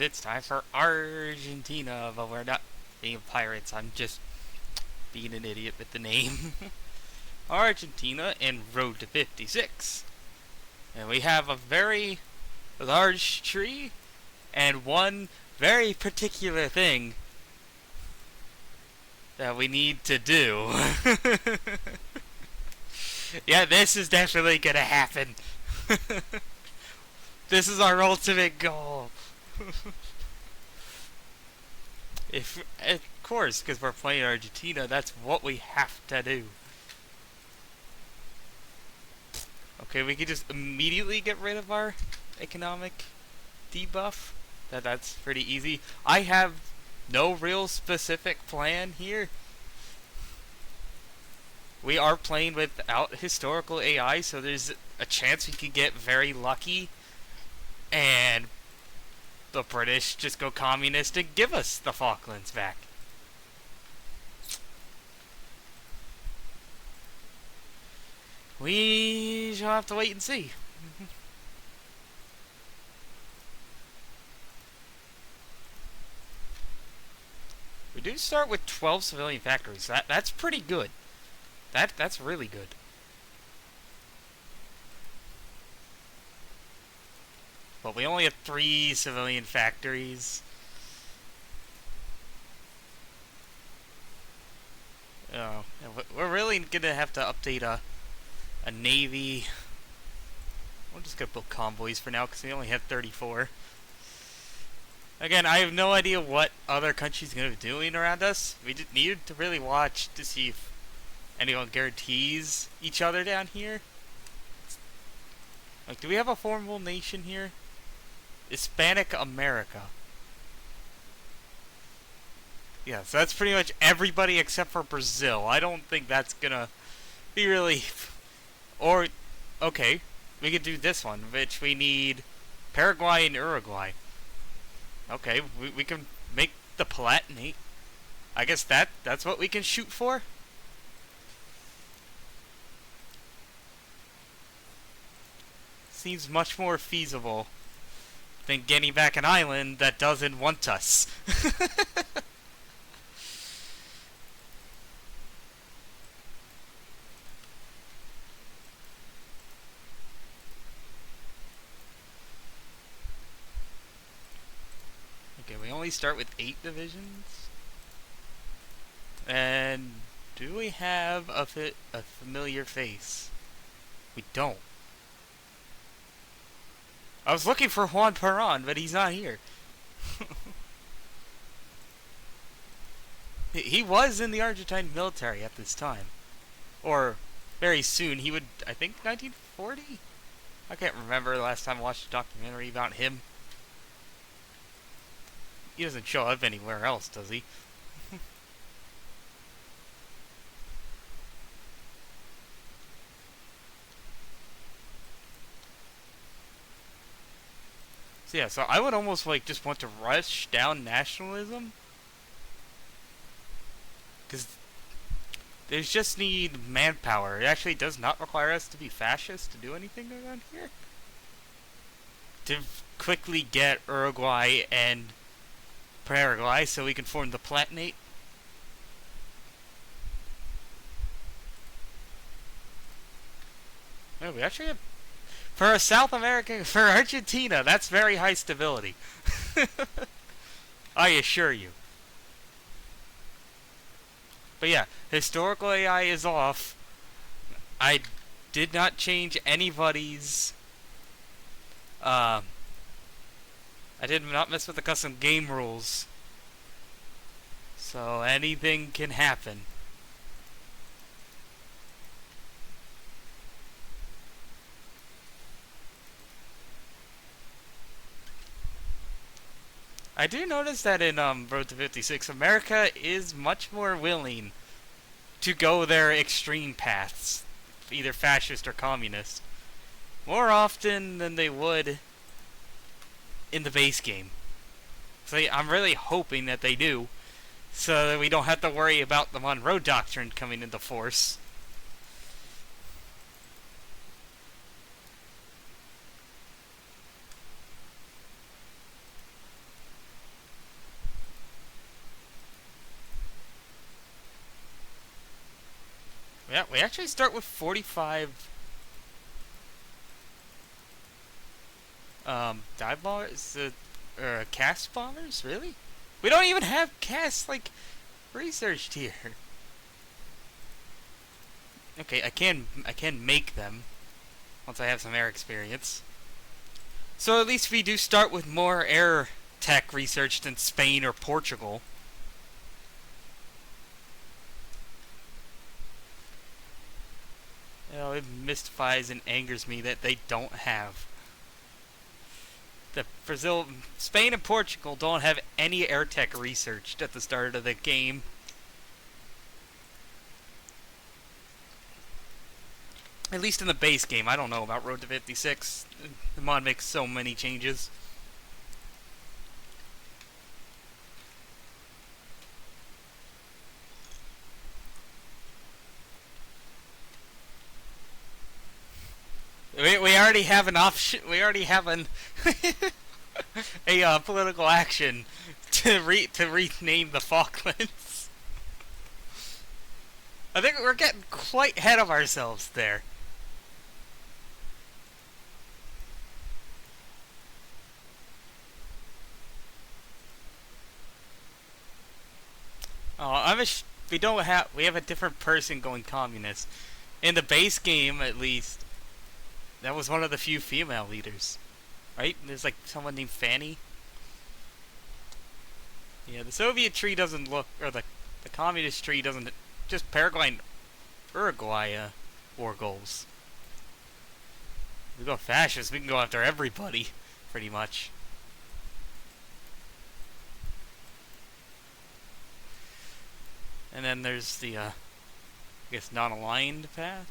it's time for Argentina, but we're not being pirates. I'm just being an idiot with the name. Argentina and Road to 56. And we have a very large tree and one very particular thing that we need to do. Yeah, this is definitely gonna happen. This is our ultimate goal. If, of course, because we're playing Argentina, that's what we have to do. Okay, we can just immediately get rid of our economic debuff. That's pretty easy. I have no real specific plan here. We are playing without historical AI, so there's a chance we could get very lucky and the British just go communist and give us the Falklands back. We shall have to wait and see. We do start with 12 civilian factories. That's pretty good. That's really good. But we only have 3 civilian factories. Oh, we're really gonna have to update a navy. We're just gonna build convoys for now because we only have 34. Again, I have no idea what other countries are gonna be doing around us. We just needed to really watch to see if anyone guarantees each other down here. Like, do we have a formable nation here? Hispanic America. Yeah, so that's pretty much everybody except for Brazil. I don't think that's gonna be really... Or, okay, we could do this one, which we need Paraguay and Uruguay. Okay, we can make the Palatinate. I guess that's what we can shoot for? Seems much more feasible than getting back an island that doesn't want us. Okay, we only start with 8 divisions. And do we have a familiar face? We don't. I was looking for Hoi4 A2Z, but he's not here. He was in the Argentine military at this time. Or very soon. He would, I think, 1940? I can't remember the last time I watched a documentary about him. He doesn't show up anywhere else, does he? So yeah, so I would almost like just want to rush down nationalism. Because there's just need manpower. It actually does not require us to be fascist to do anything around here. To quickly get Uruguay and Paraguay so we can form the Palatinate. Oh, we actually have... For a South American... For Argentina, that's very high stability. I assure you. But yeah, historical AI is off. I did not change anybody's... I did not mess with the custom game rules. So anything can happen. I do notice that in Road to 56, America is much more willing to go their extreme paths, either fascist or communist, more often than they would in the base game. So I'm really hoping that they do, so that we don't have to worry about the Monroe Doctrine coming into force. Yeah, we actually start with 45 dive bombers, cast bombers. Really? We don't even have cast like researched here. Okay, I can make them once I have some air experience. So at least we do start with more air tech research than Spain or Portugal. You know, it mystifies and angers me that they don't have. Spain and Portugal don't have any air tech researched at the start of the game. At least in the base game. I don't know about Road to 56. The mod makes so many changes. We already have an option. We already have an a political action to rename the Falklands. I think we're getting quite ahead of ourselves there. We have a different person going communist. In the base game, at least, that was one of the few female leaders, right? There's like someone named Fanny. Yeah, the Soviet tree doesn't look, or the communist tree doesn't. Just Paraguay and Uruguay war goals. We go fascist, we can go after everybody, pretty much. And then there's the, I guess, non-aligned path.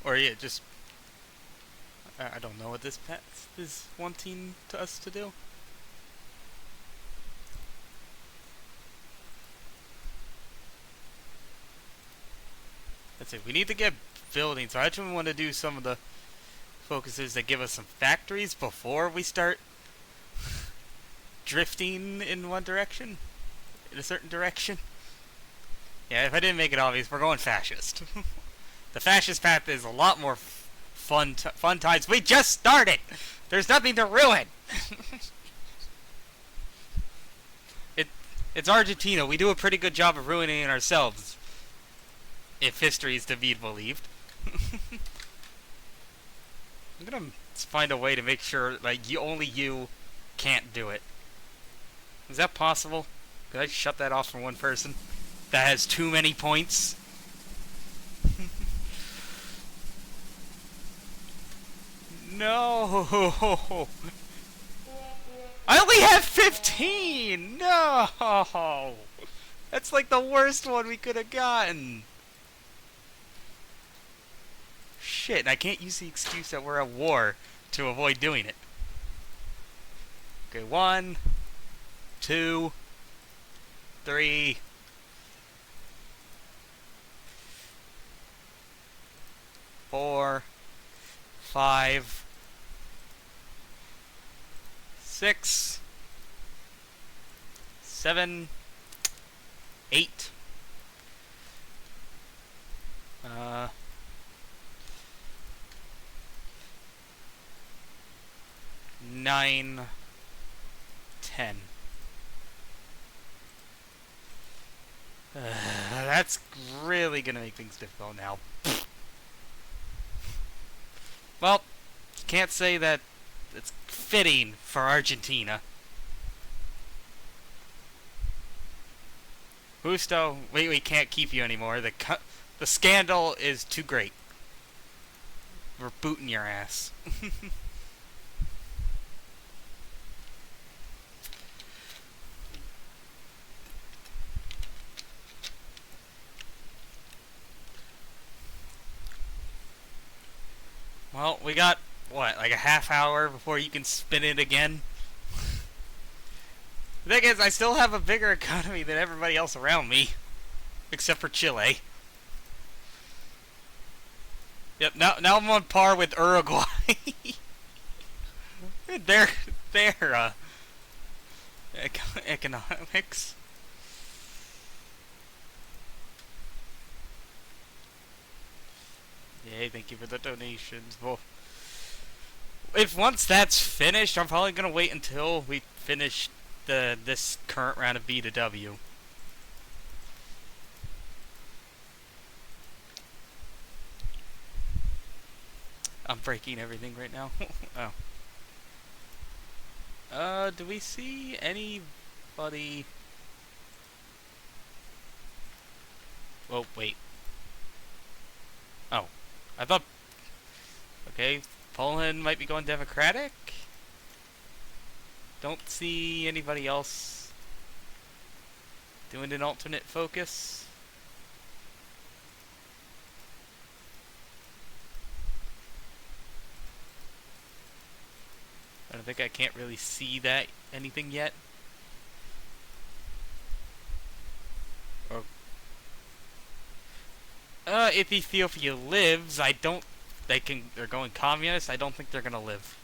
Or yeah, just I don't know what this path is wanting us to do. That's it. We need to get buildings. So I actually want to do some of the focuses that give us some factories before we start drifting in one direction, in a certain direction. Yeah, if I didn't make it obvious, we're going fascist. The fascist path is a lot more fun times. We just started. There's nothing to ruin. It's Argentina. We do a pretty good job of ruining it ourselves, if history is to be believed. I'm gonna find a way to make sure like only you can't do it. Is that possible? Could I shut that off for one person that has too many points? No! I only have 15! No! That's like the worst one we could have gotten. Shit, I can't use the excuse that we're at war to avoid doing it. Okay, 1, 2, 3. 4, 5, 6, 7, 8. 9, 10. That's really gonna make things difficult now. Well, can't say that it's fitting for Argentina. Justo, we can't keep you anymore. The scandal is too great. We're booting your ass. Well, we got, what, like a half hour before you can spin it again? The thing is, I still have a bigger economy than everybody else around me. Except for Chile. Yep, now I'm on par with Uruguay. their their economics. Yay, thank you for the donations. Well, if once that's finished, I'm probably gonna wait until we finish this current round of B to W. I'm breaking everything right now. Oh. Do we see anybody? Oh, wait. Oh. I thought... Okay, Poland might be going Democratic? Don't see anybody else doing an alternate focus. I don't think I can't really see that anything yet. Or if Ethiopia lives, I don't. They're going communist. I don't think they're gonna live.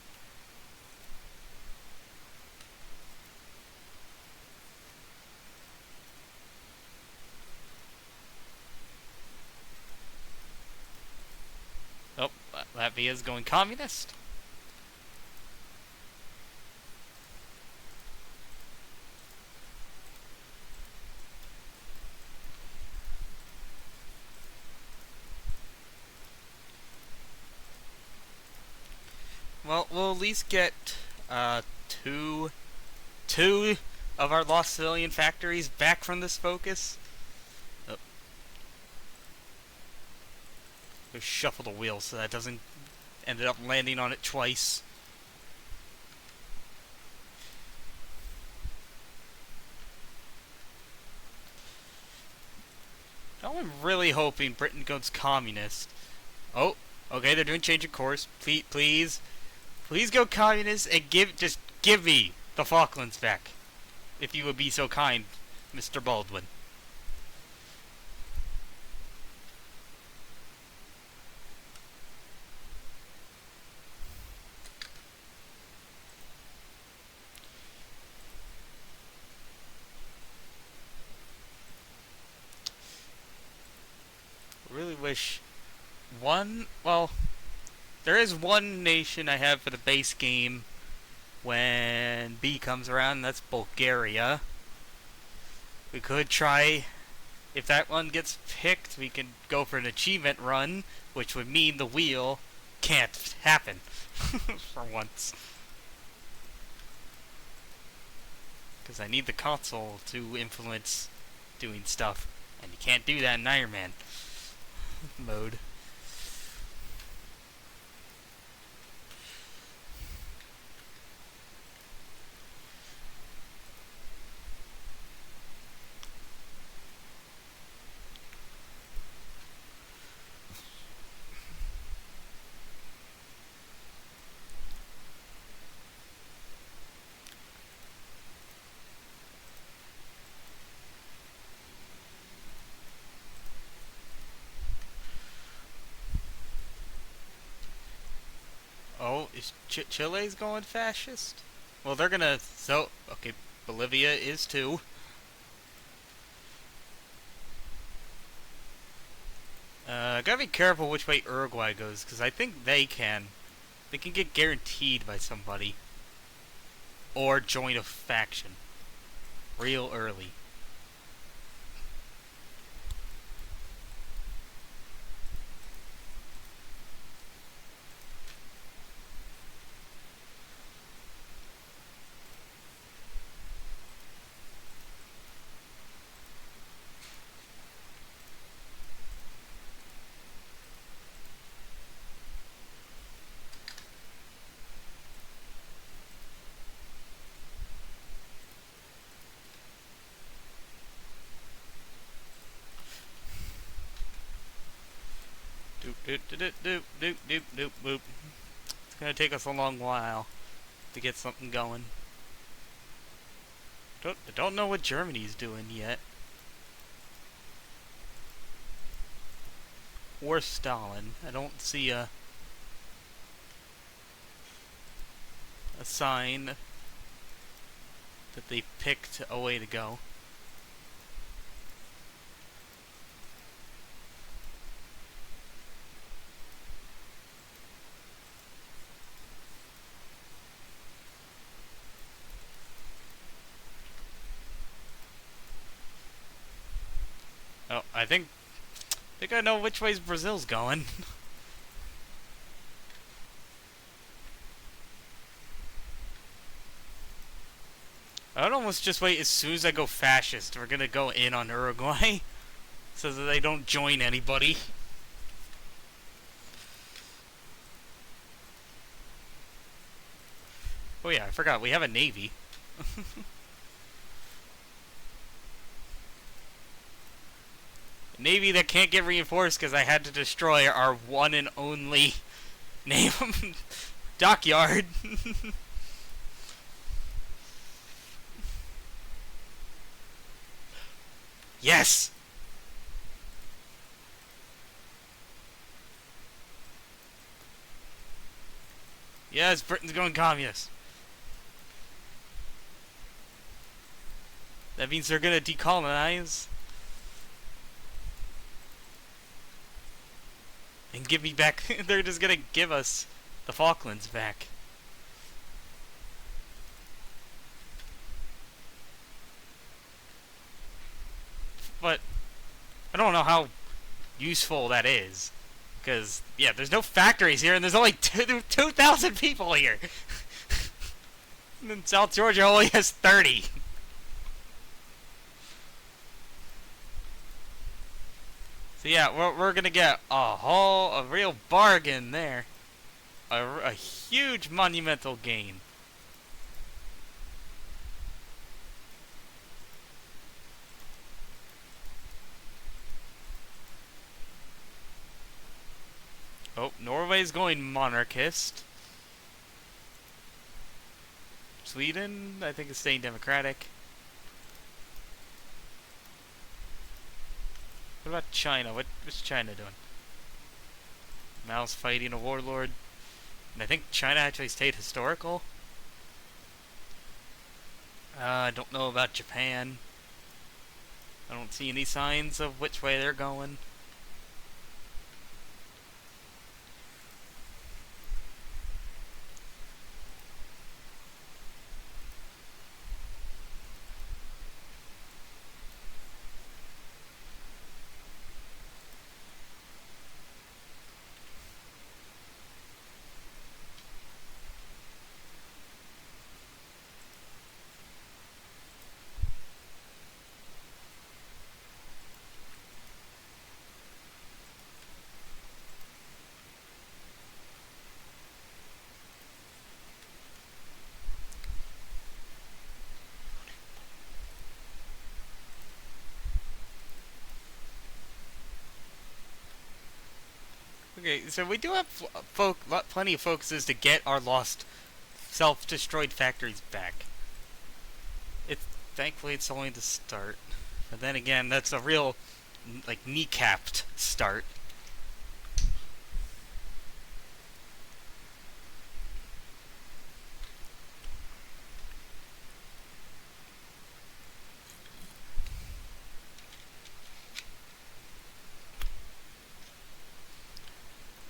Oh, Latvia's going communist. Well, we'll at least get two of our lost civilian factories back from this focus. Oh. Go shuffle the wheel so that doesn't ended up landing on it twice. Now I'm really hoping Britain goes communist. Oh, okay, they're doing change of course. Please go communist and just give me the Falklands back. If you would be so kind, Mr. Baldwin. I really wish well, there is one nation I have for the base game when B comes around, and that's Bulgaria. We could try, if that one gets picked, we can go for an achievement run, which would mean the wheel can't happen for once. Because I need the console to influence doing stuff, and you can't do that in Iron Man mode. Oh, is Chile's going fascist? Well, they're gonna... So, okay, Bolivia is too. Gotta be careful which way Uruguay goes, because I think they can. They can get guaranteed by somebody. Or join a faction. Real early. Doop doop doop doop doop doop doop boop. It's gonna take us a long while to get something going. I don't know what Germany's doing yet. Or Stalin. I don't see a sign that they picked a way to go. Oh, I think I know which way Brazil's going. I'd almost just wait as soon as I go fascist. We're gonna go in on Uruguay so that they don't join anybody. Oh yeah, I forgot. We have a navy. Navy that can't get reinforced because I had to destroy our one and only name dockyard. Yes! Yes, Britain's going communist. That means they're gonna decolonize. And give me back. They're just gonna give us the Falklands back. But I don't know how useful that is. Because, yeah, there's no factories here and there's only 2,000 people here. And South Georgia only has 30. So yeah, we're gonna get a real bargain there. A huge monumental gain. Oh, Norway's going monarchist. Sweden, I think, is staying democratic. What about China? What's China doing? Mao's fighting a warlord. And I think China actually stayed historical. I don't know about Japan. I don't see any signs of which way they're going. Okay, so we do have plenty of focuses to get our lost self-destroyed factories back. Thankfully it's only the start. But then again, that's a real, like, kneecapped start.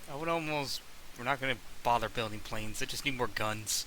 I would almost... We're not going to bother building planes. They just need more guns.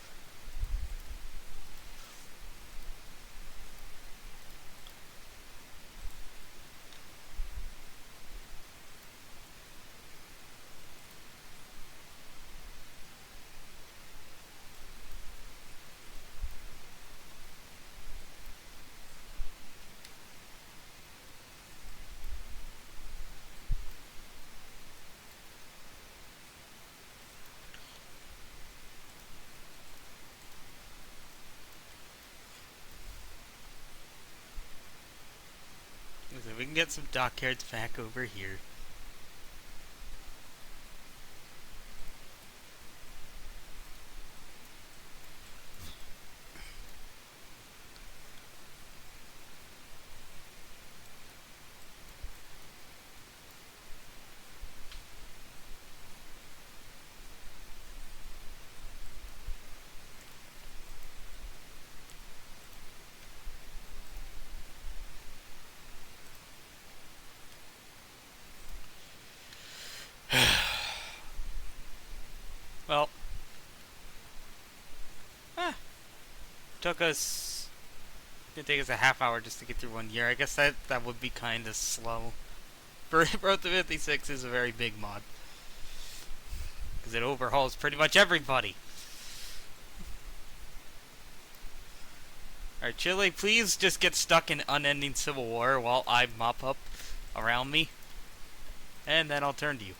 So we can get some dockyards back over here. took us. It take us a half hour just to get through 1 year. I guess that would be kind of slow. Road to 56 is a very big mod because it overhauls pretty much everybody. Alright, Chile, please just get stuck in unending civil war while I mop up around me, and then I'll turn to you.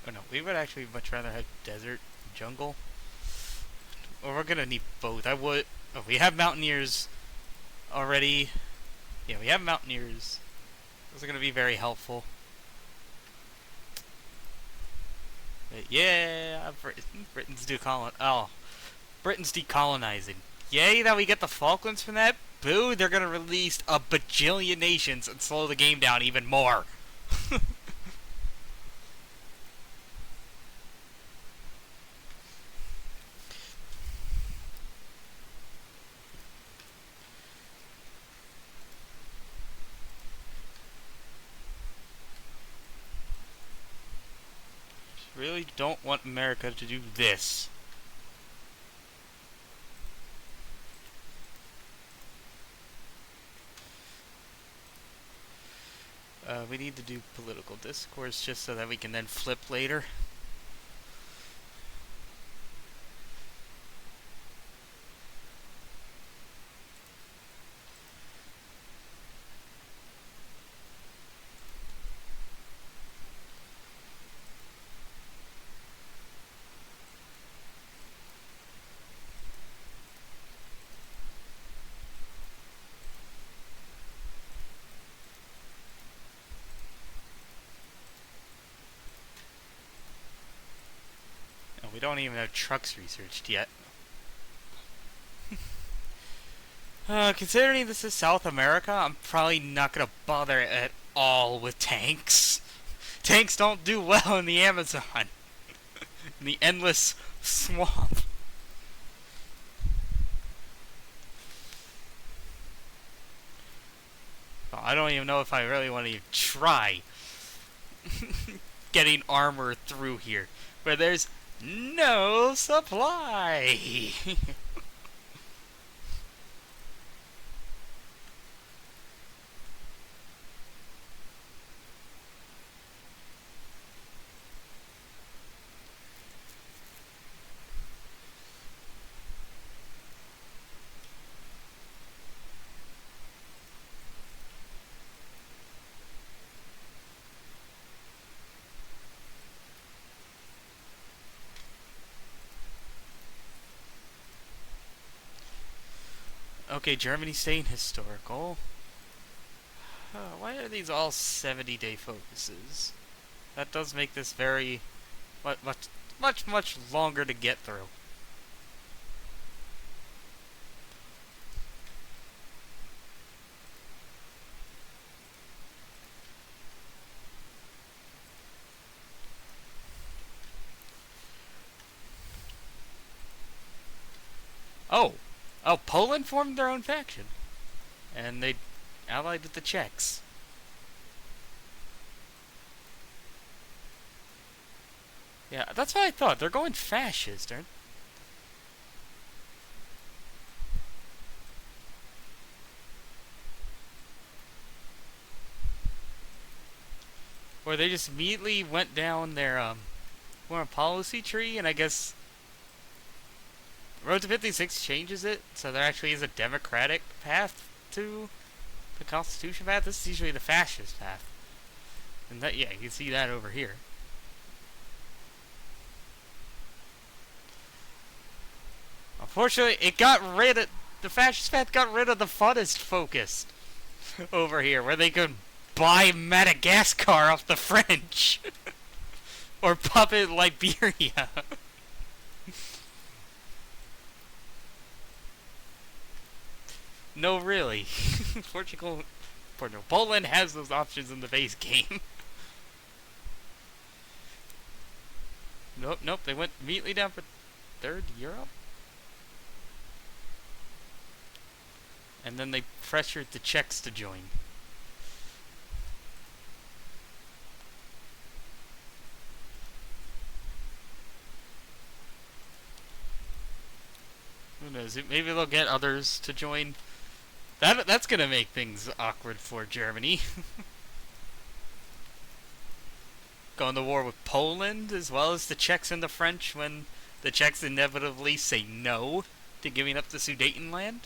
Oh no, we would actually much rather have desert, jungle. Or we're gonna need both. Oh, we have mountaineers already. Yeah, we have mountaineers. Those are gonna be very helpful. But yeah, Britain's Britain's decolonizing. Yay that we get the Falklands from that. Boo, they're gonna release a bajillion nations and slow the game down even more. Really don't want America to do this. We need to do political discourse just so that we can then flip later. We don't even have trucks researched yet. Considering this is South America, I'm probably not gonna bother at all with tanks. Tanks don't do well in the Amazon. In the endless swamp. Well, I don't even know if I really want to even try getting armor through here, where there's no supply. Okay, Germany staying historical. Why are these all 70-day focuses? That does make this very much longer to get through. Oh, Poland formed their own faction, and they allied with the Czechs. Yeah, that's what I thought. They're going fascist, aren't they? Or they just immediately went down their foreign policy tree, and I guess Road to 56 changes it, so there actually is a democratic path to the Constitution path. This is usually the fascist path. And that, yeah, you can see that over here. Unfortunately, the fascist path got rid of the funnest focus over here, where they could buy Madagascar off the French. Or puppet Liberia. No, really. Poland has those options in the base game. Nope, they went immediately down for Third Europe? And then they pressured the Czechs to join. Who knows? Maybe they'll get others to join. That's gonna make things awkward for Germany. Going to war with Poland as well as the Czechs and the French when the Czechs inevitably say no to giving up the Sudetenland.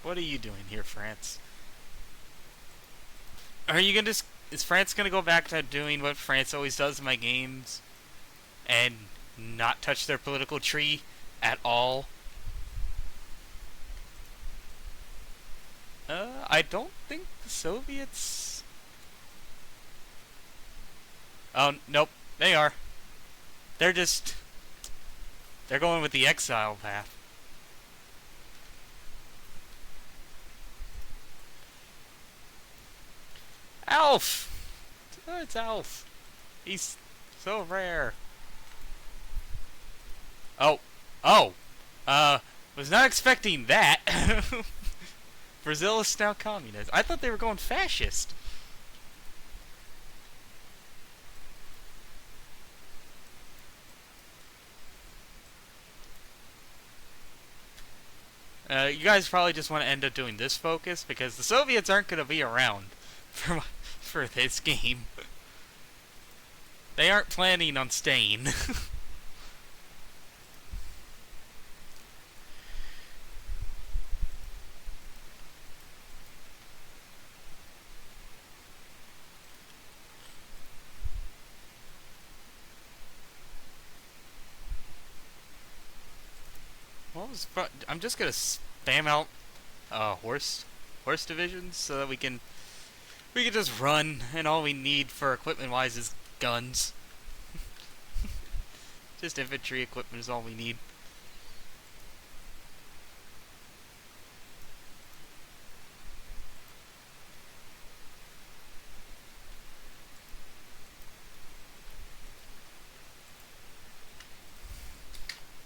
What are you doing here, France? Are you gonna is France gonna go back to doing what France always does in my games and not touch their political tree at all? I don't think the Soviets. Oh nope, they are. They're just they're going with the exile path. Alf! Oh, it's Alf. He's so rare. Oh. Oh. Was not expecting that. Brazil is now communist. I thought they were going fascist. You guys probably just want to end up doing this focus because the Soviets aren't going to be around for this game. They aren't planning on staying. I'm just gonna spam out horse divisions so that we can just run, and all we need for equipment wise is guns. Just infantry equipment is all we need.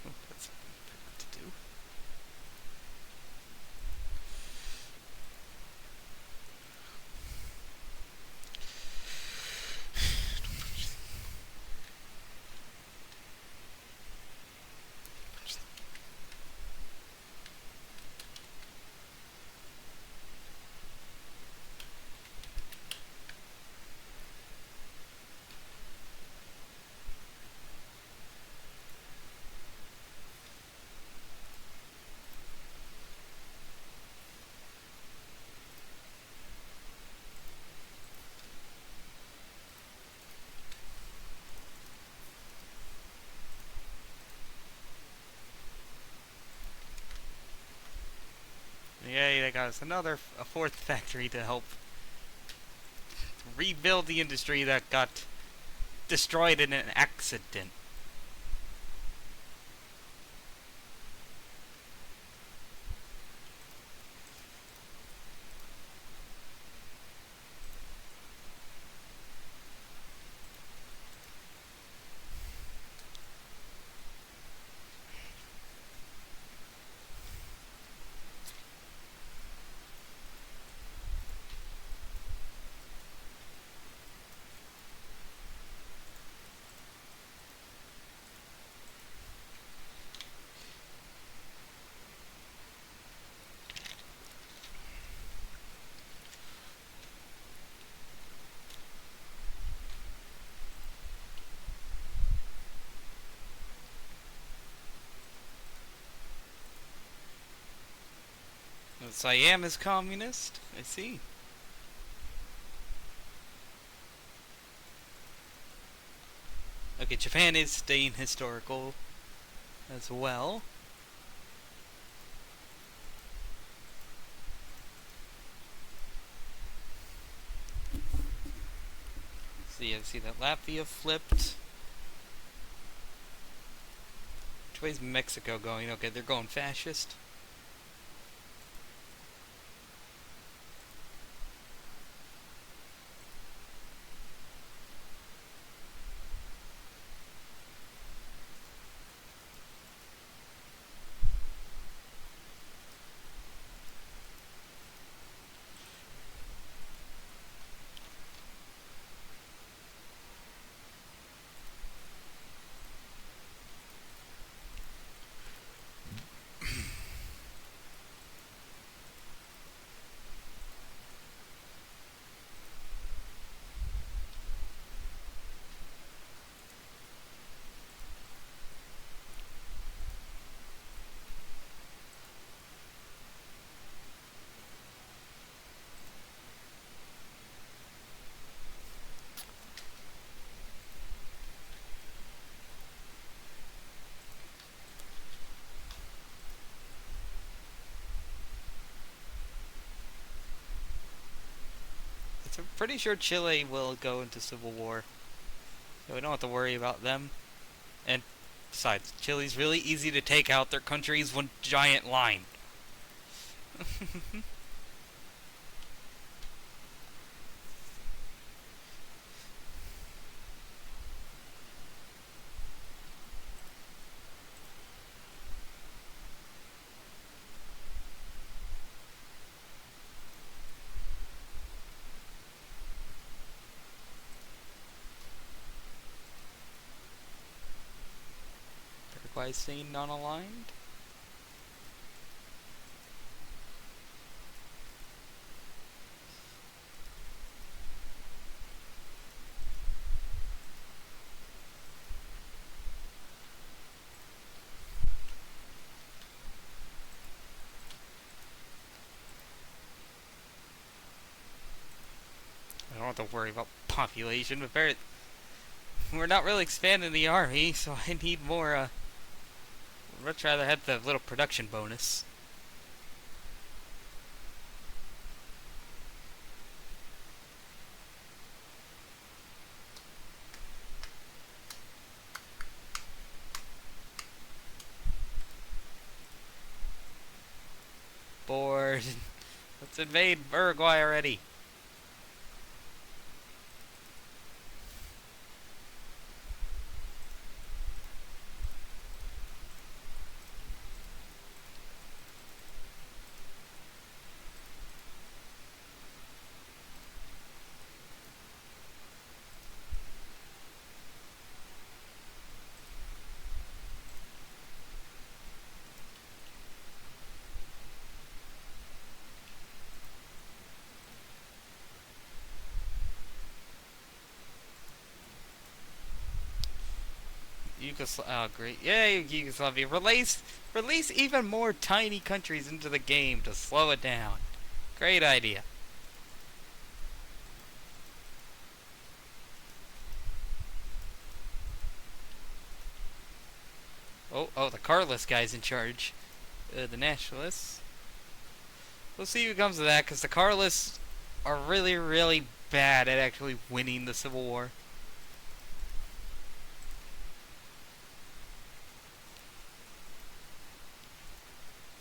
Oh, that's something I forgot to do. Yay, they got us a fourth factory to help rebuild the industry that got destroyed in an accident. Siam is communist. I see. Okay, Japan is staying historical as well. See, I see that Latvia flipped. Which way's Mexico going? Okay, they're going fascist. I'm pretty sure Chile will go into civil war, so we don't have to worry about them. And besides, Chile's really easy to take out. Their country's one giant line. Uruguay seen non-aligned. I don't have to worry about population, but we're not really expanding the army, so I need more. I'd much rather have the little production bonus. Bored. Let's invade Uruguay already. Oh, great. Yay, Yugoslavia. Release even more tiny countries into the game to slow it down. Great idea. Oh, the Carlist guy's in charge. The Nationalists. We'll see who comes to that, because the Carlists are really, really bad at actually winning the Civil War.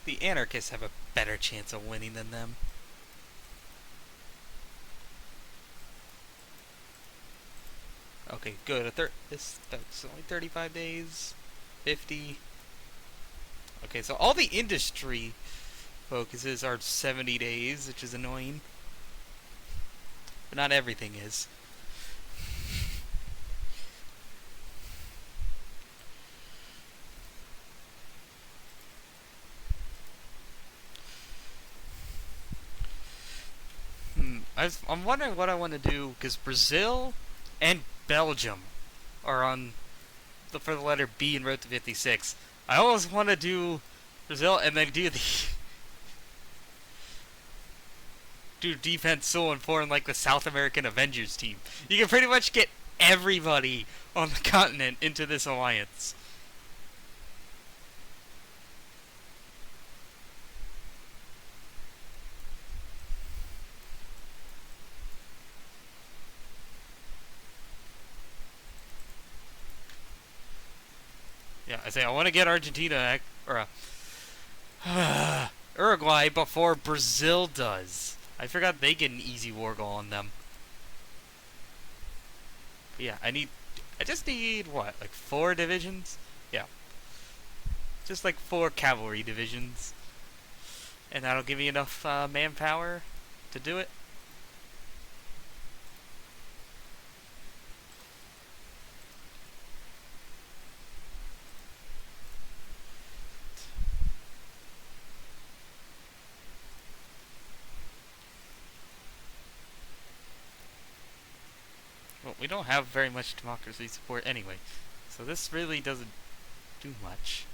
The Anarchists have a better chance of winning than them. Okay, good. That's only 35 days. 50. Okay, so all the industry focuses are 70 days, which is annoying. But not everything is. I'm wondering what I want to do, because Brazil and Belgium are on for the letter B in Road to 56. I always want to do Brazil and then do defense so important like the South American Avengers team. You can pretty much get everybody on the continent into this alliance. Yeah, I want to get Argentina or Uruguay before Brazil does. I forgot they get an easy war goal on them. But yeah, I just need what, like 4 divisions? Yeah, just like 4 cavalry divisions, and that'll give me enough manpower to do it. Well, we don't have very much democracy support anyway, so this really doesn't do much.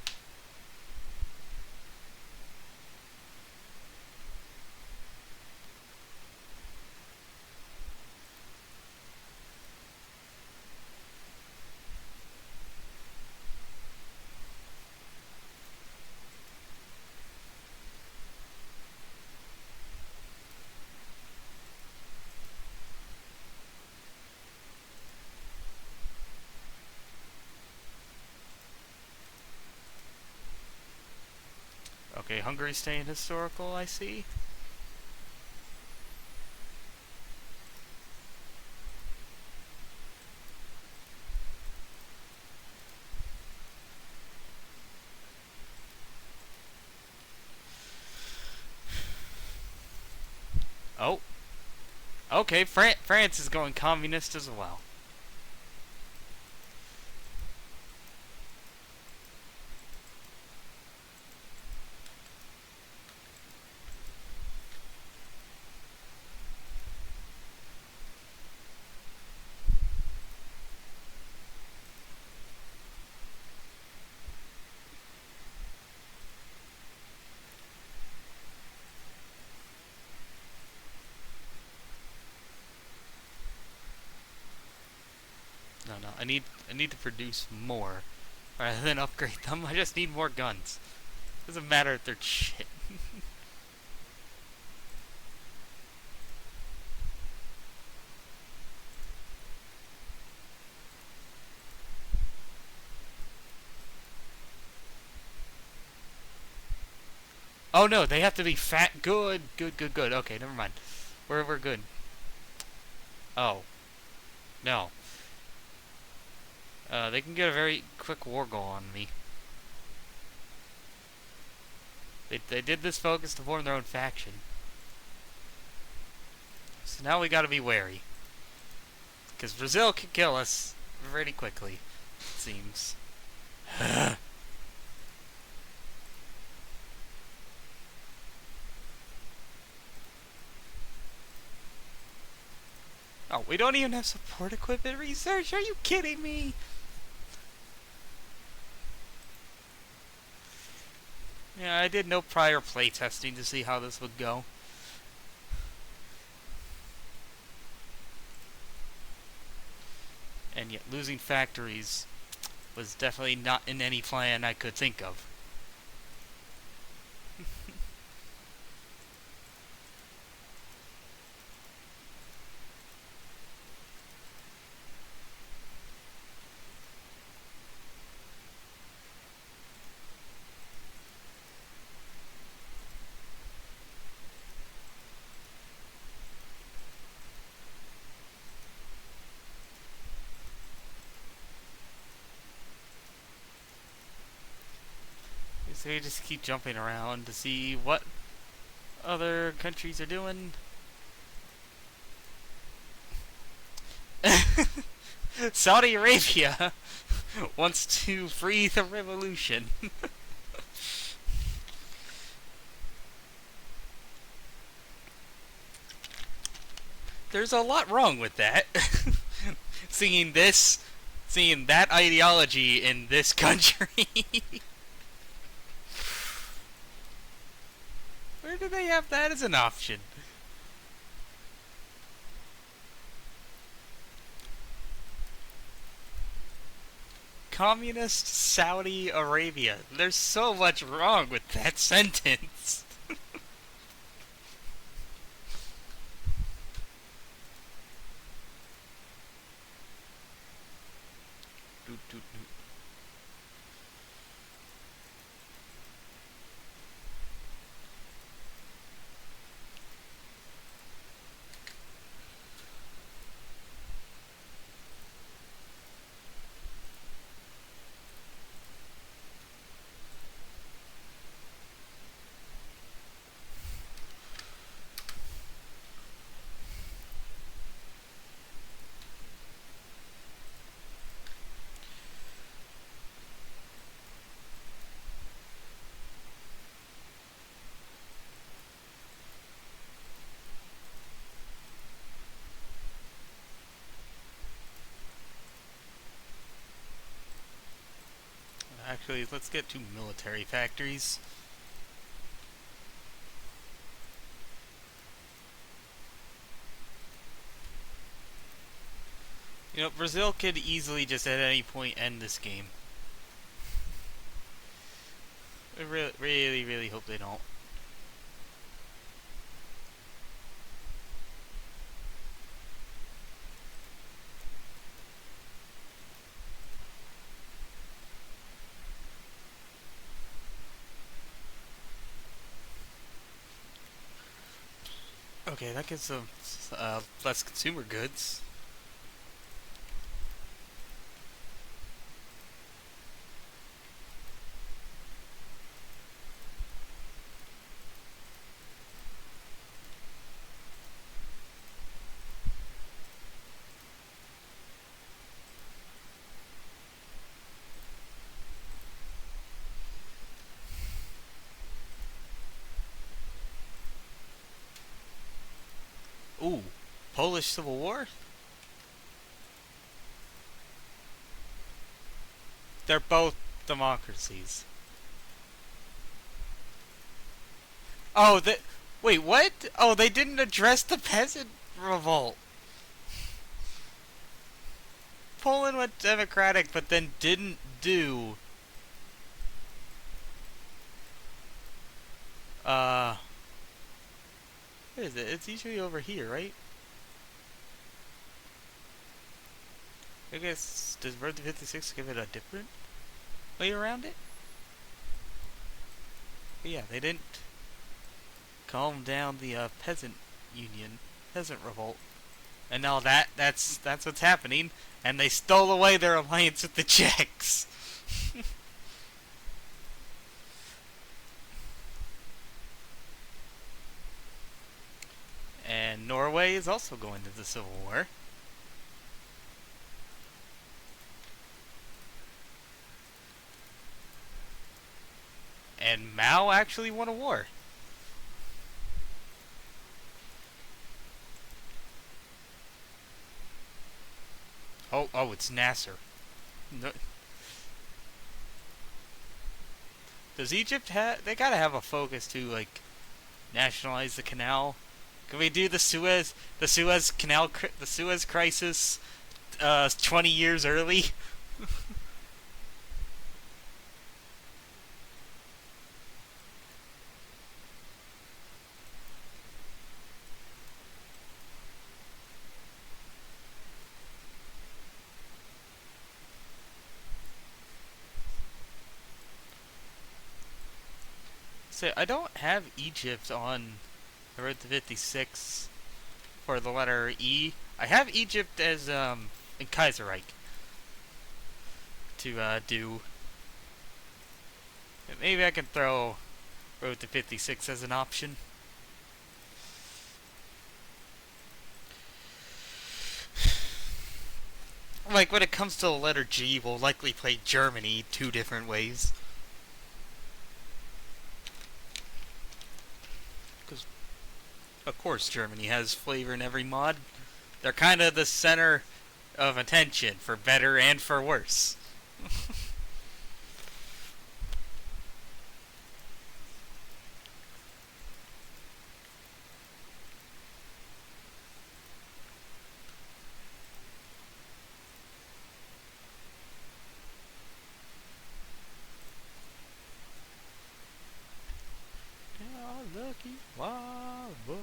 Hungary's staying historical, I see. Oh. Okay, France is going communist as well. No, no, I need to produce more rather than upgrade them. I just need more guns. Doesn't matter if they're shit. Oh no, they have to be fat. Good, good, good, good. Okay, never mind. We're good. Oh no. They can get a very quick war goal on me. They did this focus to form their own faction. So now we gotta be wary. Because Brazil can kill us pretty quickly, it seems. Oh, we don't even have support equipment research? Are you kidding me? Yeah, I did no prior playtesting to see how this would go. And yet losing factories was definitely not in any plan I could think of. So you just keep jumping around to see what other countries are doing. Saudi Arabia wants to free the revolution. There's a lot wrong with that. seeing that ideology in this country. Where do they have that as an option? Communist Saudi Arabia. There's so much wrong with that sentence. Doot, doot, doot. Actually, let's get to military factories. You know, Brazil could easily just at any point end this game. I really, really hope they don't. Okay, that gives them less consumer goods. Ooh, Polish Civil War? They're both democracies. Oh, wait, what? Oh, they didn't address the peasant revolt. Poland went democratic, but then didn't do. Uh, where is it? It's usually over here, right? I guess does Road to 56 give it a different way around it? But yeah, they didn't calm down the peasant union, peasant revolt, and now that's what's happening. And they stole away their alliance with the Czechs. And Norway is also going to the Civil War. And Mao actually won a war. Oh, it's Nasser. No, does Egypt have? They gotta have a focus to like nationalize the canal. Can we do the Suez Canal, the Suez Crisis, 20 years early? So I don't have Egypt on the Road to 56 for the letter E. I have Egypt as in Kaiserreich to do. Maybe I can throw Road to 56 as an option. Like when it comes to the letter G, we'll likely play Germany two different ways. Because of course Germany has flavor in every mod. They're kind of the center of attention for better and for worse. Lucky wild boy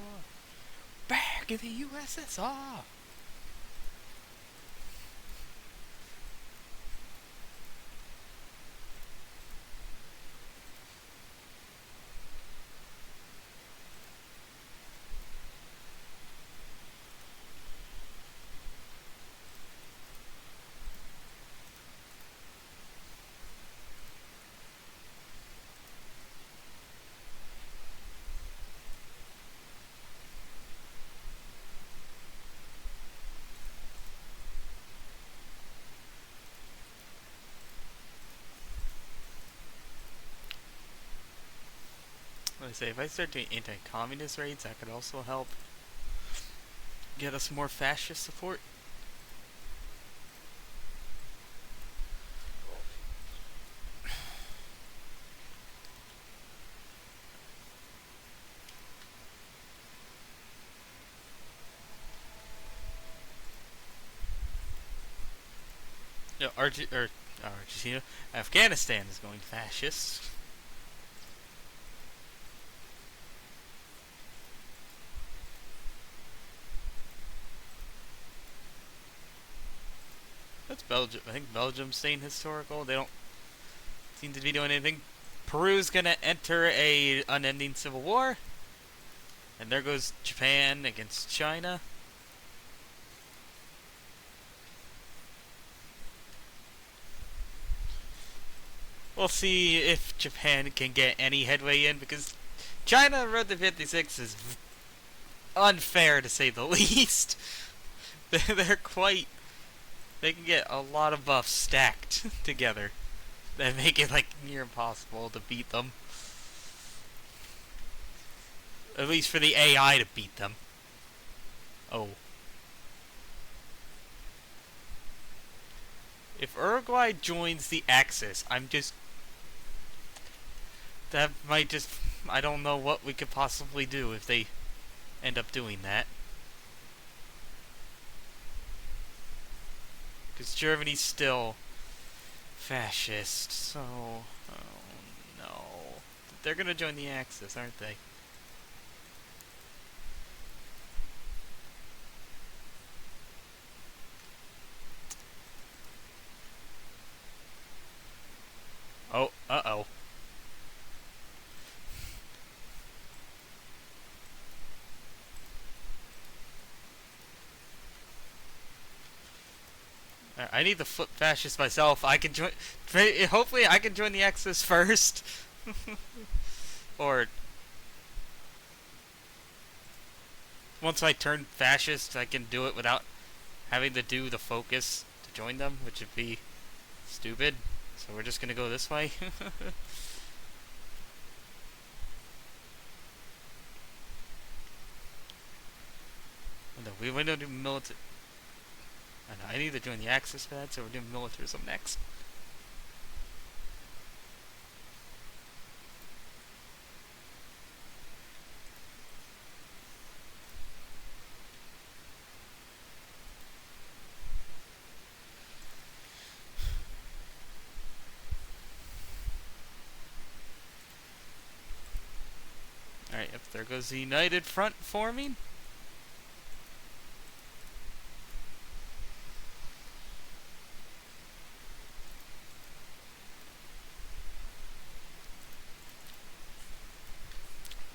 back in the USSR. I say, if I start doing anti-communist raids, that could also help get us more fascist support. No, Argentina, Afghanistan is going fascist. That's Belgium. I think Belgium's staying historical. They don't seem to be doing anything. Peru's gonna enter a unending civil war, And there goes Japan against China. We'll see if Japan can get any headway in, because China Road to 56 is unfair to say the least. They're quite. They can get a lot of buffs stacked together that make it like near impossible to beat them. At least for the AI to beat them. Oh. If Uruguay joins the Axis, I'm just... That might just... I don't know what we could possibly do if they end up doing that. Because Germany's still fascist, so... Oh no. They're gonna join the Axis, aren't they? Oh, uh-oh. I need to flip fascist myself. I can join... Hopefully I can join the Axis first. Or... Once I turn fascist, I can do it without having to do the focus to join them, which would be stupid. So we're just gonna go this way. No, we want to do military. I need to join the Axis for that, so we're doing militarism next. Alright, yep, there goes the United Front forming.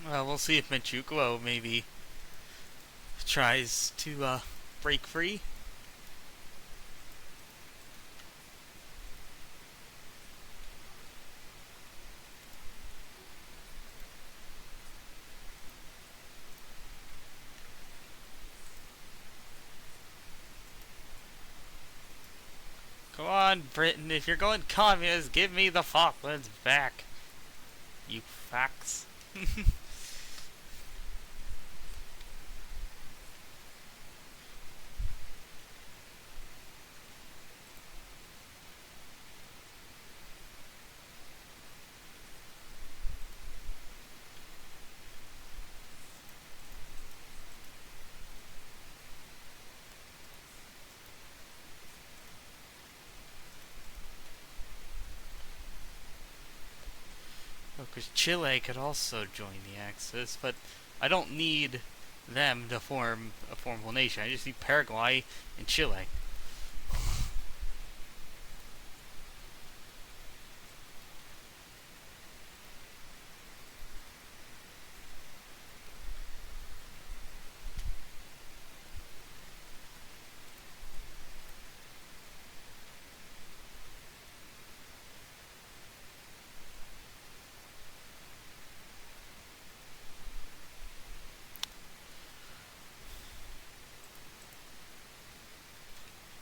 Well, we'll see if Manchukuo maybe tries to break free. Come on, Britain, if you're going communist, give me the Falklands back. You facts. Because Chile could also join the Axis, but I don't need them to form a formable nation. I just need Paraguay and Chile.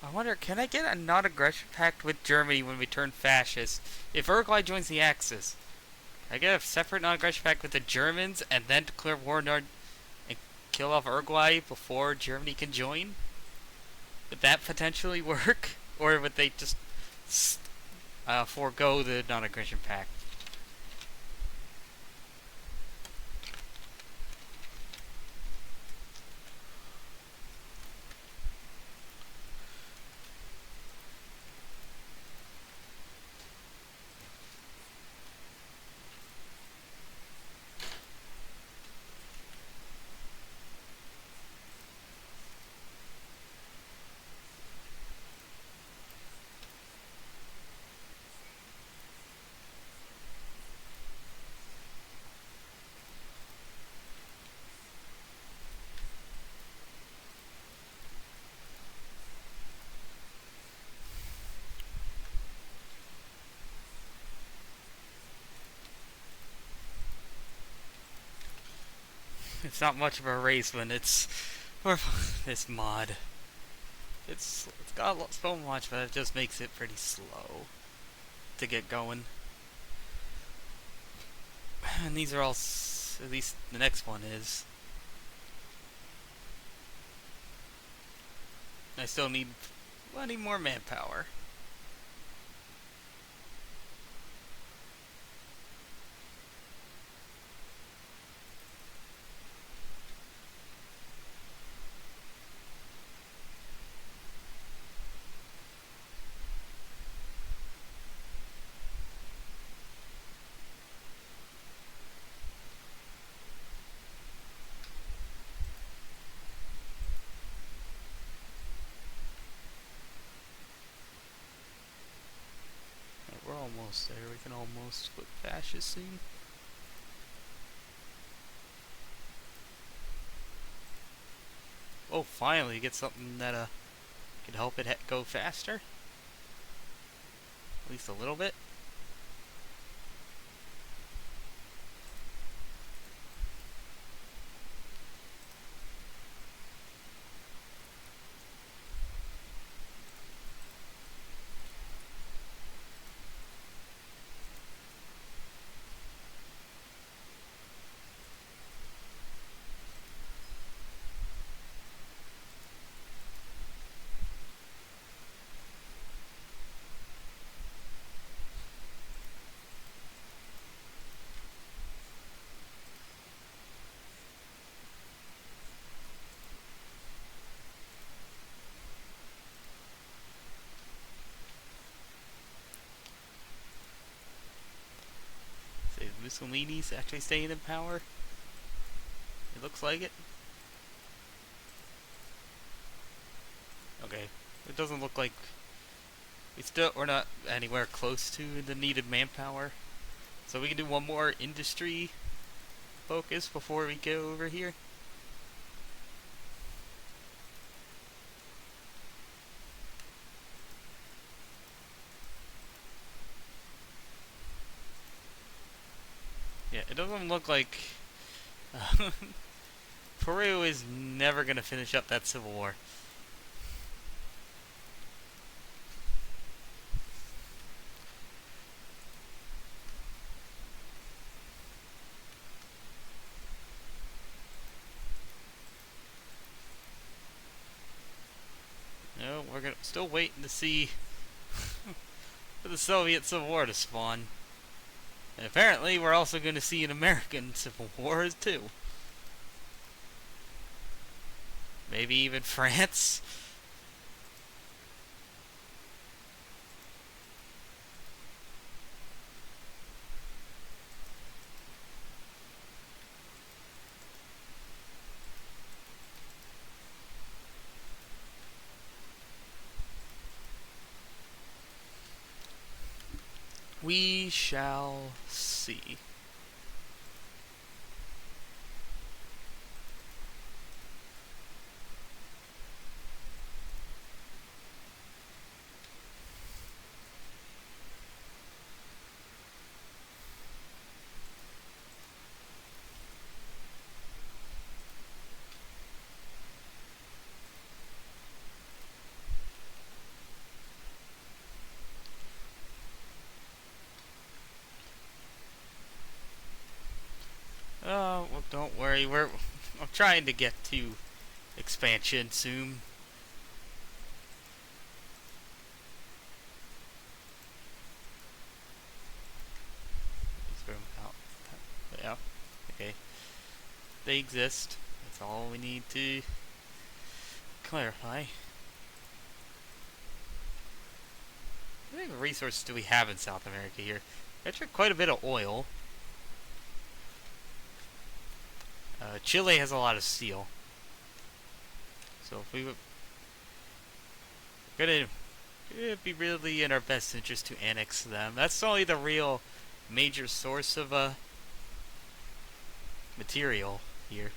I wonder, can I get a non-aggression pact with Germany when we turn fascist? If Uruguay joins the Axis, can I get a separate non-aggression pact with the Germans and then declare war and kill off Uruguay before Germany can join? Would that potentially work? Or would they just forego the non-aggression pact? it's not much of a race when it's for this mod. It's got so much, but it just makes it pretty slow to get going. And these are all, at least the next one is. I still need plenty more manpower. We're almost there. We can almost flip fascist soon. Oh, finally get something that can help it go faster. At least a little bit. Say Mussolini's actually staying in power. It looks like it. Okay, it doesn't look like we're not anywhere close to the needed manpower. So we can do one more industry focus before we go over here. Yeah, it doesn't look like Peru is never gonna finish up that civil war. No, we're still waiting to see for the Soviet Civil War to spawn. And apparently we're also going to see an American Civil War too. Maybe even France. We shall see. Oh, well, don't worry. I'm trying to get to expansion soon. Yeah. Okay. They exist. That's all we need to clarify. How many resources do we have in South America here? Actually, quite a bit of oil. Chile has a lot of steel. So if we would, it'd be really in our best interest to annex them. That's only the real major source of material here.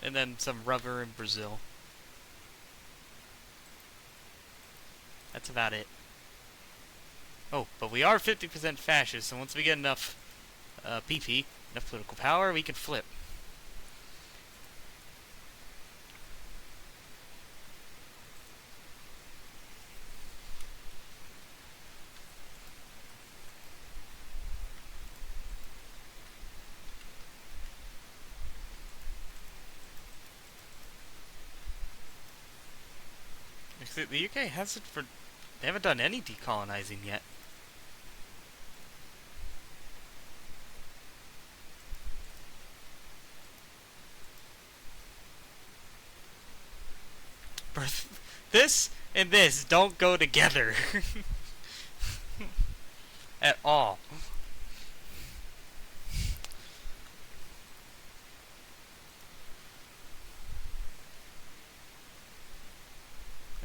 And then some rubber in Brazil. That's about it. Oh, but we are 50% fascist, so once we get enough PP, enough political power, we can flip. The UK hasn't they haven't done any decolonizing yet. This and this don't go together at all.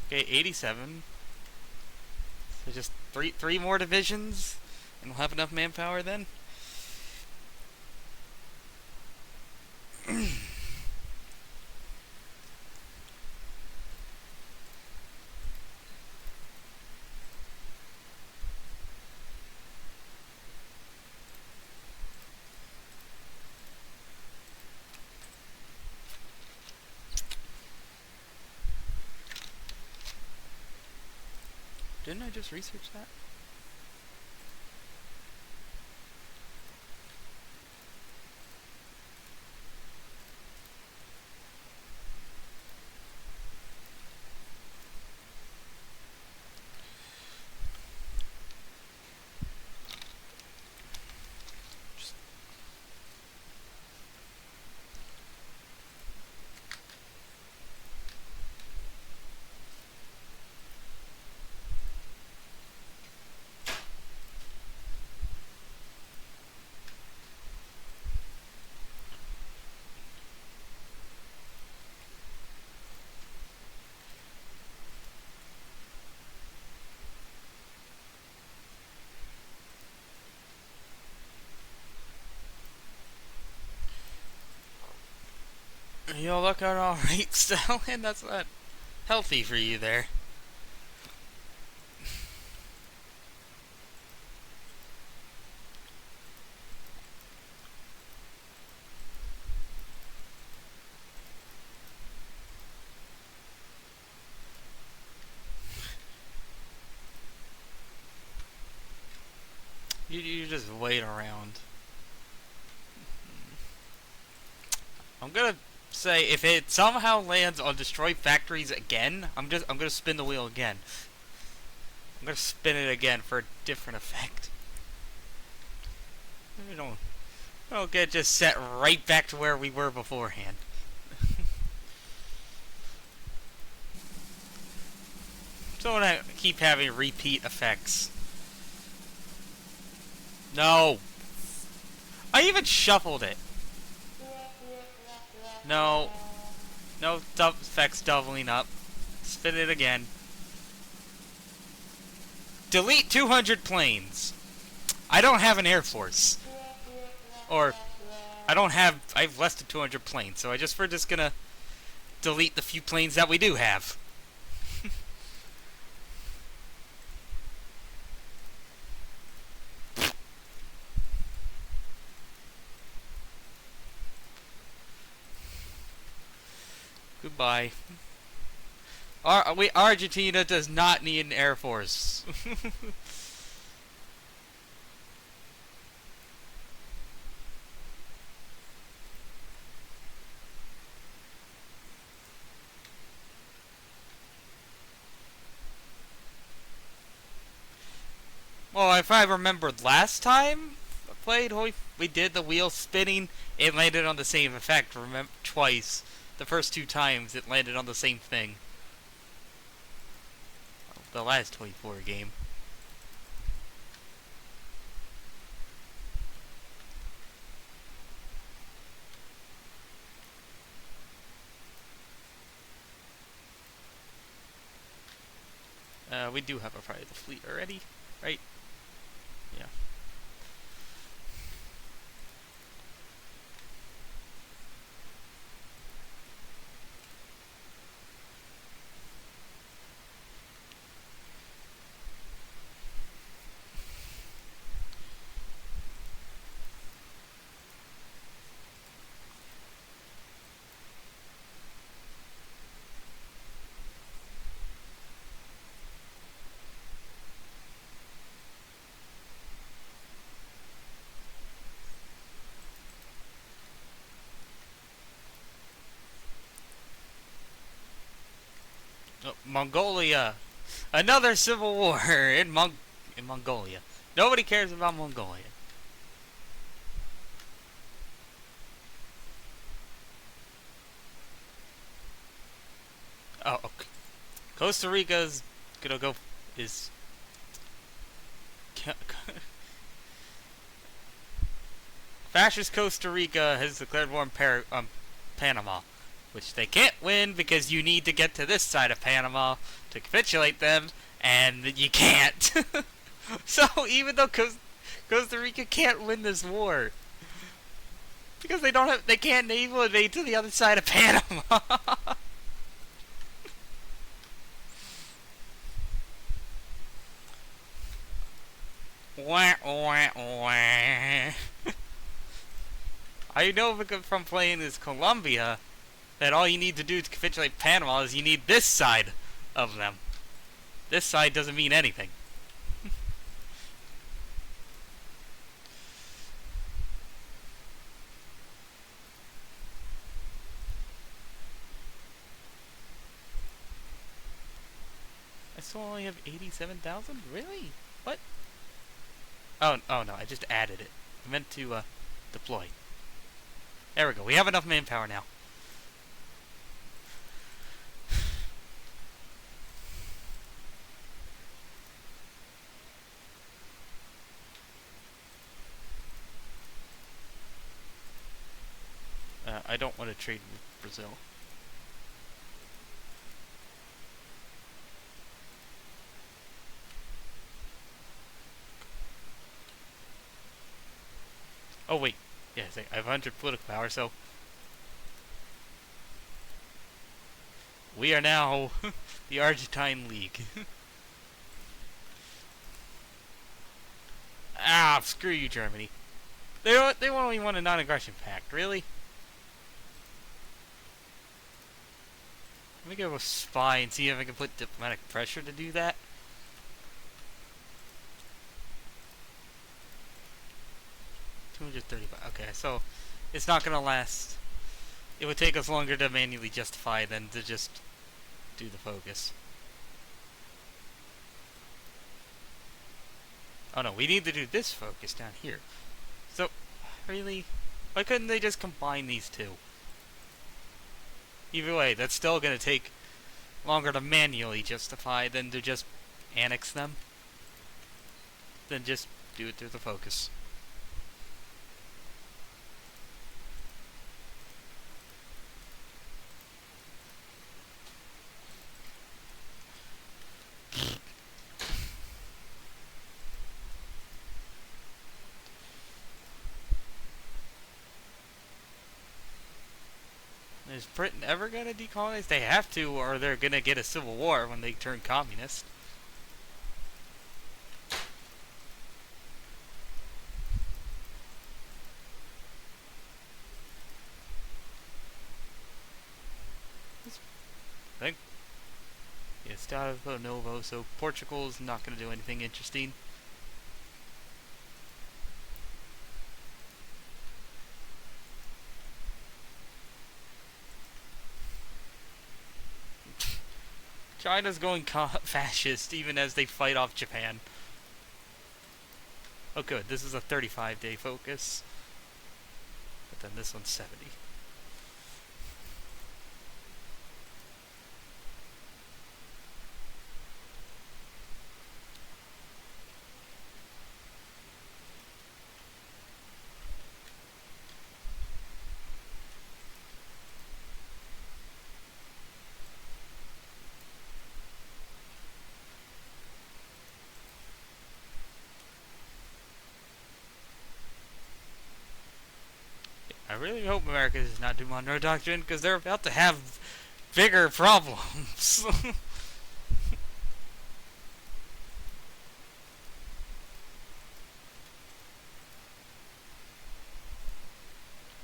Okay, 87. So just three more divisions, and we'll have enough manpower then. Didn't I just research that? You'll look out alright, Stalin. That's not healthy for you there. You just wait around. I'm gonna say if it somehow lands on destroy factories again, I'm gonna spin the wheel again. I'm gonna spin it again for a different effect. We don't get just set right back to where we were beforehand. Don't wanna keep having repeat effects. No. I even shuffled it. No. No effects doubling up. Spin it again. Delete 200 planes. I don't have an air force. Or, I have less than 200 planes, so we're just gonna delete the few planes that we do have. Goodbye. Argentina does not need an air force. Well, if I remembered last time I played we did the wheel spinning, it landed on the same effect. Remember, twice. The first two times it landed on the same thing. The last Hoi4 game. We do have a part of the fleet already, right? Yeah. Oh, Mongolia. Another civil war in Mongolia. Nobody cares about Mongolia. Oh, okay. Costa Rica's gonna go is fascist Costa Rica has declared war on Panama, which they can't win because you need to get to this side of Panama to capitulate them, and you can't. So even though Costa Rica can't win this war because they can't naval invade to the other side of Panama. Wah, wah, wah. I know from playing as Colombia that all you need to do to capitulate Panama is you need this side of them. This side doesn't mean anything. I still only have 87,000? Really? What? Oh no, I just added it. I meant to deploy. There we go. We have enough manpower now. I don't want to trade with Brazil. Oh wait, yes, I have 100 political power, so we are now the Argentine League. Ah, screw you, Germany. They only want a non-aggression pact, really? Let me go spy and see if I can put diplomatic pressure to do that. $235. Okay, so it's not gonna last. It would take us longer to manually justify than to just do the focus. Oh no, we need to do this focus down here. So, really? Why couldn't they just combine these two? Either way, that's still gonna take longer to manually justify than to just annex them. Then just do it through the focus. Is Britain ever gonna decolonize? They have to, or they're gonna get a civil war when they turn communist. I think it's Estado Novo, so Portugal's not gonna do anything interesting. China's going fascist even as they fight off Japan. Oh good, this is a 35-day focus. But then this one's 70. I really hope America does not do Monroe Doctrine, because they're about to have bigger problems.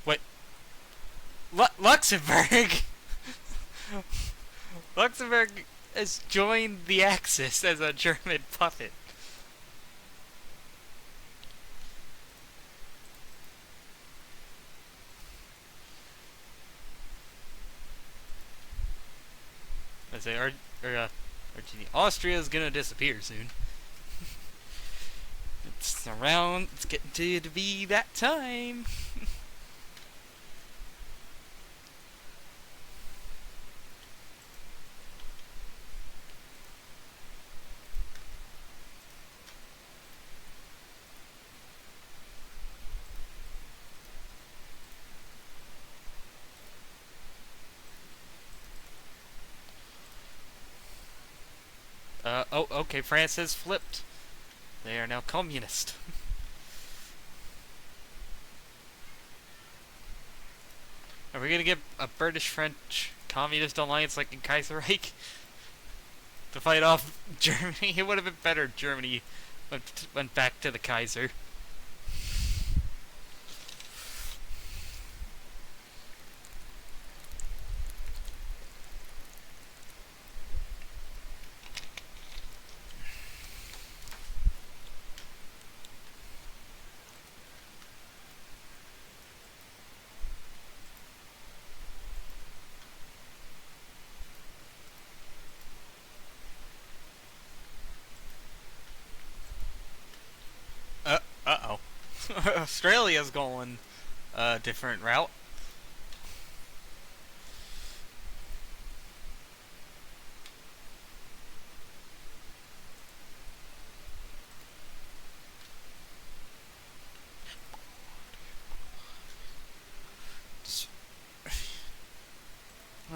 Wait. Luxembourg? Luxembourg has joined the Axis as a German puppet. I say, Argentina. Austria is gonna disappear soon. It's around. It's getting to be that time. Oh, okay. France has flipped. They are now communist. Are we gonna get a British-French communist alliance like in Kaiserreich to fight off Germany? It would have been better if Germany went back to the Kaiser. Uh-oh. Australia's going a different route.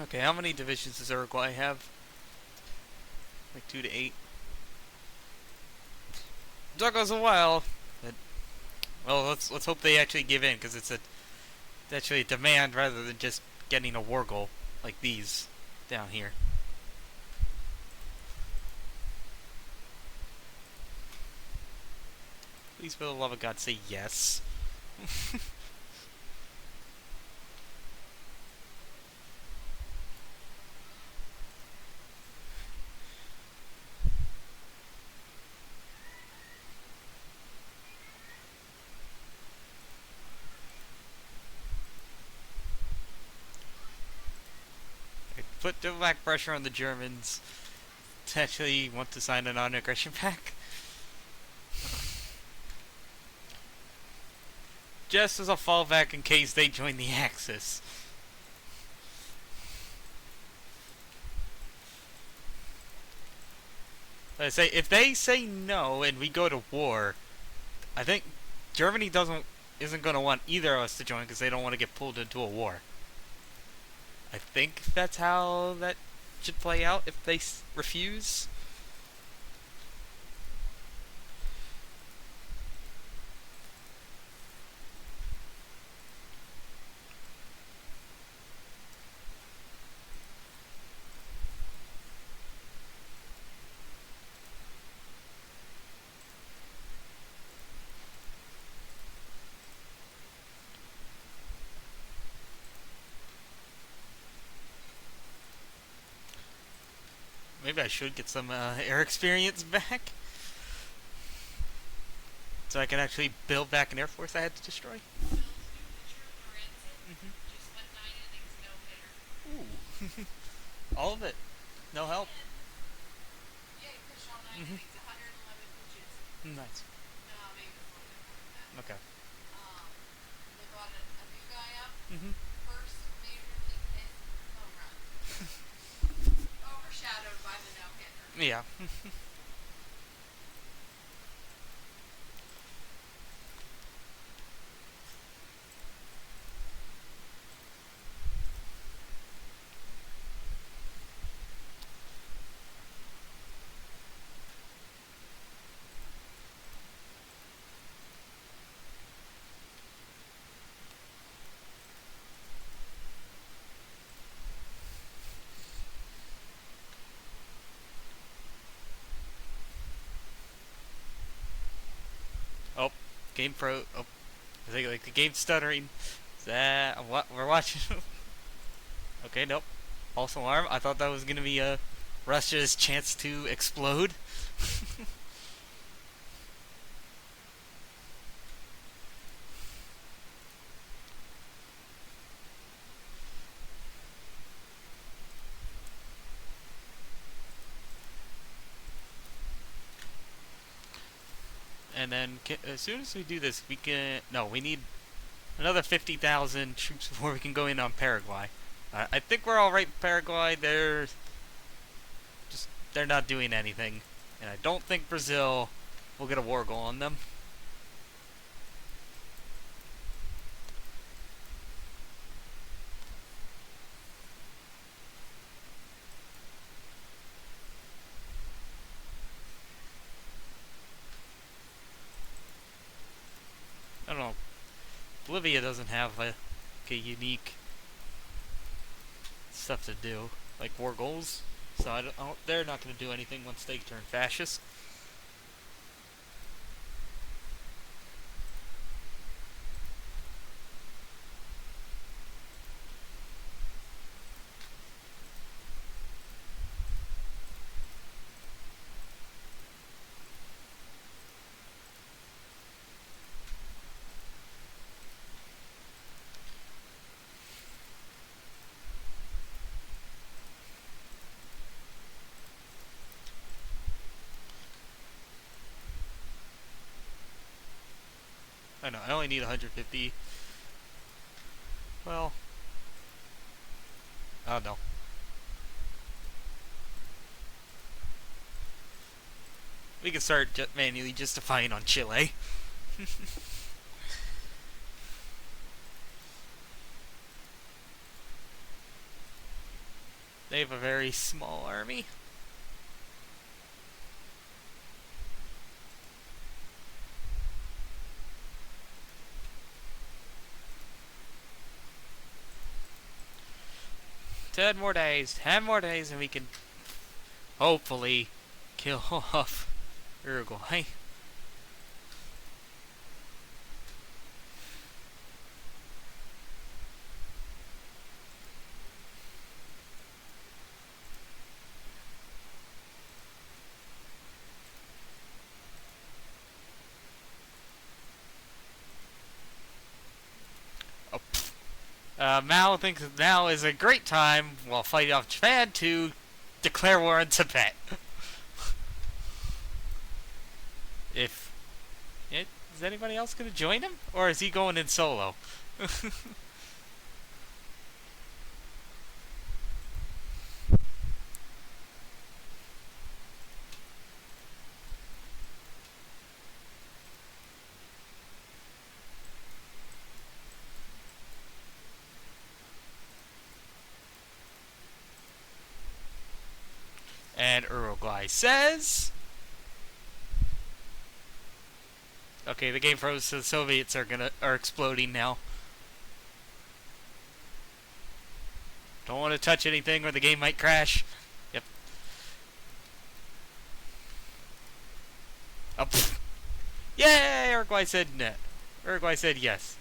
Okay, how many divisions does Uruguay have? Like 2 to 8. Took us a while. But, well, let's hope they actually give in, because it's actually a demand rather than just getting a war goal like these down here. Please, for the love of God, say yes. Put diplomatic pressure on the Germans to actually want to sign a non-aggression pact. Just as a fallback in case they join the Axis. I say, if they say no and we go to war, I think Germany isn't going to want either of us to join because they don't want to get pulled into a war. I think that's how that should play out if they refuse. Maybe I should get some air experience back. So I can actually build back an air force I had to destroy. Ooh. All of it. No help. Nice. Okay. Mm-hmm. Yeah. Oh, game pro. Oh, I think like the game's stuttering. Is that what we're watching? Okay, nope. False alarm. I thought that was gonna be Russia's chance to explode. And then as soon as we do this, we can. No, we need another 50,000 troops before we can go in on Paraguay. I think we're all right with Paraguay. They're not doing anything, and I don't think Brazil will get a war goal on them. I don't know. Bolivia doesn't have a unique stuff to do, like war goals. So they're not going to do anything once they turn fascist. I know, I only need 150. Well, I don't know. We can start manually justifying on Chile. They have a very small army. Ten more days, and we can hopefully kill off Uruguay. Mao thinks now is a great time, while fighting off Japan, to declare war on Tibet. If is anybody else going to join him, or is he going in solo? And Uruguay says, okay, the game froze, so the Soviets are exploding now. Don't want to touch anything or the game might crash. Yep. Oh, yay! Uruguay said no. Uruguay said yes.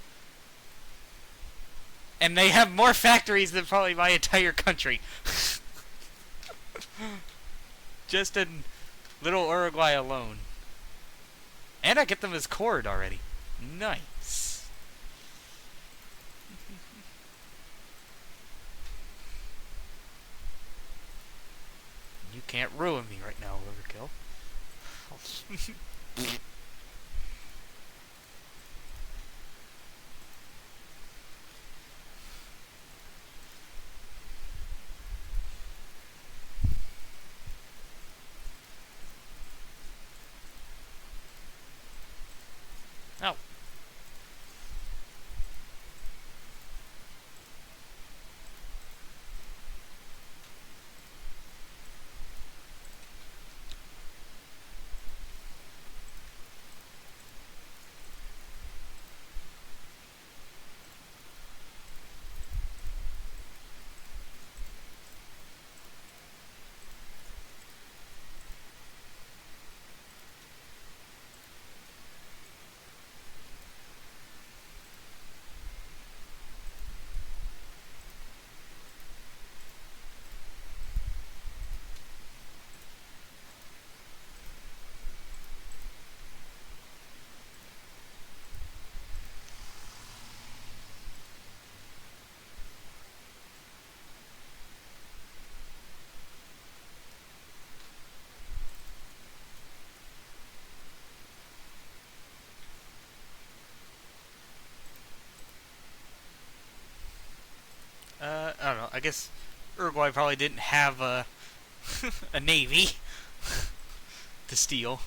And they have more factories than probably my entire country. Just in little Uruguay alone. And I get them as cord already. Nice. You can't ruin me right now, Overkill. Oh. guess Uruguay probably didn't have a a navy to steal.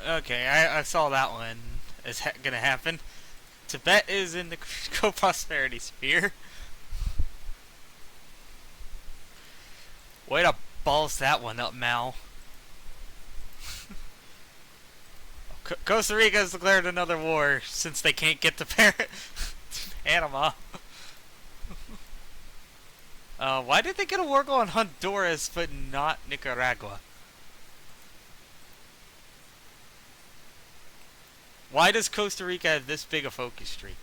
Okay, I saw that one is gonna happen. Tibet is in the co-prosperity sphere. Way to balls that one up, Mal. Costa Rica has declared another war since they can't get to Panama. Why did they get a war going on Honduras but not Nicaragua? Why does Costa Rica have this big a focus tree?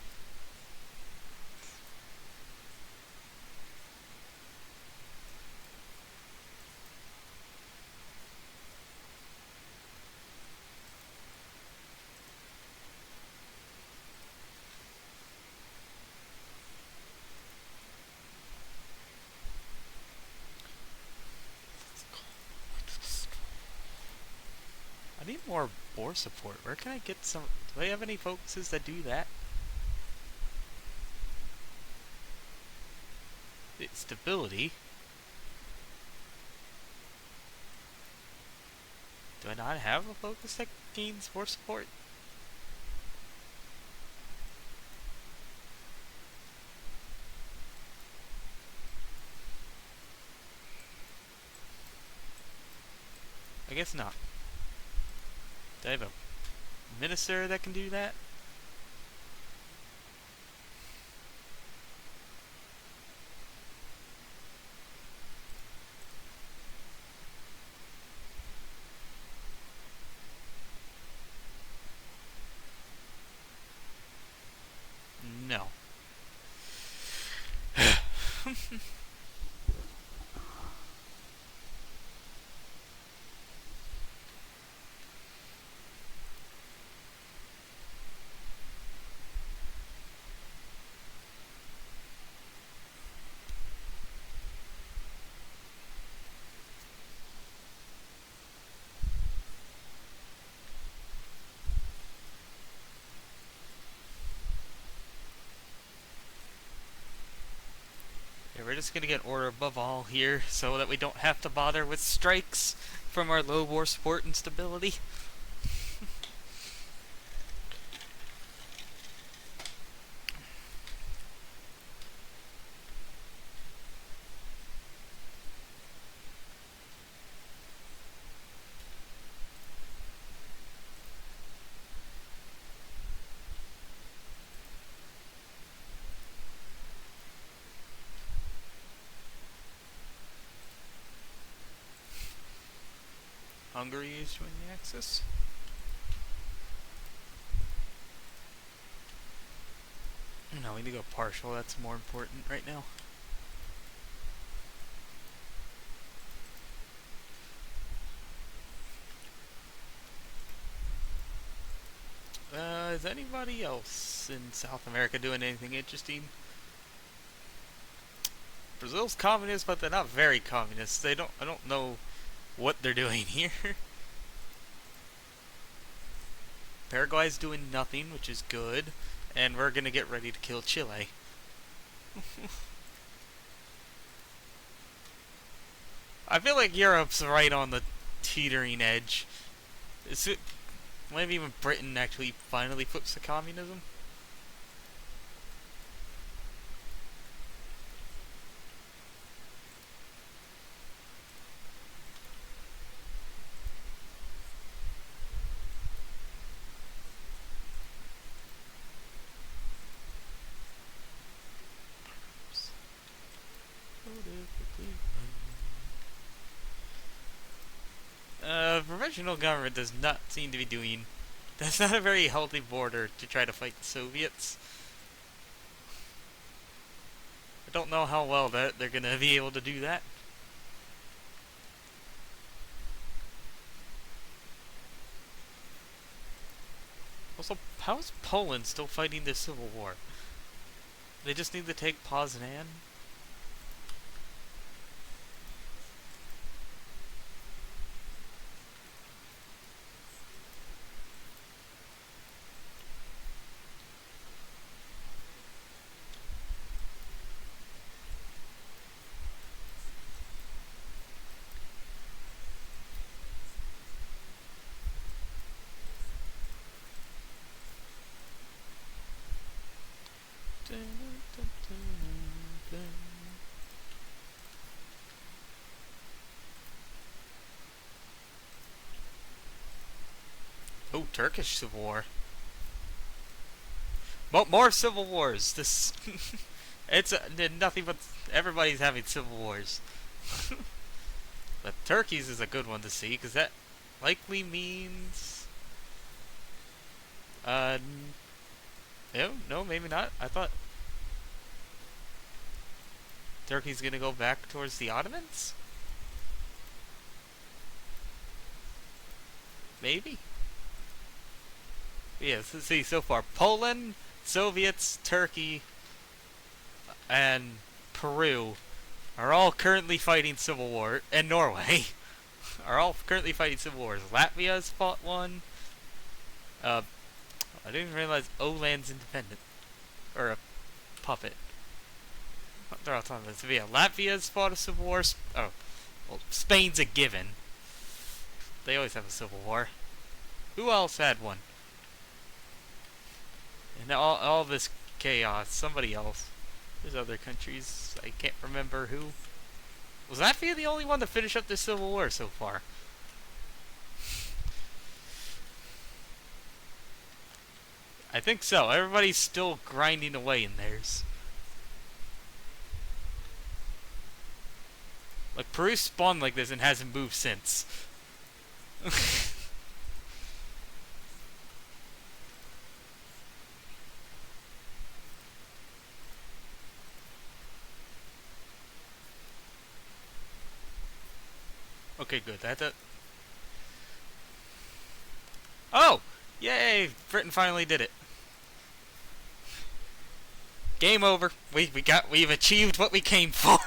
I need more boar support. Where can I get some? Do they have any focuses that do that? It's stability. Do I not have a focus that gains boar support? I guess not. Do I have a minister that can do that? No. Yeah, we're just gonna get order above all here so that we don't have to bother with strikes from our low war support and stability. Hungary is joining the Axis. No, we need to go partial. That's more important right now. Is anybody else in South America doing anything interesting? Brazil's communist, but they're not very communist. I don't know what they're doing here. Paraguay's doing nothing, which is good, and we're gonna get ready to kill Chile. I feel like Europe's right on the teetering edge. Is it? Maybe even Britain actually finally flips to communism? regional government does not seem to be doing. That's not a very healthy border to try to fight the Soviets. I don't know how well that they're gonna be able to do that. Also, how is Poland still fighting this civil war? They just need to take Poznan? Oh, Turkish Civil War. More civil wars. This, it's nothing but everybody's having civil wars. But Turkey's is a good one to see because that likely means. No, maybe not. I thought Turkey's gonna go back towards the Ottomans. Maybe. Yes, let's see, so far Poland, Soviets, Turkey, and Peru are all currently fighting civil war, and Norway are all currently fighting civil wars. Latvia's fought one. I didn't even realize Oland's independent. Or a puppet. They're all talking about it. So yeah, Latvia's fought a civil war. Oh, well, Spain's a given. They always have a civil war. Who else had one? And all this chaos, somebody else. There's other countries, I can't remember who. Was Latvia the only one to finish up this civil war so far? I think so. Everybody's still grinding away in theirs. Like, Peru spawned like this and hasn't moved since. Okay, good. Oh! Yay! Britain finally did it. Game over. We've achieved what we came for.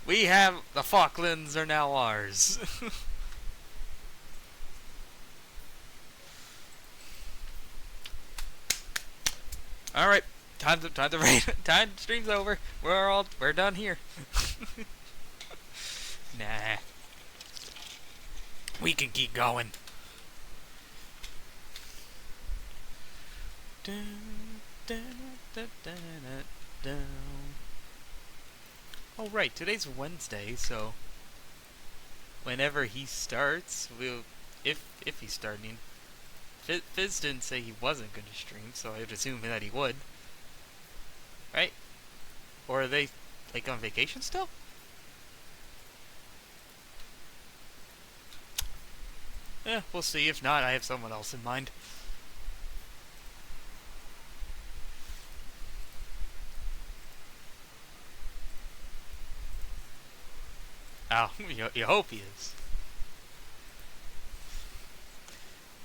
We have the Falklands are now ours. All right, time to raid. Stream's over. We're done here. Nah, we can keep going. Oh right, today's Wednesday, so whenever he starts, if he's starting. Fizz didn't say he wasn't going to stream, so I would assume that he would. Right? Or are they, like, on vacation still? Yeah, we'll see. If not, I have someone else in mind. Oh, you hope he is.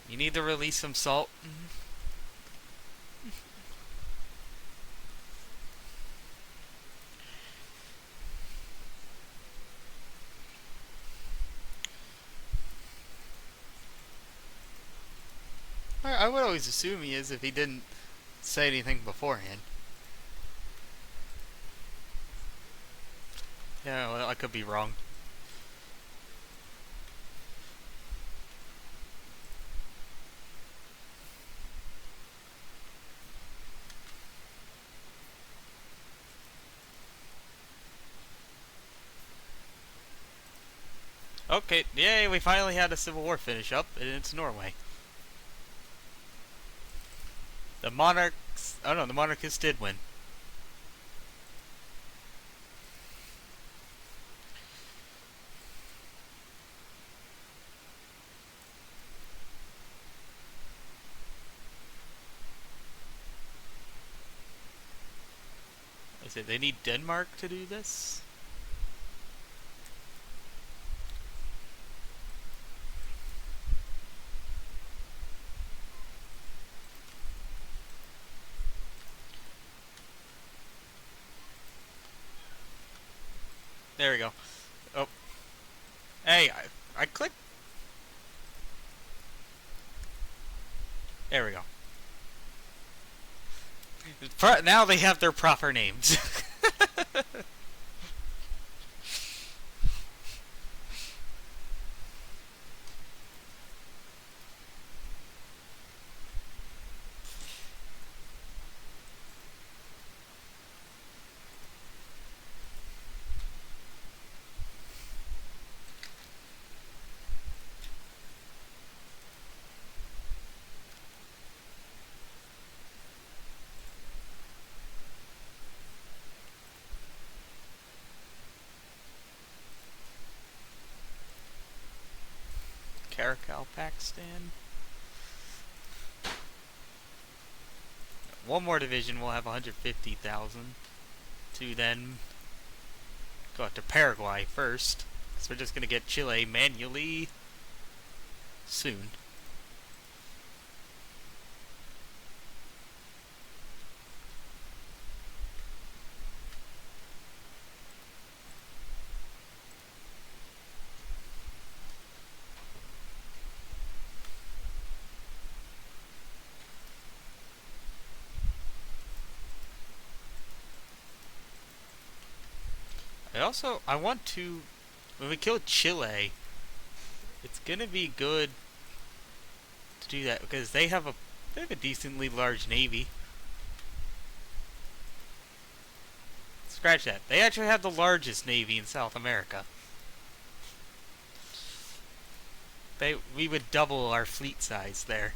You need to release some salt. I would always assume he is if he didn't say anything beforehand. Yeah, well, I could be wrong. Okay, yay, we finally had a civil war finish up, and it's Norway. The monarchs... Oh no, the monarchists did win. Is it they need Denmark to do this? There we go. Oh. Hey, I clicked. There we go. Now they have their proper names. Caracal, Pakistan. One more division will have 150,000 to then go out to Paraguay first. So we're just going to get Chile manually soon. I want to, when we kill Chile, it's gonna be good to do that because they have a decently large navy. Scratch that. They actually have the largest navy in South America. We would double our fleet size there.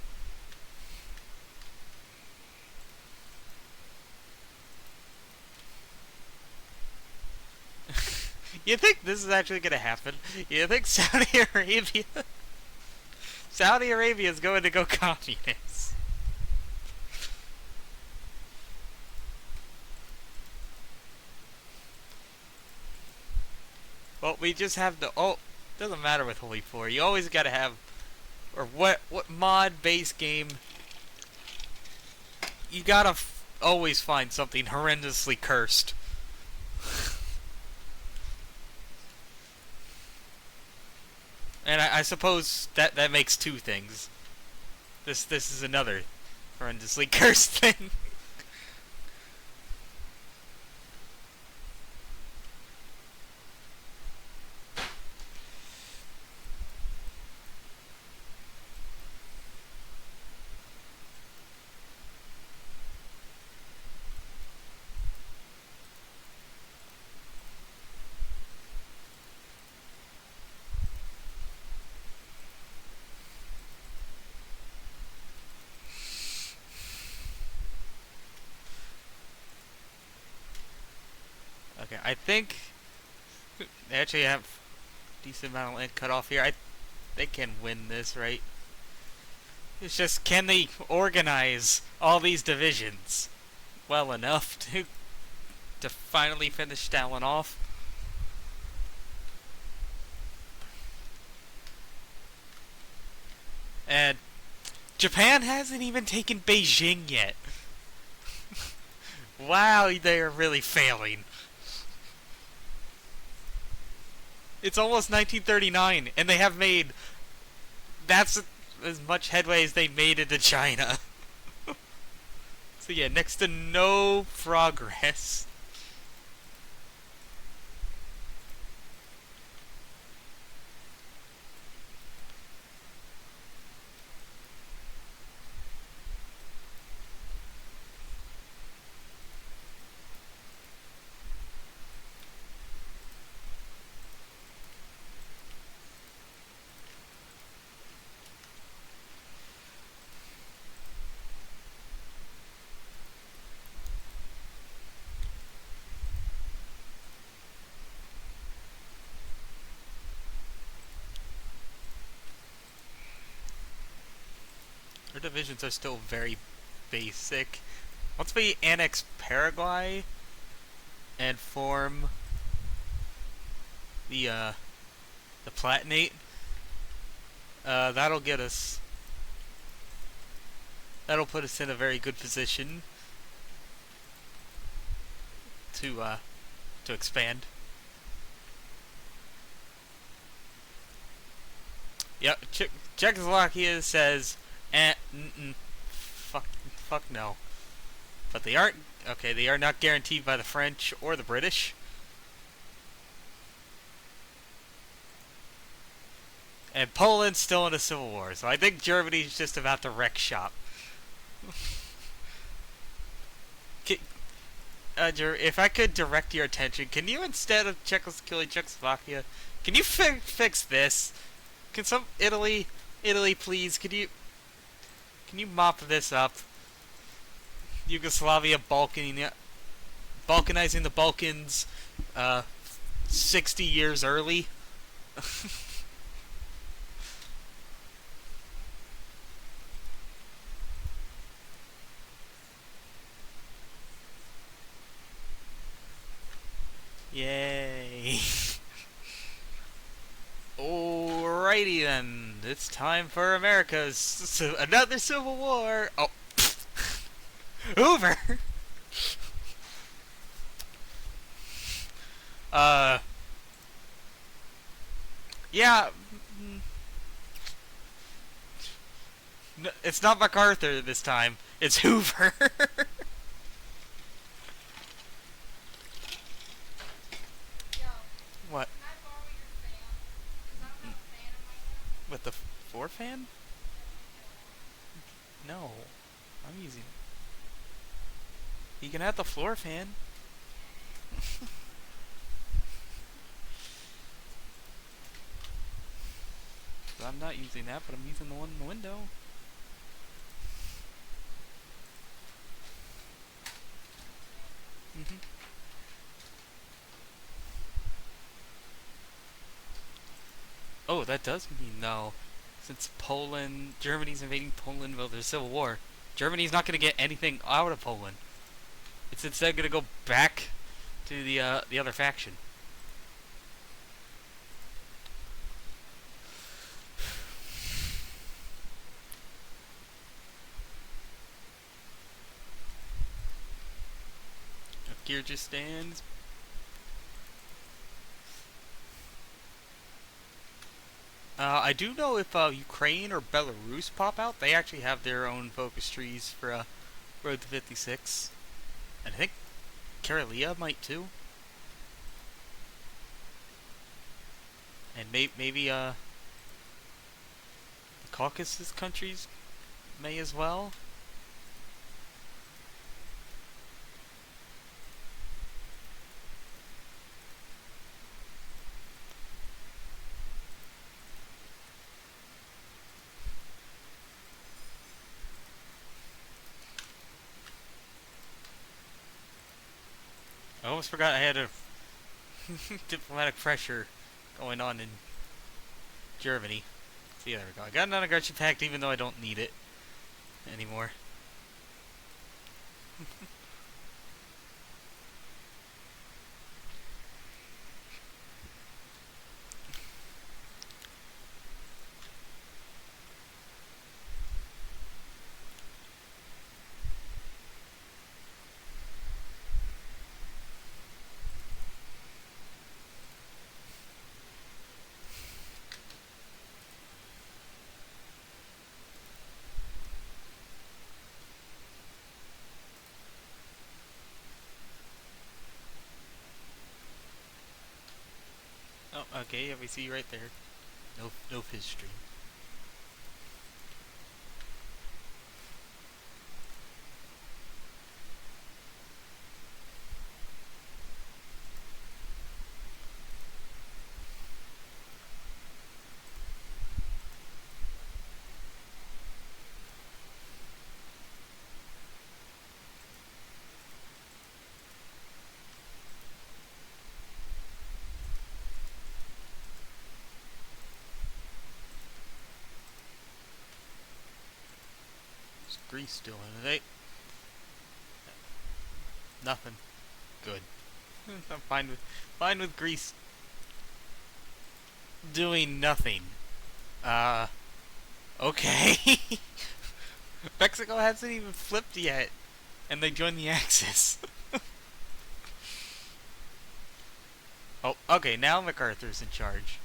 You think this is actually going to happen? You think Saudi Arabia is going to go communist? Well, we just have to. Oh, doesn't matter with Hoi4. You always got to have, or what mod base game. You gotta always find something horrendously cursed. And I suppose that makes two things. This is another horrendously cursed thing. Okay, I think they actually have a decent amount of land cut off here. They can win this, right? It's just, can they organize all these divisions well enough to finally finish Stalin off? And Japan hasn't even taken Beijing yet. Wow, they are really failing. It's almost 1939, and they have made... That's as much headway as they made into China. So yeah, next to no progress. Our divisions are still very basic. Once we annex Paraguay, and form the the platinate. That'll get us. That'll put us in a very good position to to expand. Yep, Czechoslovakia says, fuck no. But they aren't. Okay, they are not guaranteed by the French or the British. And Poland's still in a civil war, so I think Germany's just about to wreck shop. If I could direct your attention, can you, instead of killing Czechoslovakia, can you fix this? Can some Italy, please? Can you mop this up? Yugoslavia balkanizing the Balkans, 60 years early. Yay. Alrighty then. It's time for America's another civil war. Oh. Hoover. Yeah. No, it's not MacArthur this time. It's Hoover. What? With the floor fan? No. I'm using. You can have the floor fan. I'm not using that, but I'm using the one in the window. Mm-hmm. Oh, that does mean no. Since Germany's invading Poland, well, there's civil war. Germany's not going to get anything out of Poland. It's instead going to go back to the other faction. Kyrgyzstan. I do know if Ukraine or Belarus pop out, they actually have their own focus trees for Road to 56. And I think Karelia might too. And maybe the Caucasus countries may as well. I almost forgot I had a diplomatic pressure going on in Germany. See, there we go. I got an aggression pact even though I don't need it anymore. Oh, okay, yeah, we see you right there. No fish stream. Is Greece still in it? Nothing. Good. I'm fine with Greece doing nothing. Uh, okay. Mexico hasn't even flipped yet, and they joined the Axis. Oh, okay, now MacArthur's in charge.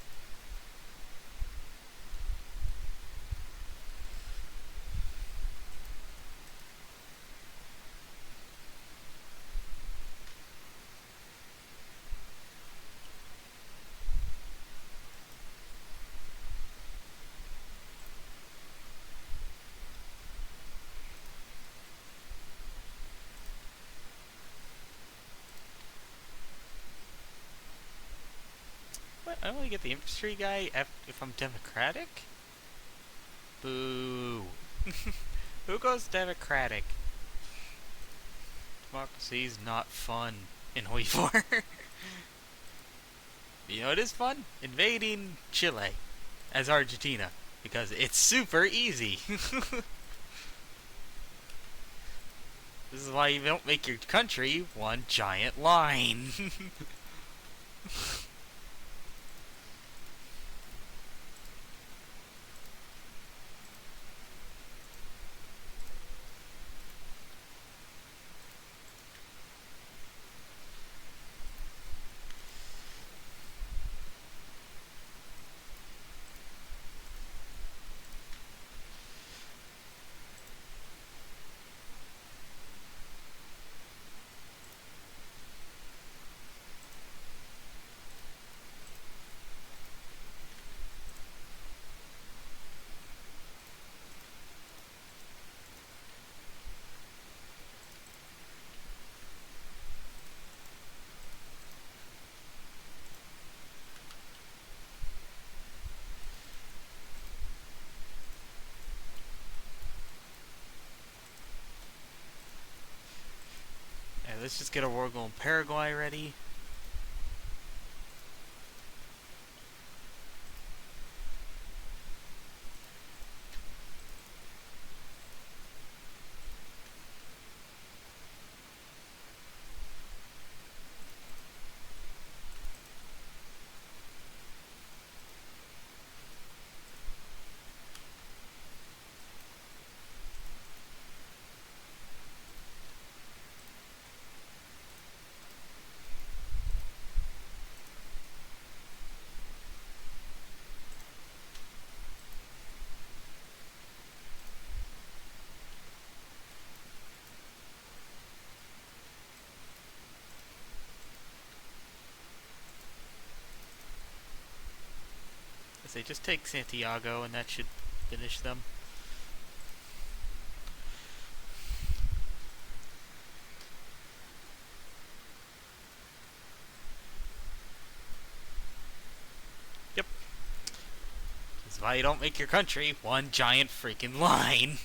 What? I only get the infantry guy if I'm Democratic? Boo. Who goes Democratic? Democracy's not fun in Hoi4. You know it is fun? Invading Chile as Argentina. Because it's super easy. This is why you don't make your country one giant line. Alright, let's just get a war goal in Paraguay ready. I say just take Santiago and that should finish them. Yep. That's why you don't make your country one giant freaking line.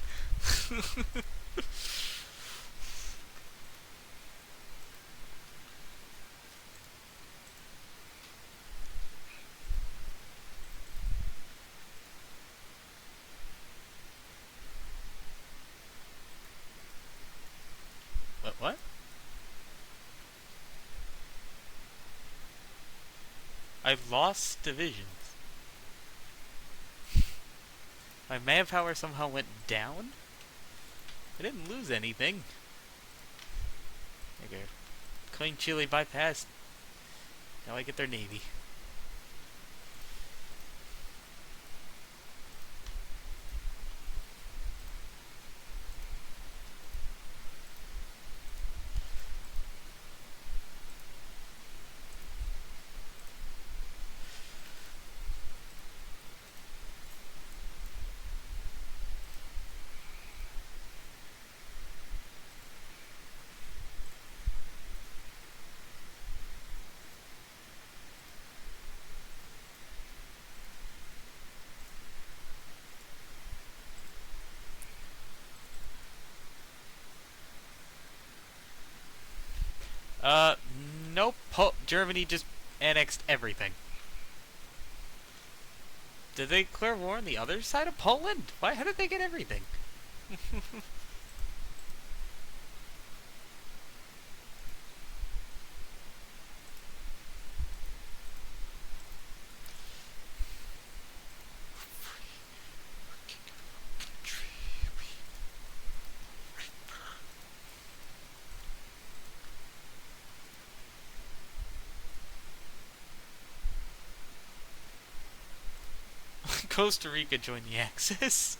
What? I've lost divisions. My manpower somehow went down? I didn't lose anything. Okay. Clean Chile bypassed. Now I get their navy. Uh, nope. Germany just annexed everything. Did they declare war on the other side of Poland? Why? How did they get everything? Costa Rica joined the Axis.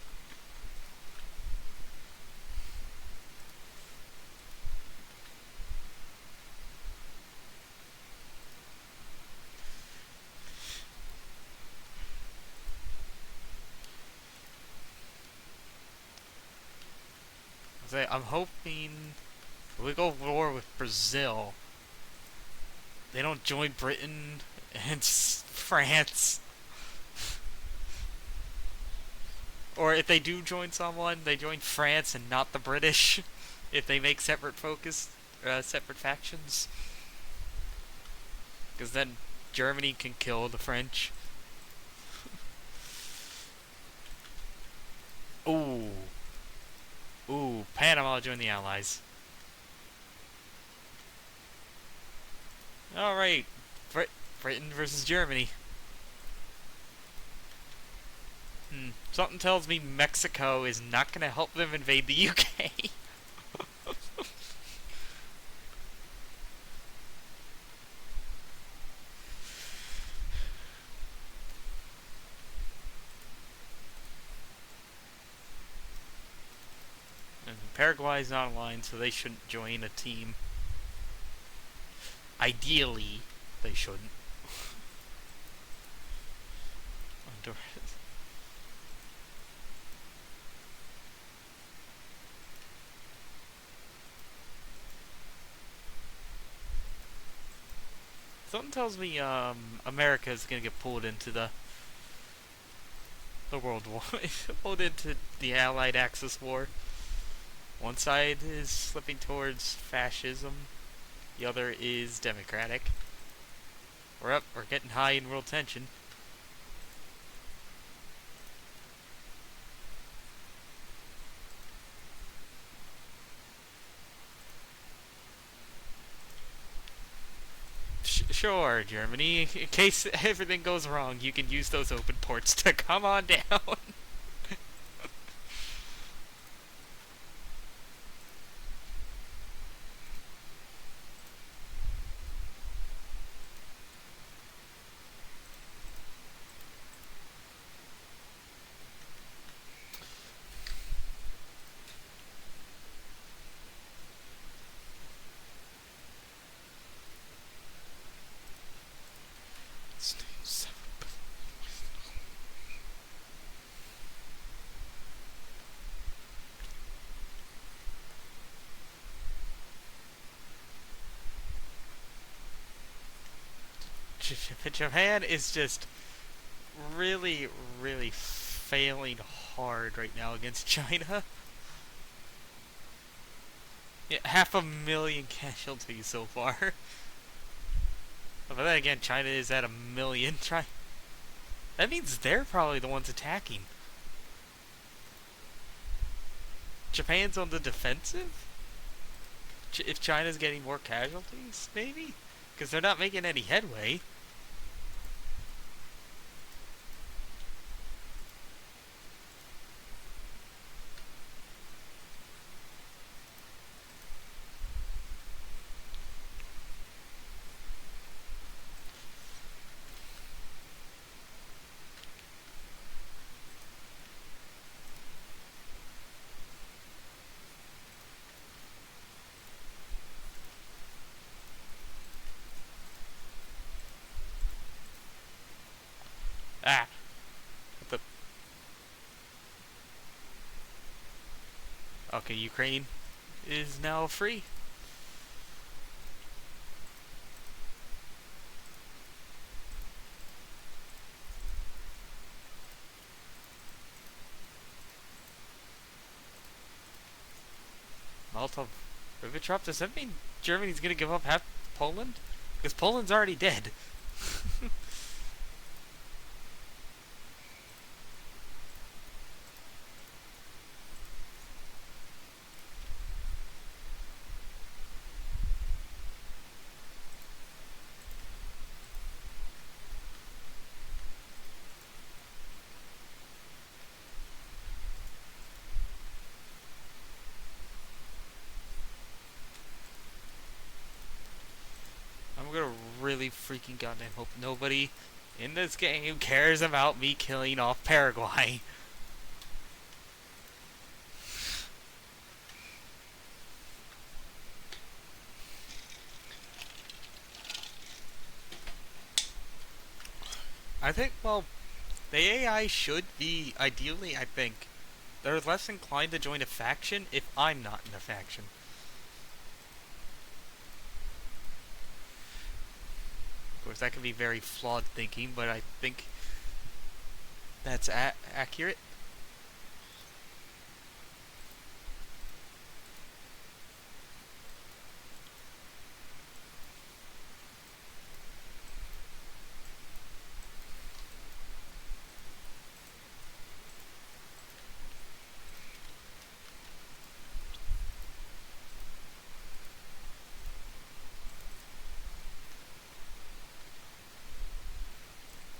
I'm hoping if we go war with Brazil, they don't join Britain and France. Or if they do join someone, they join France and not the British. If they make separate separate factions. Because then Germany can kill the French. Ooh. Ooh, Panama join the Allies. Alright, Britain versus Germany. Something tells me Mexico is not going to help them invade the UK. And Paraguay's not online, so they shouldn't join a team. Ideally, they shouldn't. Something tells me America is gonna get pulled into the World War, pulled into the Allied Axis war. One side is slipping towards fascism, the other is democratic. We're getting high in world tension. Sure, Germany. In case everything goes wrong, you can use those open ports to come on down. Japan is just really, really failing hard right now against China. Yeah, 500,000 casualties so far. But then again, China is at 1,000,000. That means they're probably the ones attacking. Japan's on the defensive? If China's getting more casualties, maybe? Because they're not making any headway. Ah. What the... Okay, Ukraine is now free. Molotov-Ribbentrop, does that mean Germany's gonna give up half Poland? Because Poland's already dead. I'm gonna really freaking goddamn hope nobody in this game cares about me killing off Paraguay. I think, well, the AI should be, ideally, I think, they're less inclined to join a faction if I'm not in a faction. Of course, that can be very flawed thinking, but I think that's accurate.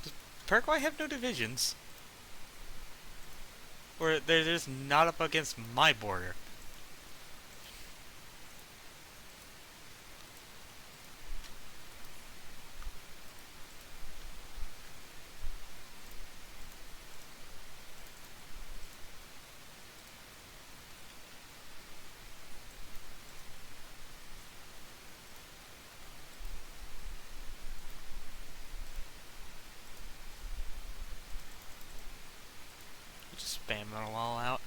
Does Paraguay have no divisions? Or they're just not up against my border? Just spamming them all out.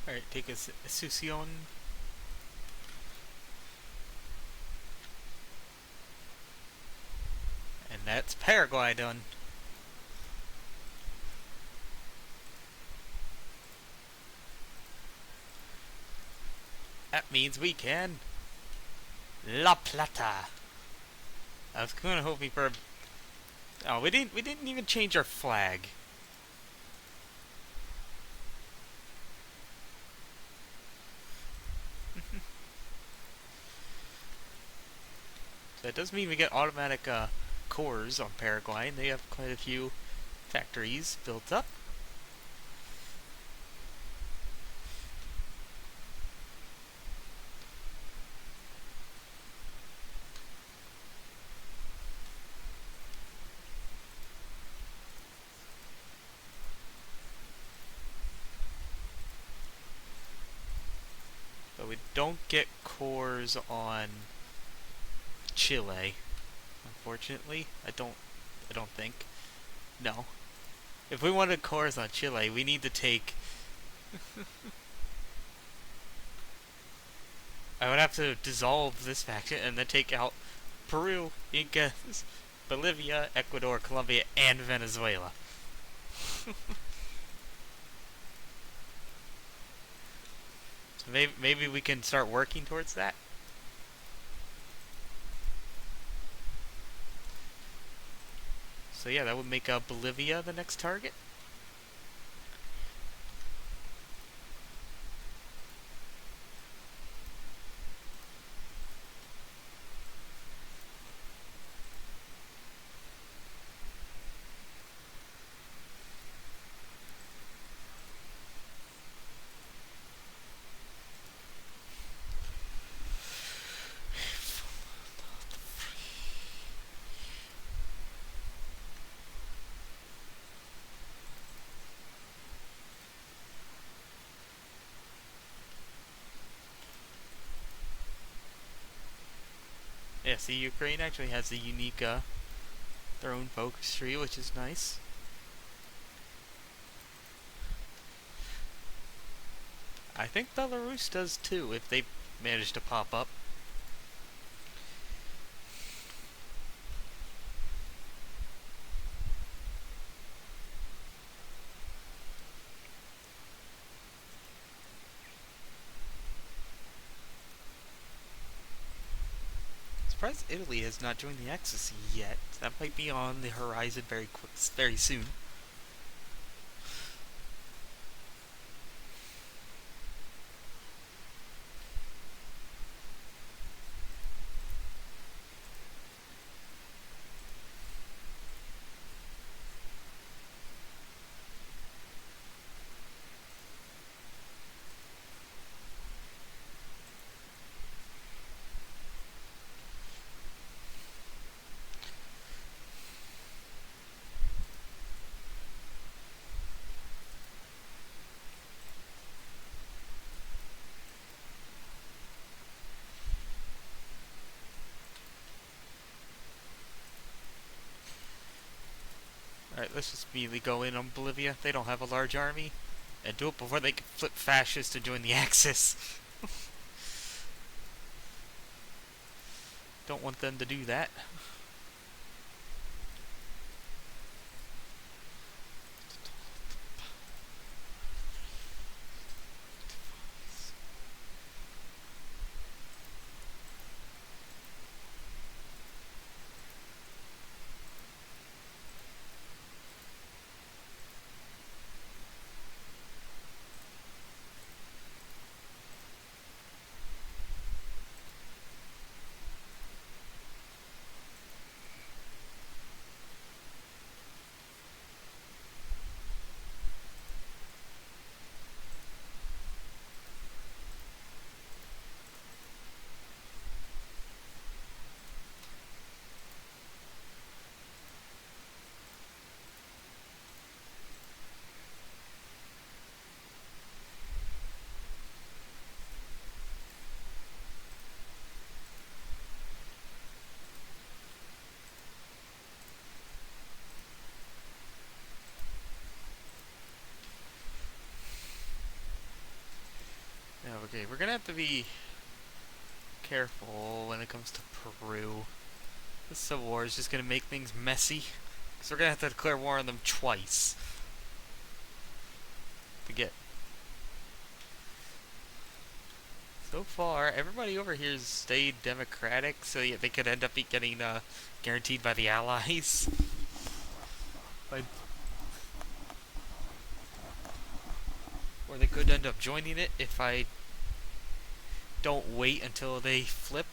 Alright, take a Susion. And that's Paraguay done. That means we can La Plata. I was kind of hoping for. Oh, we didn't. We didn't even change our flag. So that does mean we get automatic cores on Paraguay, and they have quite a few factories built up. But we don't get cores on Chile, unfortunately. I don't think. No. If we wanted cores on Chile, we need to take. I would have to dissolve this faction and then take out Peru, Inca, Bolivia, Ecuador, Colombia, and Venezuela. So maybe we can start working towards that. So yeah, that would make Bolivia the next target. Yeah, see, Ukraine actually has a unique their own focus tree, which is nice. I think Belarus does too, if they manage to pop up. surprised Italy has not joined the Axis yet. That might be on the horizon very soon. Alright, let's just immediately go in on Bolivia. They don't have a large army. And do it before they can flip fascist and join the Axis. Don't want them to do that. Yeah, okay, we're gonna have to be careful when it comes to Peru. This civil war is just gonna make things messy. Because we're gonna have to declare war on them twice. To get... So far, everybody over here has stayed democratic, so yeah, they could end up getting guaranteed by the Allies. By... Or they could end up joining it if I don't wait until they flip.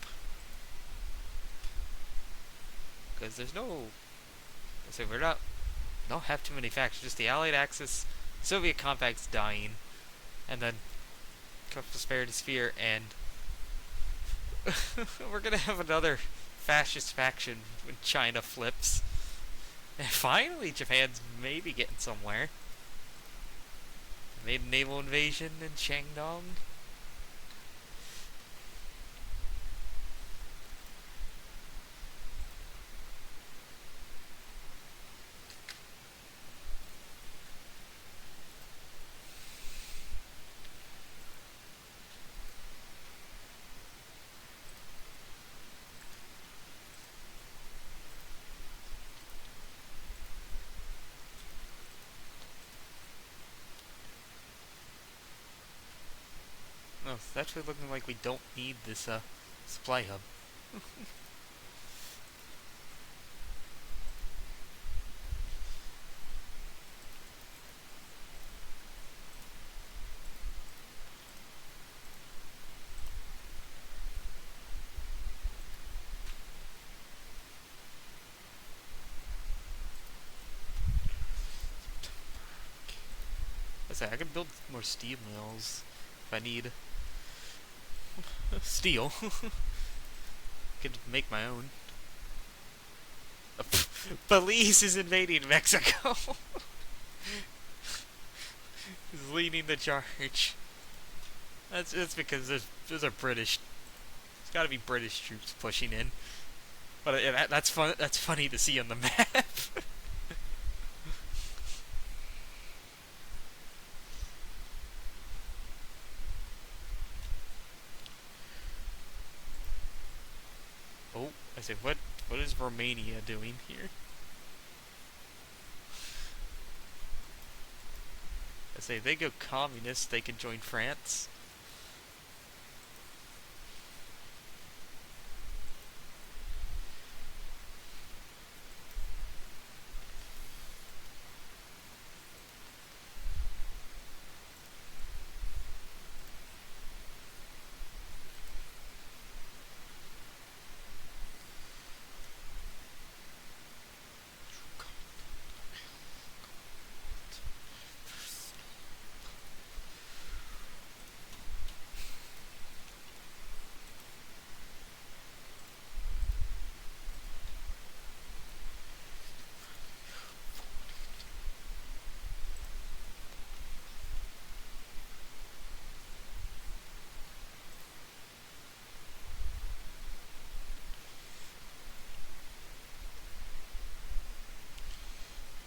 Because there's no... I say we're not... Don't have too many factions, just the Allied Axis, Soviet Compact's dying, and then Prosperity Sphere, and we're gonna have another fascist faction when China flips. And finally, Japan's maybe getting somewhere. Made a naval invasion in Shandong. No, it's actually looking like we don't need this supply hub. I can build more steel mills if I need steel. Could make my own. Belize is invading Mexico. He's leading the charge. That's because there's a British. There's got to be British troops pushing in. But that's fun. That's funny to see on the map. Oh, I said, what is Romania doing here? I say, if they go communist, they can join France.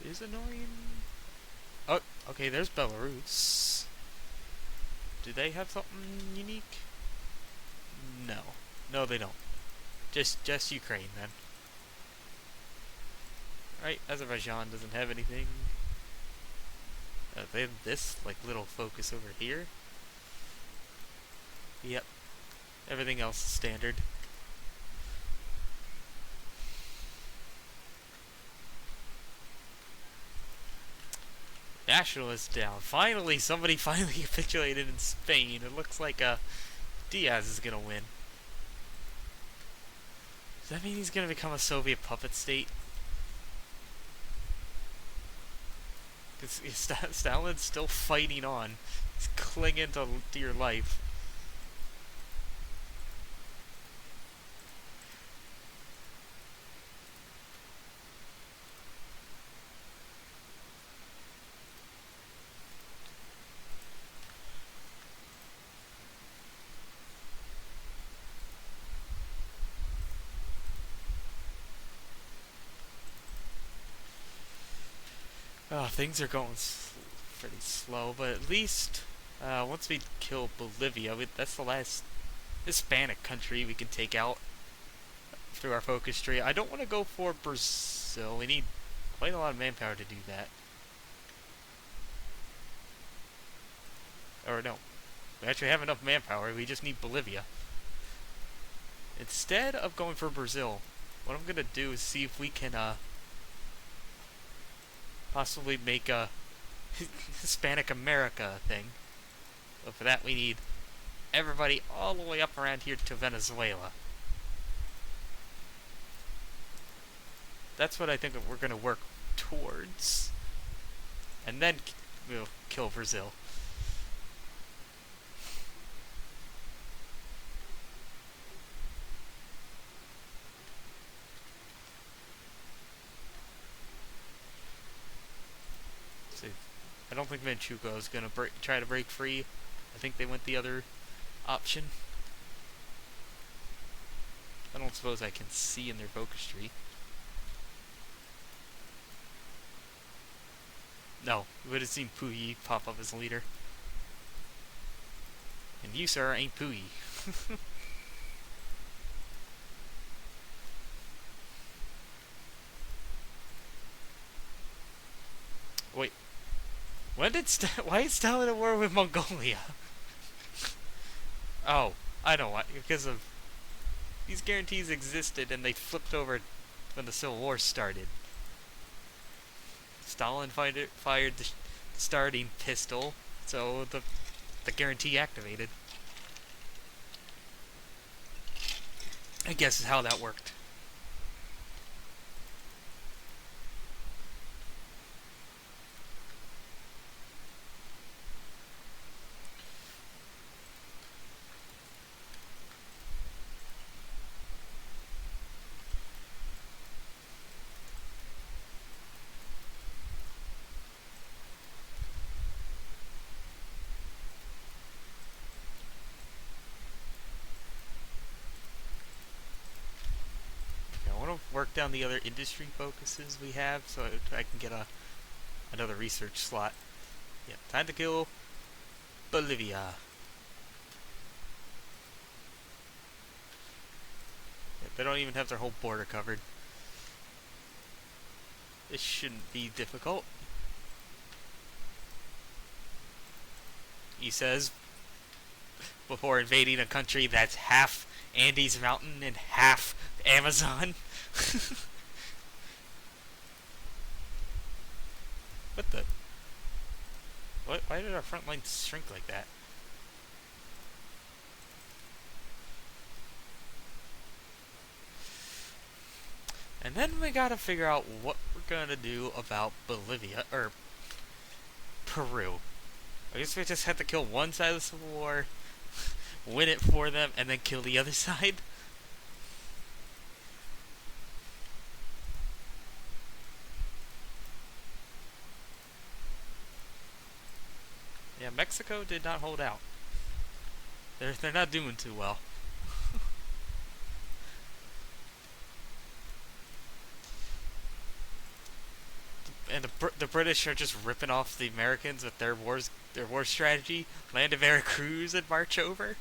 is annoying. Oh, okay, there's Belarus. Do they have something unique? No. No, they don't. Just Ukraine, then. Right, Azerbaijan doesn't have anything. They have this, like, little focus over here. Yep. Everything else is standard. Nationalists down. Finally, somebody finally capitulated in Spain. It looks like Diaz is gonna win. Does that mean he's gonna become a Soviet puppet state? Because Stalin's still fighting on. He's clinging to your life. Oh, things are going pretty slow, but at least once we kill Bolivia, that's the last Hispanic country we can take out through our focus tree. I don't want to go for Brazil. We need quite a lot of manpower to do that. Or no, we actually have enough manpower. We just need Bolivia. Instead of going for Brazil, what I'm gonna do is see if we can possibly make a Hispanic America thing. But for that we need everybody all the way up around here to Venezuela. That's what I think we're going to work towards. And then we'll kill Brazil. See, I don't think Manchukuo is going to try to break free. I think they went the other option. I don't suppose I can see in their focus tree. No, we would have seen Puyi pop up as leader. And you, sir, ain't Puyi. Wait. When did why is Stalin at war with Mongolia? Oh, I know why. Because of these guarantees existed and they flipped over when the Civil War started. Stalin fired the starting pistol, so the guarantee activated. I guess is how that worked. Work down the other industry focuses we have so I can get another research slot. Yeah, time to kill Bolivia. Yeah, they don't even have their whole border covered. This shouldn't be difficult. He says before invading a country that's half Andes Mountain and half Amazon. What the? What? Why did our front line shrink like that? And then we gotta figure out what we're gonna do about Bolivia, or Peru. I guess we just have to kill one side of the Civil War, win it for them, and then kill the other side. Yeah, Mexico did not hold out. They're not doing too well. And the British are just ripping off the Americans with their war strategy. Land a Veracruz and march over.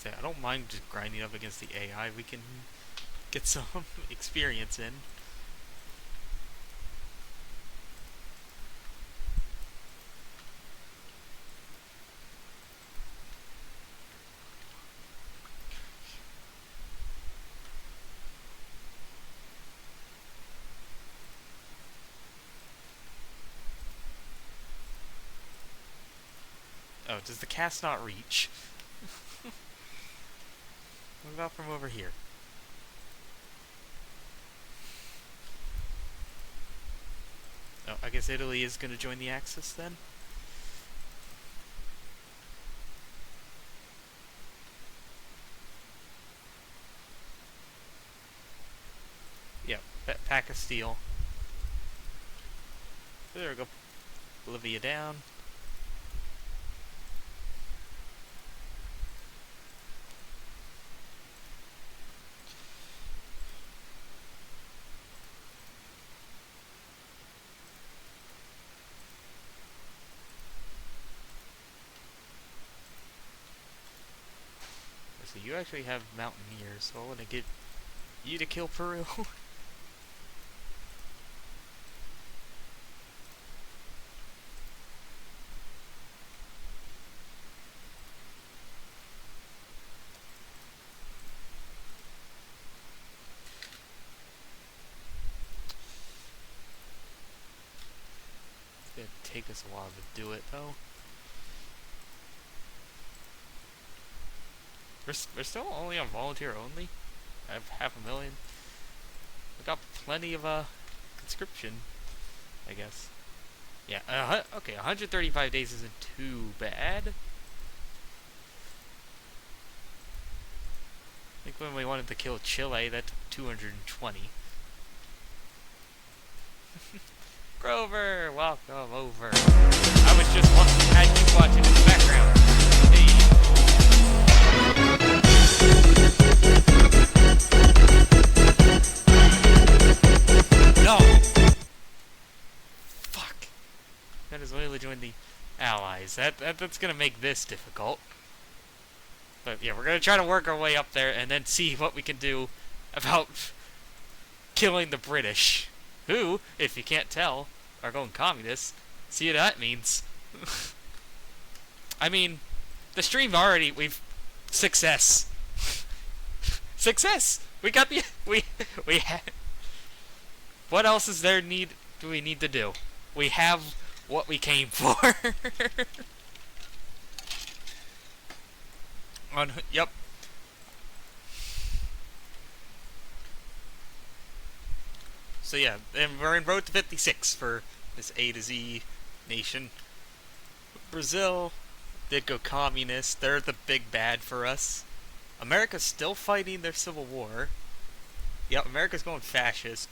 I don't mind just grinding up against the AI. We can get some experience in. Oh, does the cast not reach? What about from over here? Oh, I guess Italy is going to join the Axis then? Yep, pack of steel. There we go. Bolivia down. So you actually have mountaineers, so I want to get you to kill Peru. It's gonna take us a while to do it, though. We're still only on volunteer only. I have 500,000. We got plenty of conscription, I guess. Yeah. Okay. 135 days isn't too bad. I think when we wanted to kill Chile, that took 220. Grover, welcome over. I was just had you watching in the background. No! Fuck. Venezuela joined the Allies. That's gonna make this difficult. But yeah, we're gonna try to work our way up there and then see what we can do about killing the British. Who, if you can't tell, are going communist. See what that means. I mean, the stream already, success. Success! We got the, we had, what else is there do we need to do? We have what we came for. Yep. So yeah, and we're in Road to 56 for this A to Z nation. Brazil did go communist. They're the big bad for us. America's still fighting their civil war. Yep, America's going fascist.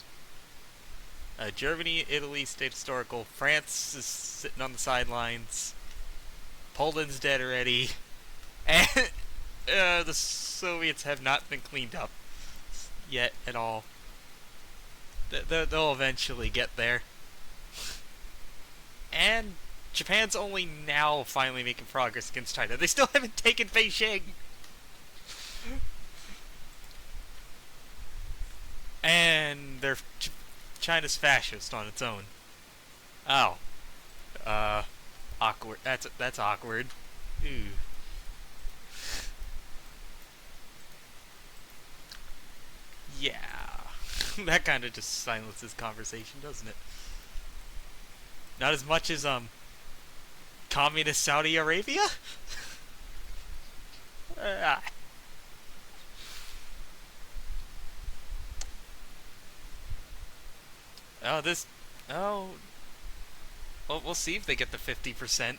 Germany, Italy stayed historical. France is sitting on the sidelines. Poland's dead already. And the Soviets have not been cleaned up yet at all. They'll eventually get there. And Japan's only now finally making progress against China. They still haven't taken Beijing. And China's fascist on its own. Oh. Awkward. That's awkward. Ooh. Yeah. That kind of just silences conversation, doesn't it? Not as much as, communist Saudi Arabia? Well, we'll see if they get the 50%.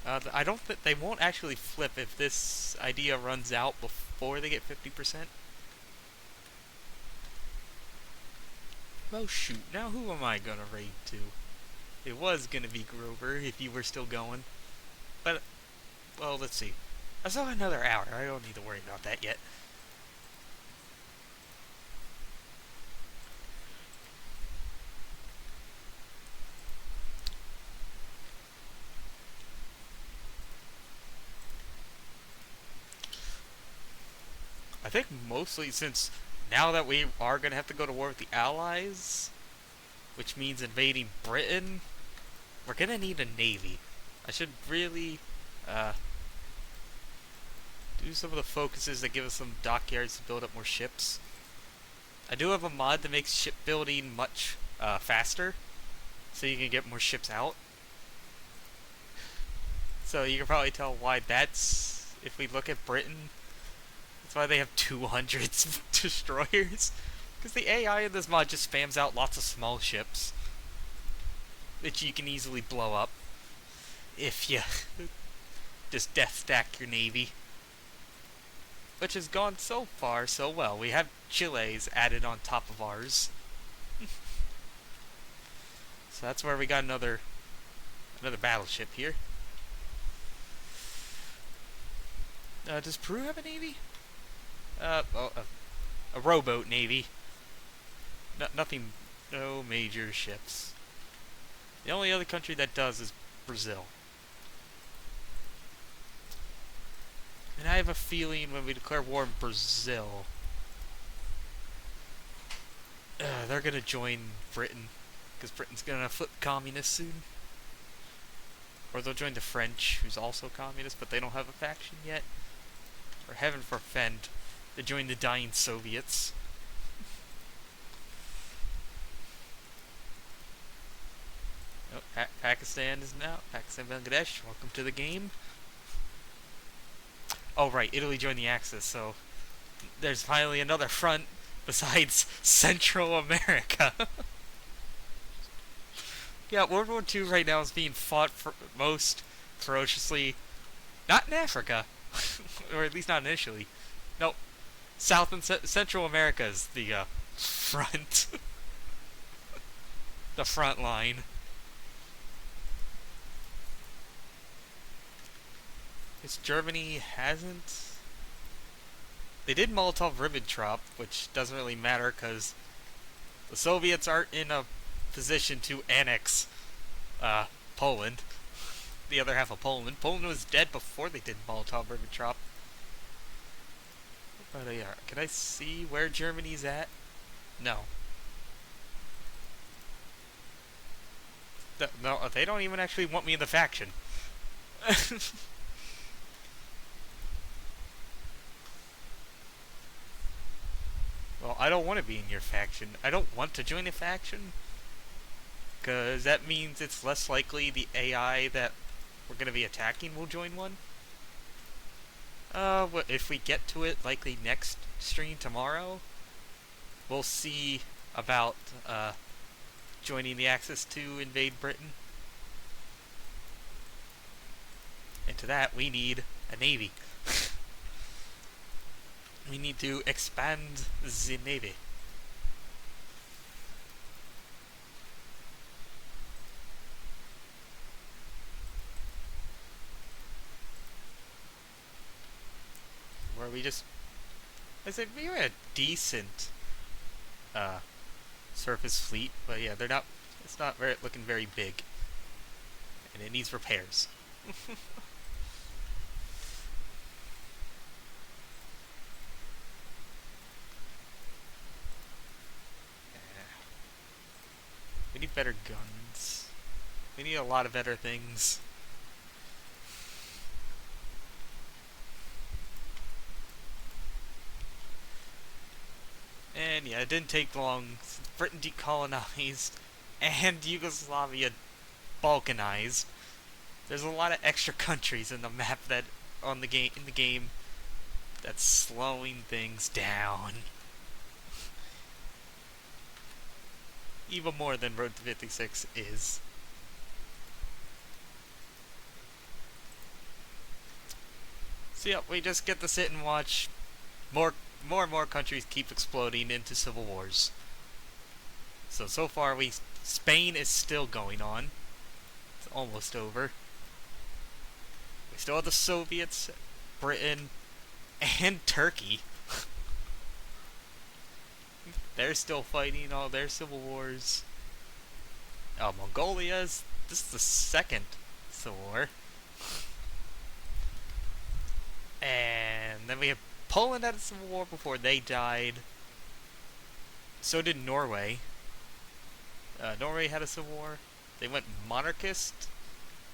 I don't think they won't actually flip if this idea runs out before they get 50%. Well, shoot. Now who am I gonna raid to? It was gonna be Grover if you were still going. But, well, let's see. I still have another hour. I don't need to worry about that yet. I think mostly since now that we are gonna have to go to war with the Allies, which means invading Britain, we're gonna need a navy. I should really uh, do some of the focuses that give us some dockyards to build up more ships. I do have a mod that makes shipbuilding much faster, so you can get more ships out. So you can probably tell why that's, if we look at Britain, that's why they have 200 destroyers. Because the AI in this mod just spams out lots of small ships that you can easily blow up if you just death stack your navy. Which has gone so far so well. We have Chile's added on top of ours. So that's where we got another battleship here. Does Peru have a navy? Well, a rowboat navy. Nothing, no major ships. The only other country that does is Brazil. And I have a feeling when we declare war in Brazil, they're gonna join Britain, because Britain's gonna flip communist soon. Or they'll join the French, who's also communist, but they don't have a faction yet. Or heaven forfend, they join the dying Soviets. Oh, Pakistan is now. Pakistan, Bangladesh, welcome to the game. Oh, right, Italy joined the Axis, so there's finally another front besides Central America. Yeah, World War II right now is being fought most ferociously, not in Africa, or at least not initially. Nope, South and Central America is the front, the front line. Because Germany hasn't. They did Molotov-Ribbentrop, which doesn't really matter because the Soviets aren't in a position to annex Poland, the other half of Poland. Poland was dead before they did Molotov-Ribbentrop. But yeah, can I see where Germany's at? No. No, they don't even actually want me in the faction. Well, I don't want to be in your faction. I don't want to join a faction, because that means it's less likely the AI that we're going to be attacking will join one. If we get to it, likely next stream tomorrow, we'll see about, joining the Axis to invade Britain. And to that, we need a navy. We need to expand the navy. Where we just, I said we were a decent surface fleet, but yeah, they're not. It's not looking very big, and it needs repairs. We need better guns. We need a lot of better things. And yeah, it didn't take long. Britain decolonized and Yugoslavia balkanized. There's a lot of extra countries in the map that in the game that's slowing things down. Even more than Road to 56 is. So yeah, we just get to sit and watch more and more countries keep exploding into civil wars. So far Spain is still going on. It's almost over. We still have the Soviets, Britain, and Turkey. They're still fighting all their civil wars. Mongolia's. This is the second civil war. And then we have Poland had a civil war before they died. So did Norway. Norway had a civil war. They went monarchist,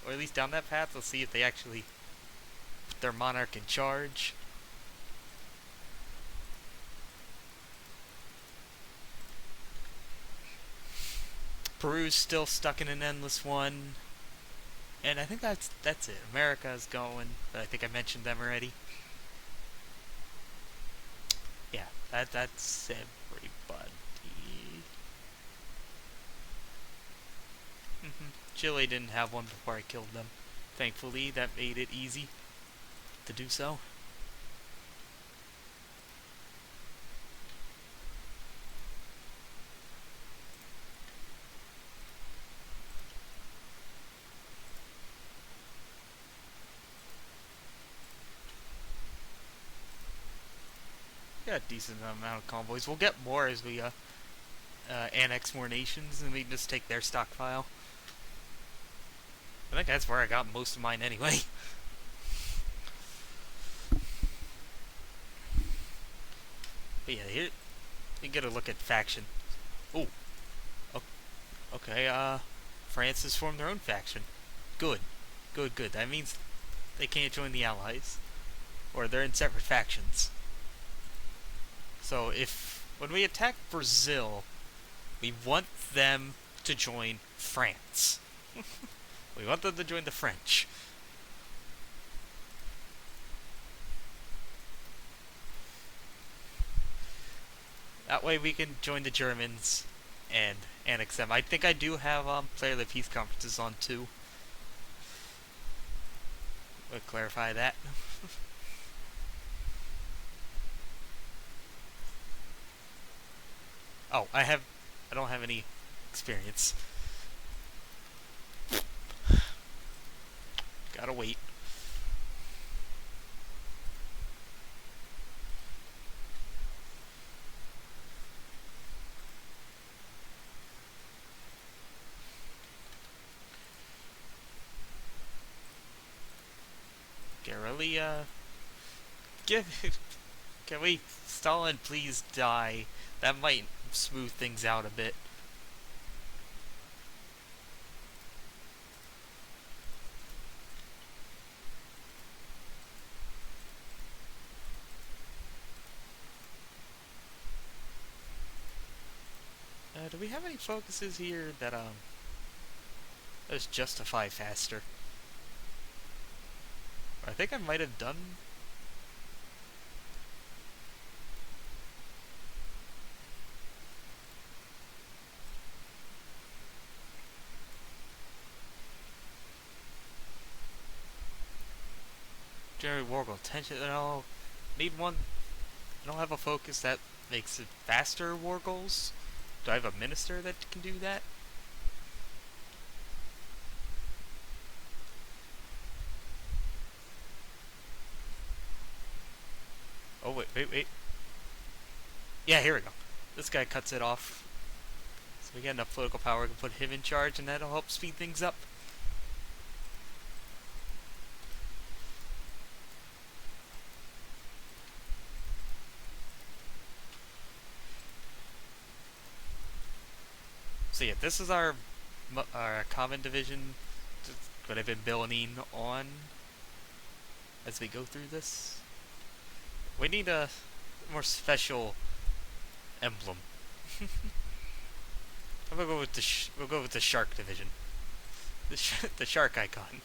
or at least down that path. Let's see if they actually put their monarch in charge. Peru's still stuck in an endless one. And I think that's it. America's going, but I think I mentioned them already. Yeah, that's everybody. Chile didn't have one before I killed them. Thankfully, that made it easy to do so. Got a decent amount of convoys. We'll get more as we annex more nations, and we can just take their stockpile. I think that's where I got most of mine anyway. But yeah, here you get a look at faction. Oh, okay. France has formed their own faction. Good. That means they can't join the Allies, or they're in separate factions. So when we attack Brazil, we want them to join France. We want them to join the French. That way we can join the Germans and annex them. I think I do have player of the peace conferences on too. We'll clarify that. Oh, I don't have any experience. Gotta wait. Guerrilla. Can we, Stalin, please die? That might smooth things out a bit. Do we have any focuses here that justify faster? I think I might have done. Generate war goal tension. No, need one. I don't have a focus that makes it faster war goals. Do I have a minister that can do that? Oh, wait. Yeah, here we go. This guy cuts it off. So we get enough political power, we can put him in charge, and that'll help speed things up. So yeah, this is our common division, what I've been building on as we go through this. We need a more special emblem. I'm gonna go with we'll go with the shark division. The shark icon.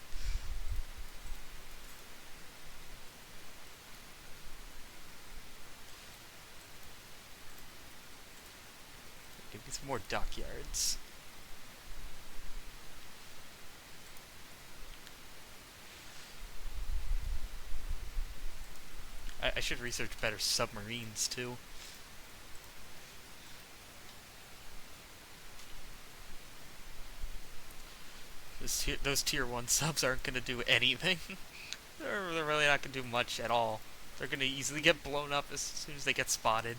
Give me some more dockyards. I should research better submarines too. Those tier 1 subs aren't going to do anything. They're really not going to do much at all. They're going to easily get blown up as soon as they get spotted.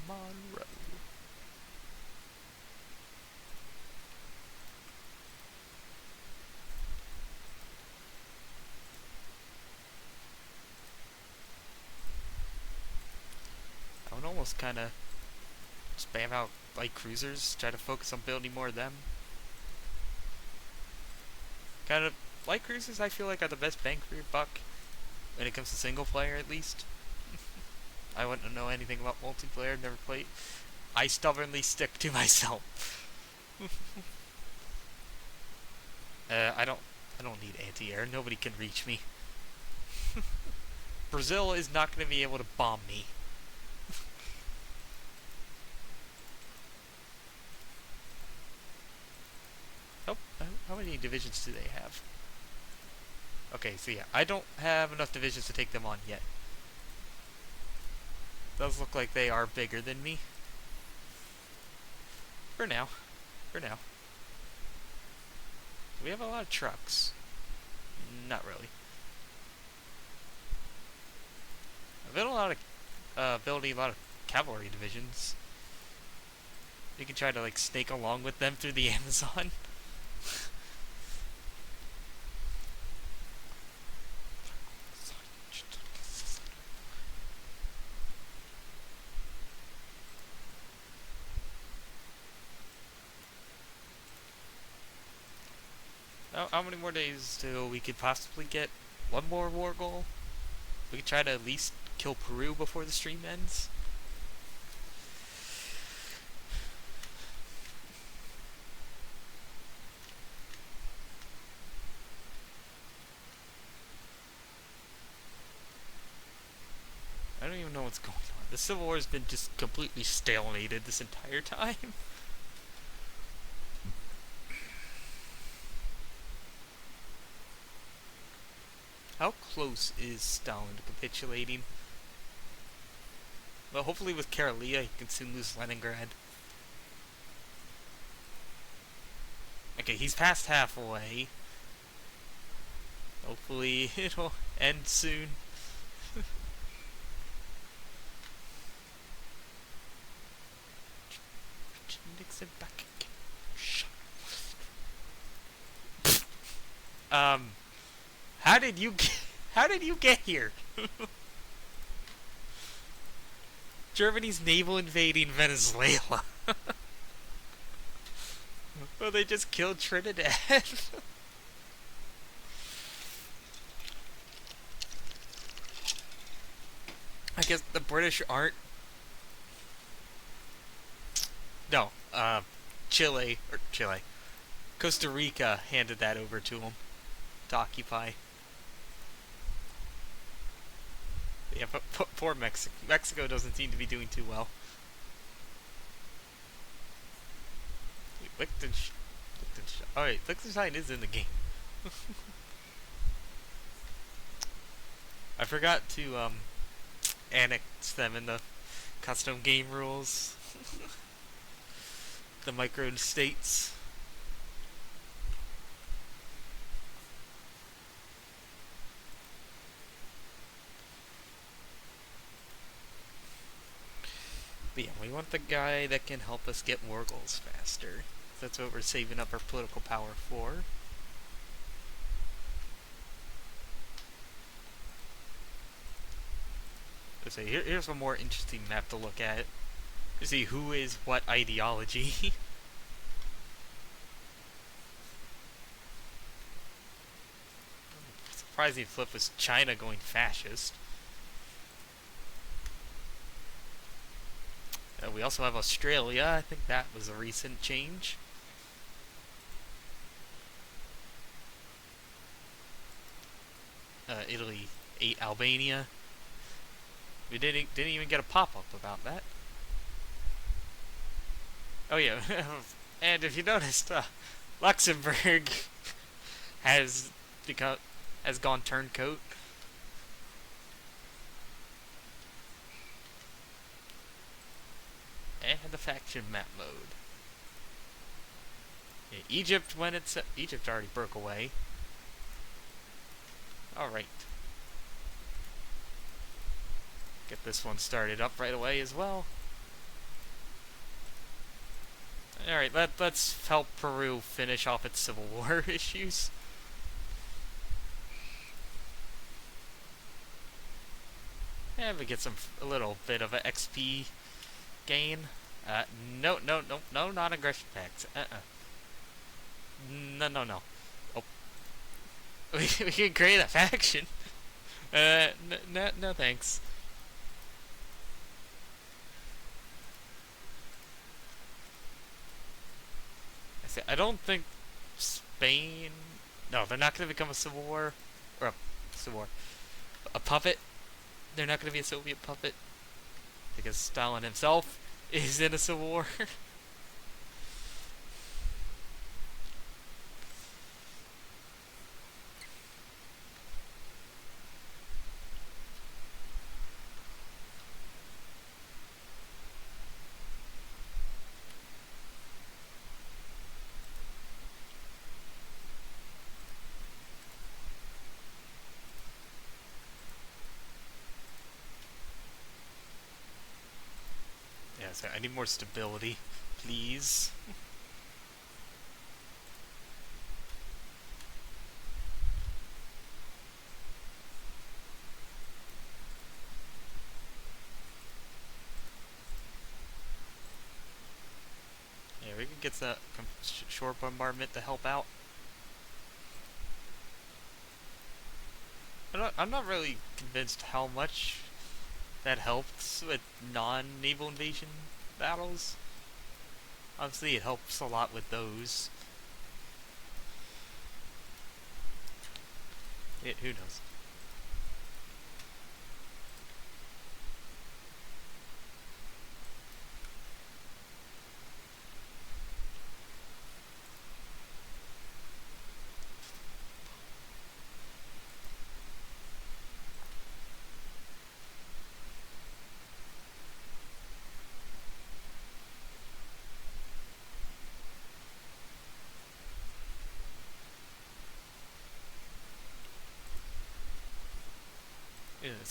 Monroe. I would almost kind of spam out light cruisers, try to focus on building more of them. Kind of light cruisers, I feel like, are the best bang for your buck when it comes to single player, at least. I wouldn't know anything about multiplayer, never played. I stubbornly stick to myself. I don't need anti-air. Nobody can reach me. Brazil is not going to be able to bomb me. Oh, how many divisions do they have? Okay, so yeah, I don't have enough divisions to take them on yet. Does look like they are bigger than me. For now. For now. We have a lot of trucks. Not really. I've built building a lot of cavalry divisions. You can try to like snake along with them through the Amazon. How many more days till we could possibly get one more war goal? We could try to at least kill Peru before the stream ends. I don't even know what's going on. The Civil War has been just completely stalemated this entire time. How close is Stalin to capitulating? Well, hopefully with Karelia he can soon lose Leningrad. Okay, he's past halfway. Hopefully it'll end soon. Nixon back again. Shut up. How did you get here? Germany's naval invading Venezuela. Well, they just killed Trinidad. I guess the British aren't. No, Chile. Costa Rica handed that over to them to occupy. Yeah, but poor Mexico. Mexico doesn't seem to be doing too well. Liechtenstein. Alright, Liechtenstein is in the game. I forgot to annex them in the custom game rules. The micro states. But yeah, we want the guy that can help us get more goals faster. That's what we're saving up our political power for. So here's a more interesting map to look at. To see who is what ideology. Surprising flip was China going fascist. We also have Australia. I think that was a recent change. Italy ate Albania. We didn't even get a pop-up about that. Oh yeah, and if you noticed, Luxembourg has gone turncoat. And the faction map mode. Yeah, Egypt, when it's... Egypt already broke away. Alright. Get this one started up right away as well. Alright, let's help Peru finish off its civil war issues. And we get a little bit of an XP gain. No, not aggression pacts. No. Oh, we can create a faction. No, thanks. I don't think Spain... No, they're not going to become a civil war. Or a civil war. A puppet. They're not going to be a Soviet puppet. Because Stalin himself is in a civil war. Yeah, so I need more stability, please. Yeah, we can get the short bombardment to help out. I'm not really convinced how much that helps with non-naval invasion battles. Obviously, it helps a lot with those. Who knows?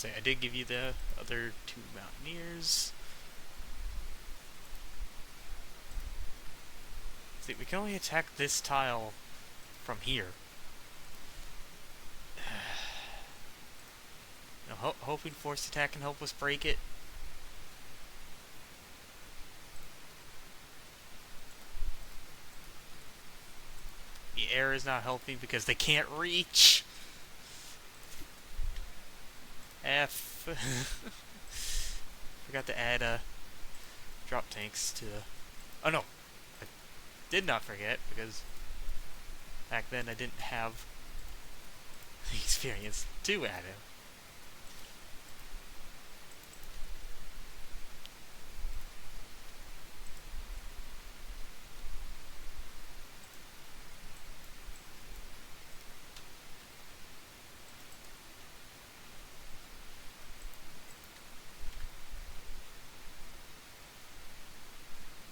I did give you the other two mountaineers. See, we can only attack this tile from here. Hoping forced attack can help us break it. The air is not helping because they can't reach. F. Forgot to add drop tanks to... Oh no, I did not forget because back then I didn't have the experience to add it.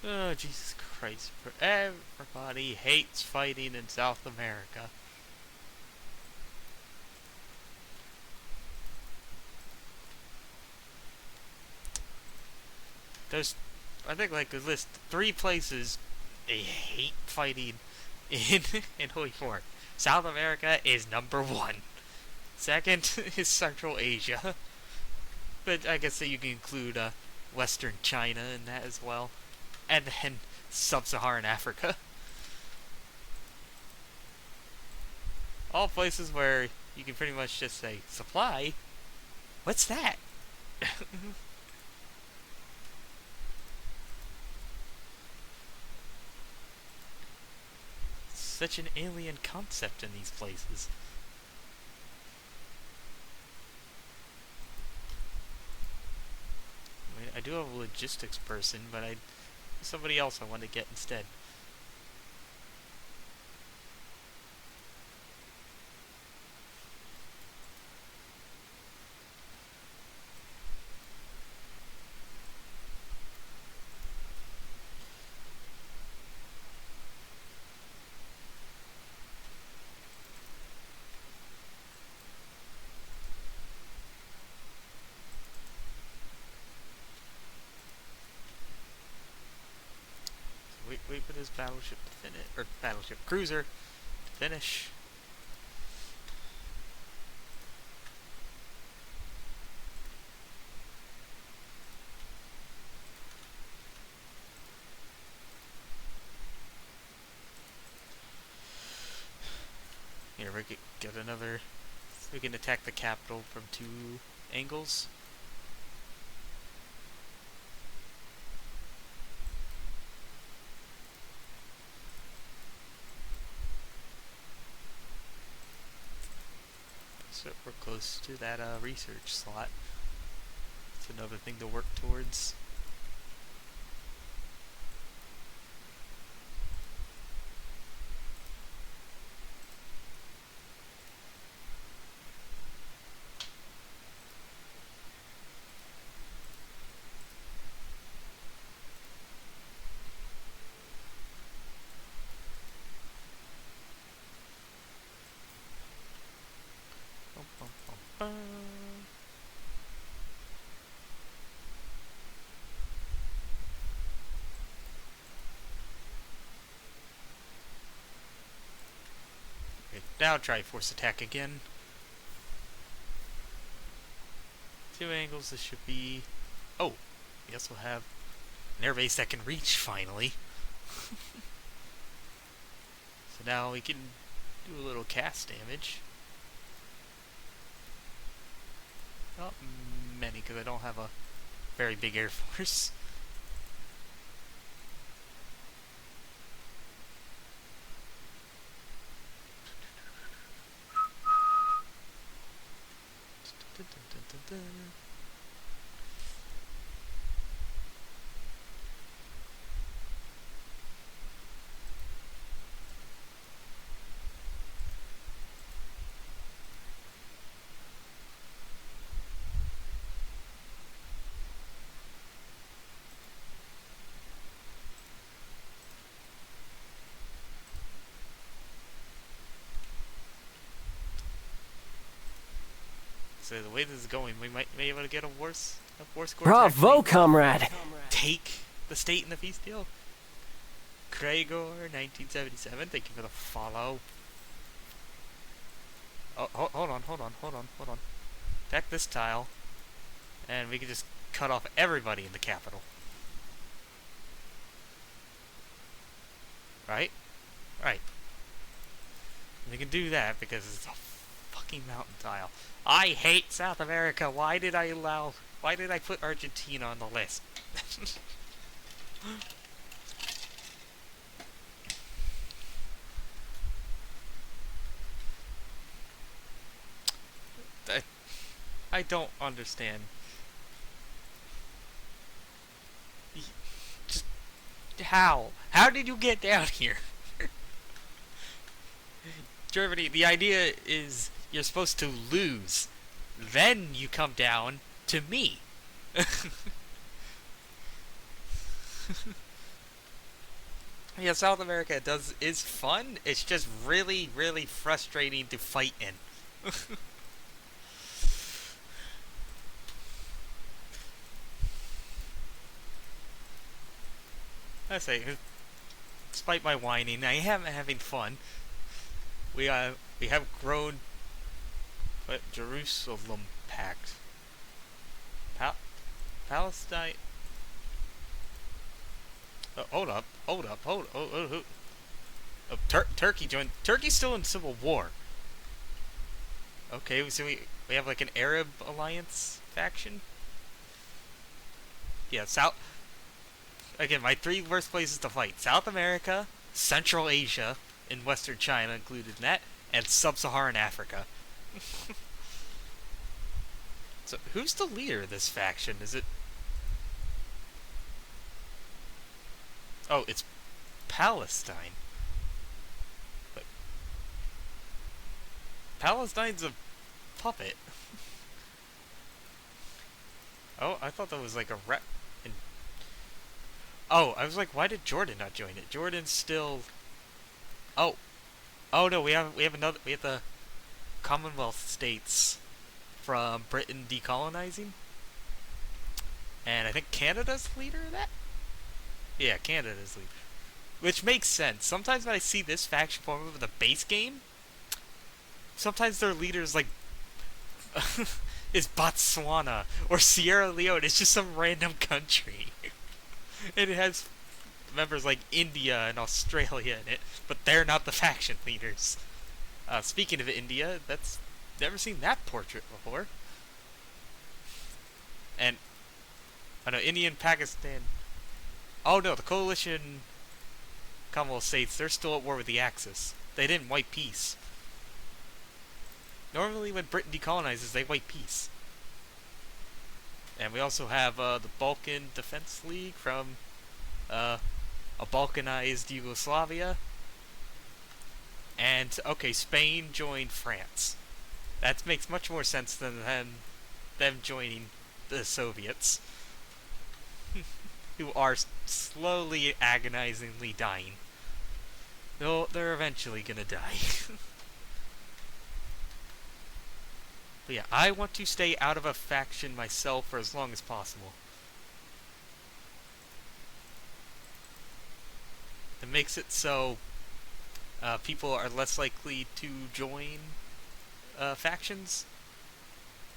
Oh, Jesus Christ. Everybody hates fighting in South America. There's, I think, like, at least 3 places they hate fighting in Hoi4. South America is number 1. Second is Central Asia. But I guess that you can include Western China in that as well. And then Sub-Saharan Africa. All places where you can pretty much just say, supply? What's that? Such an alien concept in these places. I mean, I do have a logistics person, but somebody else I want to get instead. this battleship to finish, or battleship cruiser to finish. Here, we get another. We can attack the capital from 2 angles. So we're close to that research slot. It's another thing to work towards. Okay, now try force attack again. 2 angles, this should be... Oh! We also have an airbase that can reach, finally. So now we can do a little cast damage. Not many, because I don't have a very big air force. So the way this is going, we might be able to get a war score. Bravo, comrade! Take the state in the peace deal. Kragor, 1977. Thank you for the follow. Oh, hold on. Attack this tile, and we can just cut off everybody in the capital. Right? Right. We can do that because it's a fucking mountain tile. I hate South America. Why did I put Argentina on the list? I don't understand. Just how? How did you get down here? Germany, the idea is you're supposed to lose. Then you come down to me. Yeah, South America is fun. It's just really, really frustrating to fight in. I say, despite my whining, I am having fun. We have grown. What, Jerusalem Pact. Palestine. Hold up. Turkey joined. Turkey's still in civil war. Okay, so we have like an Arab alliance faction. Yeah, Again, my 3 worst places to fight: South America, Central Asia, and Western China included in that, and Sub-Saharan Africa. So, who's the leader of this faction? Is it... Oh, it's Palestine. But Palestine's a puppet. Oh, I thought that was like a rep... Oh, I was like, why did Jordan not join it? Jordan's still... Oh. Oh no, we have the Commonwealth states from Britain decolonizing. And I think Canada's the leader of that? Yeah, Canada's leader. which makes sense. Sometimes when I see this faction form over the base game, sometimes their leaders like is Botswana or Sierra Leone. It's just some random country, and it has members like India and Australia in it, but they're not the faction leaders. Speaking of India, that's never seen that portrait before. And I know India and Pakistan. Oh no, the coalition Commonwealth states, they're still at war with the Axis. They didn't wipe peace. Normally when Britain decolonizes, they wipe peace. And we also have the Balkan Defense League from a balkanized Yugoslavia. And, okay, Spain joined France. That makes much more sense than them joining the Soviets. Who are slowly, agonizingly dying. They're eventually gonna die. But yeah, I want to stay out of a faction myself for as long as possible. It makes it so people are less likely to join factions.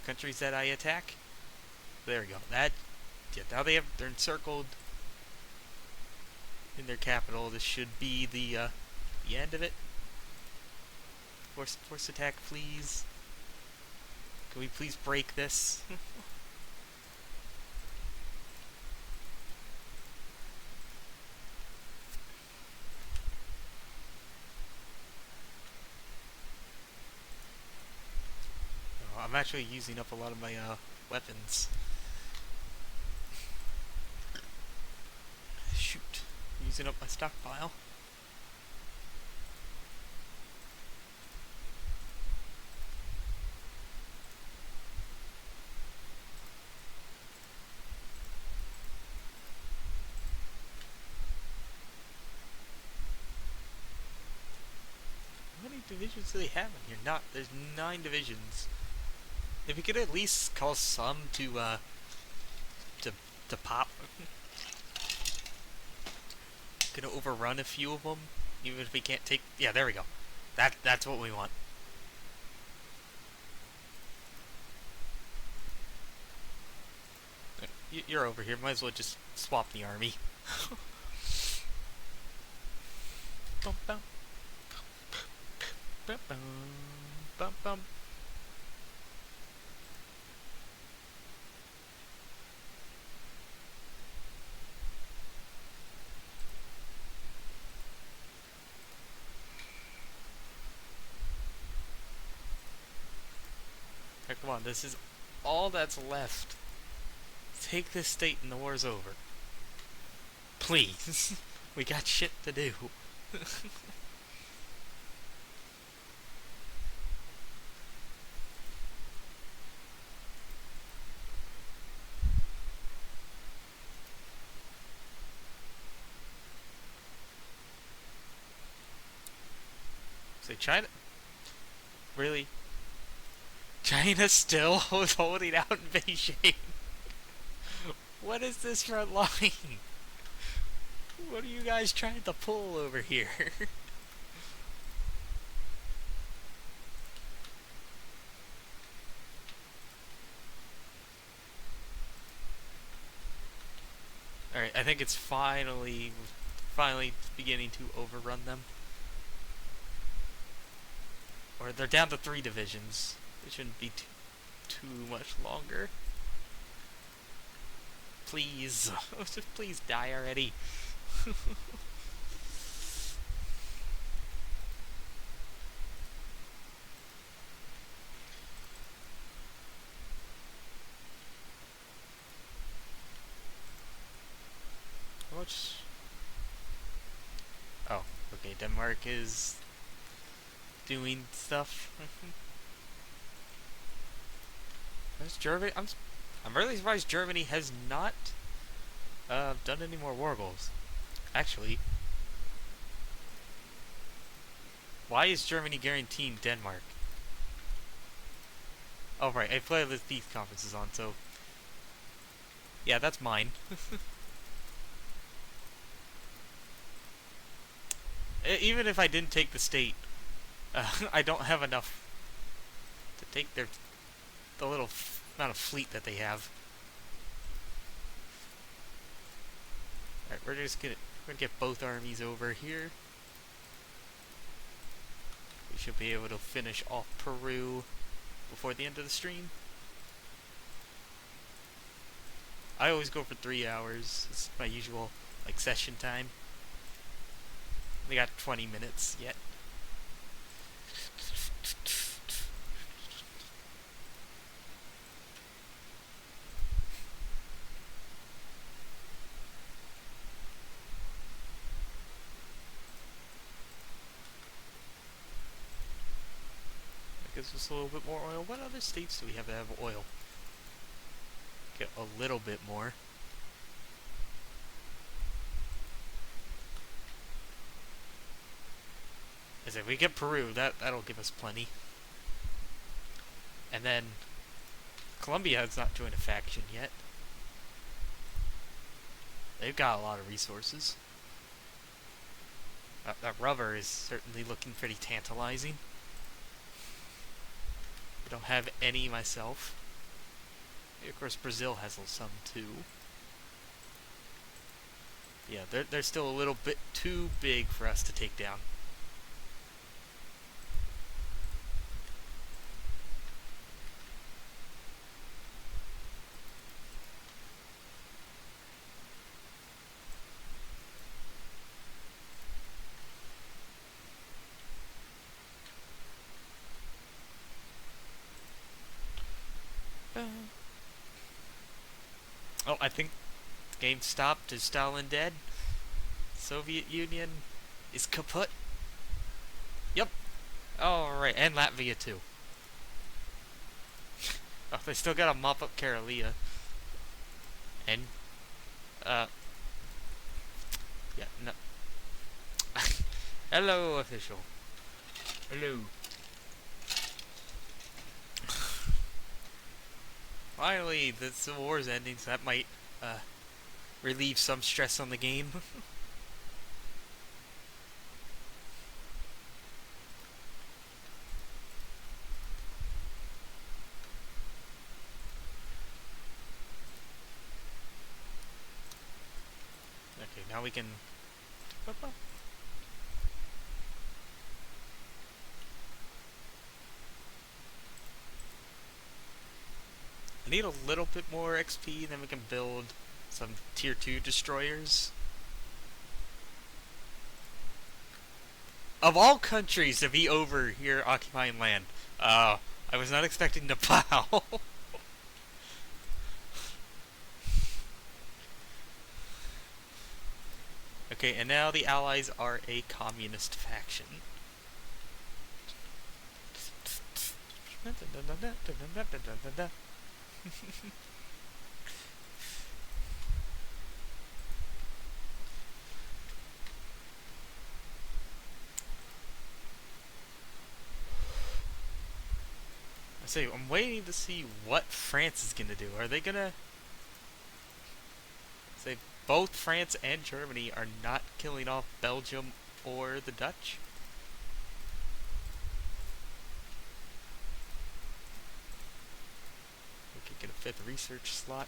Countries that I attack. There we go. Now they're encircled in their capital. This should be the end of it. Force attack, please. Can we please break this? Oh, I'm actually using up a lot of my weapons. Shoot. Using up my stockpile. How many divisions do they have in here? There's 9 divisions. If we could at least cause some to pop. Gonna overrun a few of them, even if we can't take. Yeah, there we go. That's what we want. You're over here. Might as well just swap the army. Bum, bum. Bum, bum. Bum, bum. Hey, come on, this is all that's left. Take this state and the war's over. Please. We got shit to do. Say China? Really? China still holding out in Beijing? What is this front line? What are you guys trying to pull over here? Alright, I think it's finally beginning to overrun them. Or they're down to 3 divisions. It shouldn't be too much longer. Please. Just please die already. Oh, okay, Denmark is doing stuff. Where's Germany? I'm really surprised Germany has not done any more war goals. Actually, why is Germany guaranteeing Denmark? Oh right, I play with these conferences on, so yeah, that's mine. Even if I didn't take the state, I don't have enough to take the little amount of fleet that they have. Alright, we're gonna get both armies over here. We should be able to finish off Peru before the end of the stream. I always go for 3 hours. It's my usual session time. We got 20 minutes yet. Gives us a little bit more oil. What other states do we have that have oil? Get a little bit more. As if we get Peru, that'll give us plenty. And then Colombia has not joined a faction yet. They've got a lot of resources. That rubber is certainly looking pretty tantalizing. I don't have any myself. Of course, Brazil has some too. Yeah, they're still a little bit too big for us to take down. Oh, I think the game stopped. Is Stalin dead? Soviet Union is kaput. Yep. Alright, and Latvia too. Oh, they still gotta mop up Karelia. And, yeah, no. Hello, official. Hello. Finally, the Civil War's ending, so that might relieve some stress on the game. Okay, now we can... I need a little bit more XP, then we can build some tier 2 destroyers. Of all countries to be over here occupying land, I was not expecting Nepal. Okay, and now the Allies are a communist faction. I say, I'm waiting to see what France is gonna do. Are they gonna say both France and Germany are not killing off Belgium or the Dutch? We could get a 5th research slot.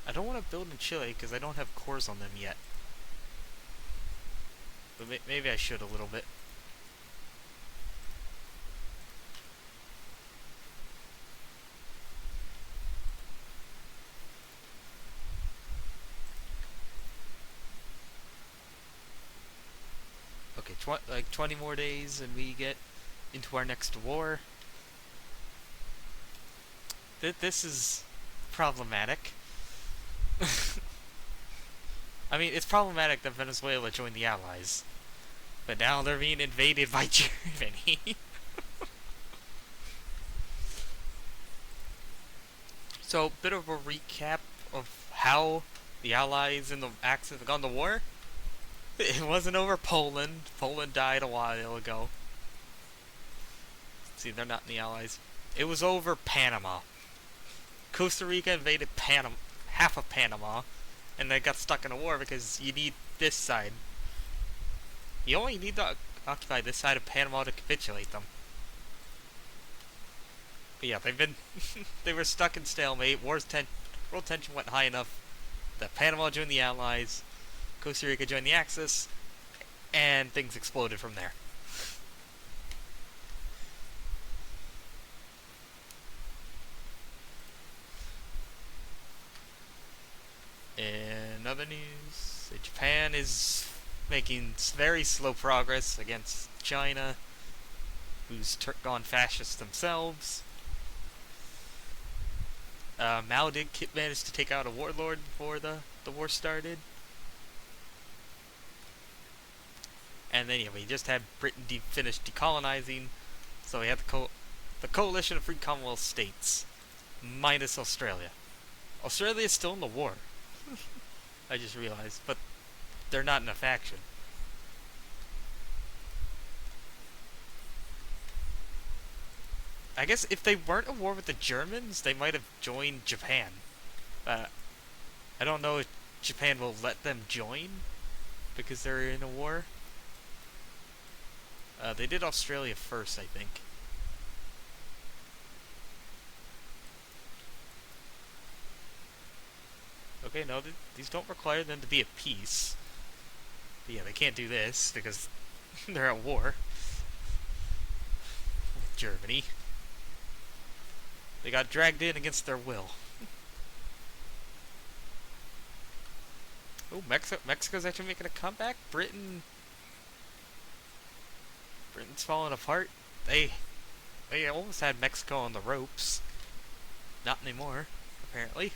I don't want to build in Chile because I don't have cores on them yet. But maybe I should a little bit. Okay, like 20 more days and we get into our next war. This is problematic. I mean, it's problematic that Venezuela joined the Allies, but now they're being invaded by Germany. So, bit of a recap of how the Allies and the Axis have gone to war. It wasn't over Poland. Poland died a while ago. See, they're not in the Allies. It was over Panama. Costa Rica invaded Panama, half of Panama, and they got stuck in a war because you need this side. You only need to occupy this side of Panama to capitulate them. But yeah, they've been they were stuck in stalemate. World tension went high enough that Panama joined the Allies, Costa Rica joined the Axis, and things exploded from there. In other news, Japan is making very slow progress against China, who's gone fascist themselves. Mao did manage to take out a warlord before the war started. And then, yeah, we just had Britain finished decolonizing, so we had the coalition of free Commonwealth states, minus Australia. Australia is still in the war. I just realized, but they're not in a faction. I guess if they weren't at war with the Germans, they might have joined Japan. I don't know if Japan will let them join because they're in a war. They did Australia first, I think. Okay, no, these don't require them to be at peace. But yeah, they can't do this because they're at war with Germany. They got dragged in against their will. Oh, Mexico's actually making a comeback. Britain's falling apart. They almost had Mexico on the ropes. Not anymore, apparently.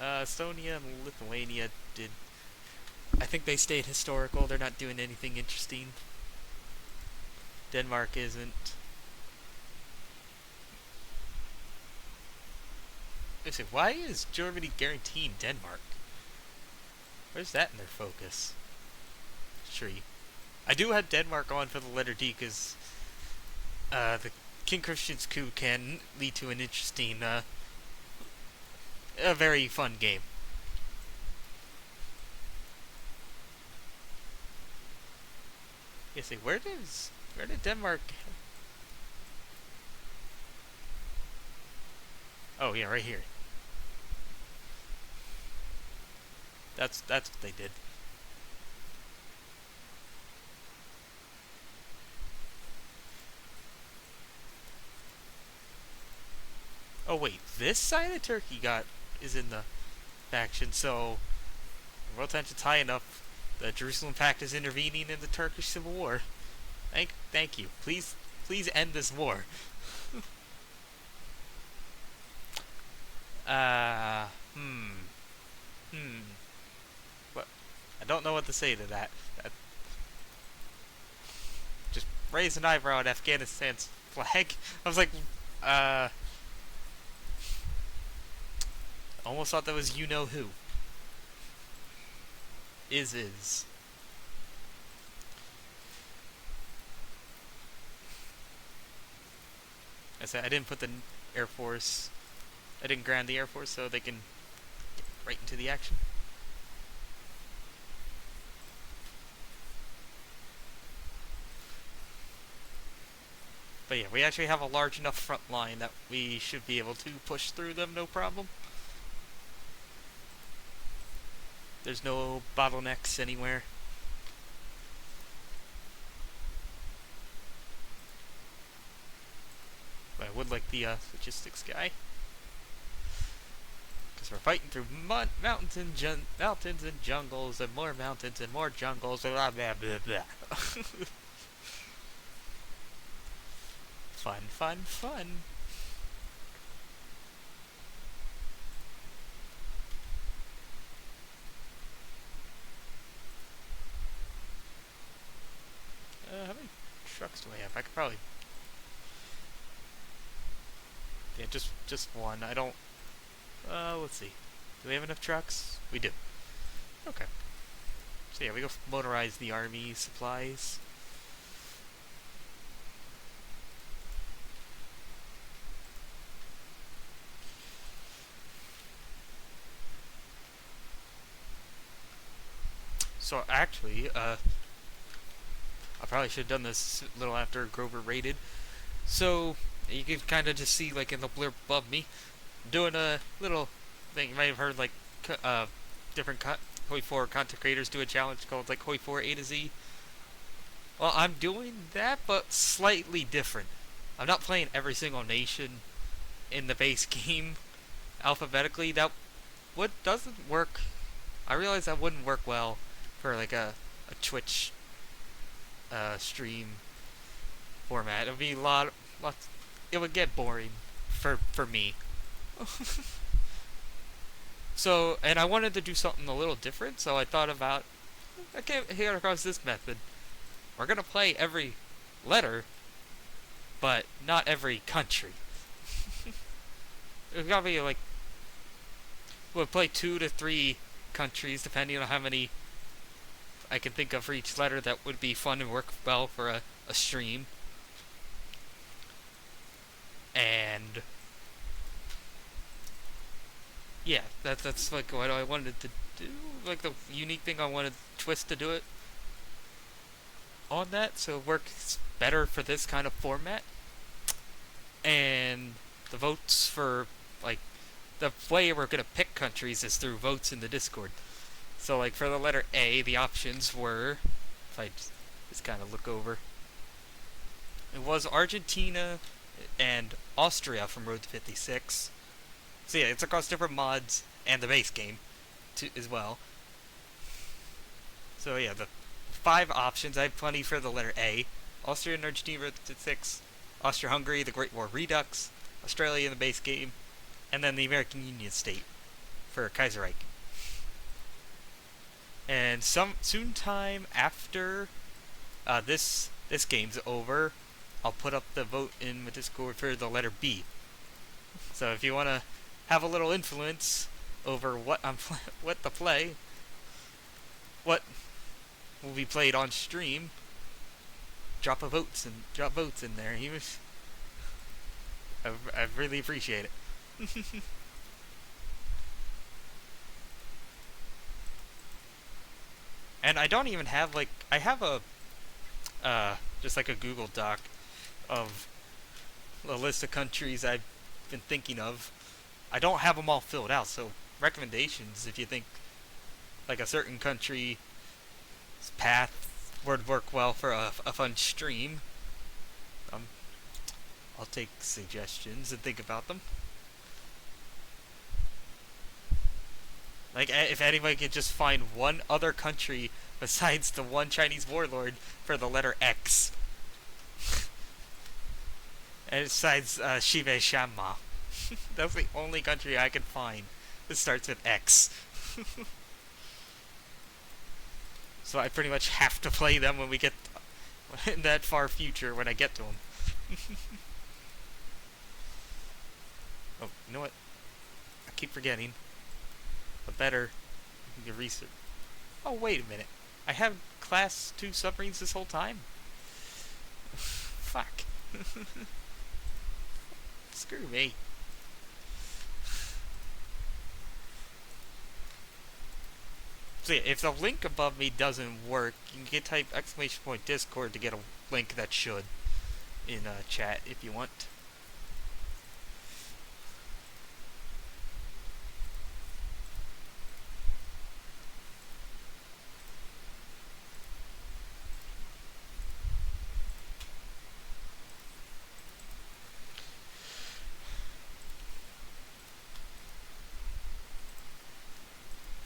Estonia and Lithuania did. I think they stayed historical. They're not doing anything interesting. Denmark isn't. Listen, why is Germany guaranteeing Denmark? Where's that in their focus? Tree. I do have Denmark on for the letter D because the King Christian's coup can lead to an interesting, a very fun game. Yeah, see, where did Denmark? Oh yeah, right here. That's what they did. Oh wait, this side of Turkey is in the faction, so world tension's high enough. The Jerusalem Pact is intervening in the Turkish Civil War. Thank you. Please end this war. What? I don't know what to say to that. Just raise an eyebrow at Afghanistan's flag. I was like, almost thought that was you know who. Is. I said I didn't put the Air Force. I didn't ground the Air Force so they can get right into the action. But yeah, we actually have a large enough front line that we should be able to push through them no problem. There's no bottlenecks anywhere. But I would like the logistics guy. Because we're fighting through mountains and jungles and more mountains and more jungles. Blah, blah, blah, blah. Fun. How many trucks do I have? I could probably... Yeah, just one. I don't... let's see. Do we have enough trucks? We do. Okay. So yeah, we go motorize the army supplies. So actually, I probably should have done this a little after Grover rated. So you can kind of just see like in the blurb above me, doing a little thing. You might have heard like different Hoi4 content creators do a challenge called like Hoi4 A2Z. Well, I'm doing that, but slightly different. I'm not playing every single nation in the base game alphabetically. That what doesn't work. I realize that wouldn't work well for like a Twitch stream format. It would be lots. It would get boring for me. So, and I wanted to do something a little different, so I thought about. I came here across this method. We're gonna play every letter, but not every country. It's gotta be like we'll play 2 to 3 countries, depending on how many I can think of for each letter that would be fun and work well for a stream. And yeah, that's like what I wanted to do. Like the unique thing I wanted Twist to do it on that, so it works better for this kind of format. And the votes for like the way we're gonna pick countries is through votes in the Discord. So like for the letter A, the options were, if I just kind of look over, it was Argentina and Austria from Road to 56. So yeah, it's across different mods and the base game as well. So yeah, the 5 options, I have plenty for the letter A. Austria and Argentina Road to 56, Austria-Hungary, the Great War Redux, Australia in the base game, and then the American Union State for Kaiserreich. And soon time after this game's over, I'll put up the vote in the Discord for the letter B. So if you want to have a little influence over what what will be played on stream, drop votes in there. I really appreciate it. And I don't even have like I have a just like a Google Doc of a list of countries I've been thinking of. I don't have them all filled out, so recommendations if you think like a certain country's path would work well for a fun stream. I'll take suggestions and think about them. Like, if anybody could just find one other country besides the one Chinese warlord for the letter X. And besides Shive Shanma. That's the only country I can find that starts with X. So I pretty much have to play them when we get in that far future when I get to them. Oh, you know what? I keep forgetting. But better, you can research. Oh, wait a minute. I have class 2 submarines this whole time? Fuck. Screw me. So yeah, if the link above me doesn't work, you can type !Discord to get a link that should in chat if you want.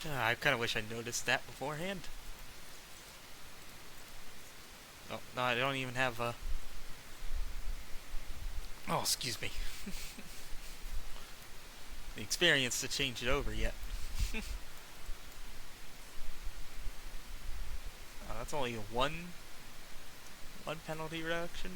I kind of wish I noticed that beforehand. Oh, no, I don't even have a... Oh, excuse me. The experience to change it over yet. That's only one penalty reduction.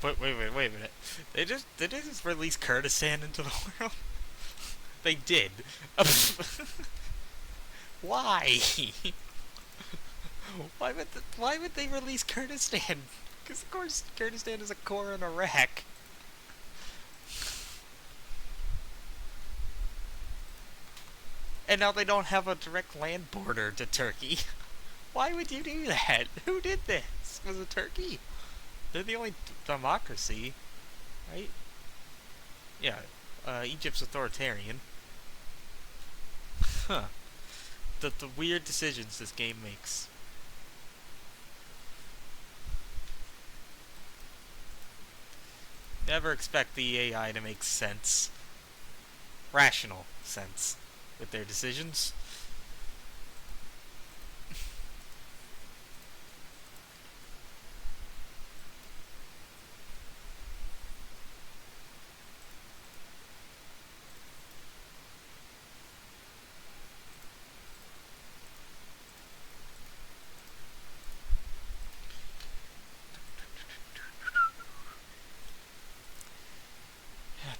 Wait a minute. Did they just release Kurdistan into the world? They did. Why? Why would they release Kurdistan? Because of course Kurdistan is a core in Iraq. And now they don't have a direct land border to Turkey. Why would you do that? Who did this? Was it Turkey? They're the only democracy, right? Yeah, Egypt's authoritarian. Huh. The weird decisions this game makes. Never expect the AI to make sense. Rational sense with their decisions.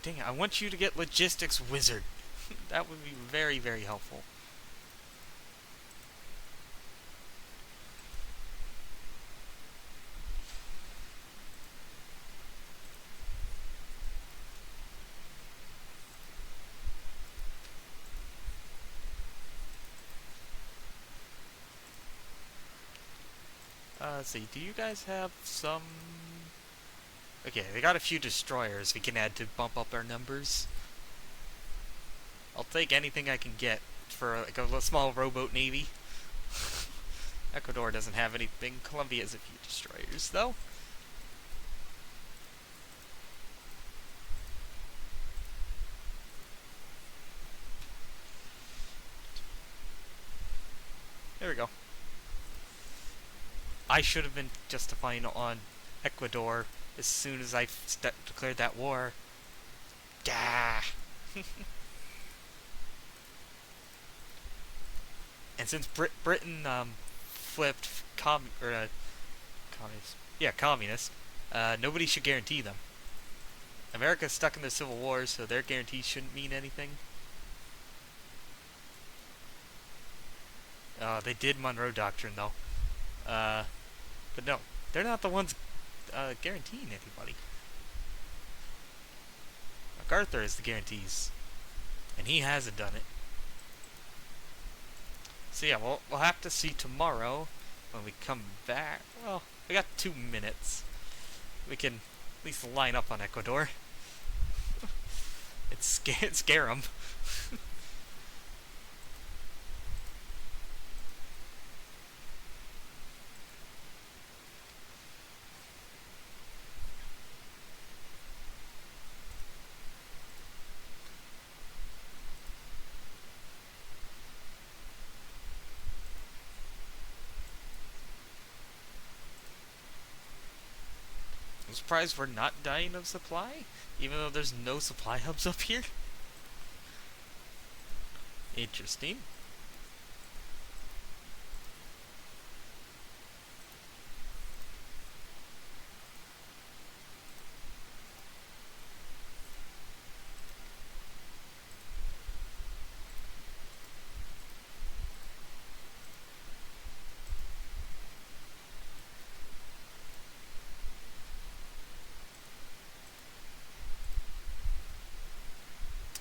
Dang it, I want you to get Logistics Wizard. That would be very, very helpful. Let's see, do you guys have some... Okay, they got a few destroyers we can add to bump up our numbers. I'll take anything I can get for like a small rowboat navy. Ecuador doesn't have anything. Colombia has a few destroyers, though. There we go. I should have been justifying on Ecuador as soon as I declared that war. Gah! And since Britain flipped communist, yeah, communist, nobody should guarantee them. America's stuck in the Civil War, so their guarantees shouldn't mean anything. They did Monroe Doctrine, though. But no, they're not the ones guaranteeing anybody. MacArthur is the guarantees, and he hasn't done it. So yeah, we'll have to see tomorrow when we come back. Well, we got 2 minutes. We can at least line up on Ecuador. Scare them. I'm surprised we're not dying of supply, even though there's no supply hubs up here. Interesting.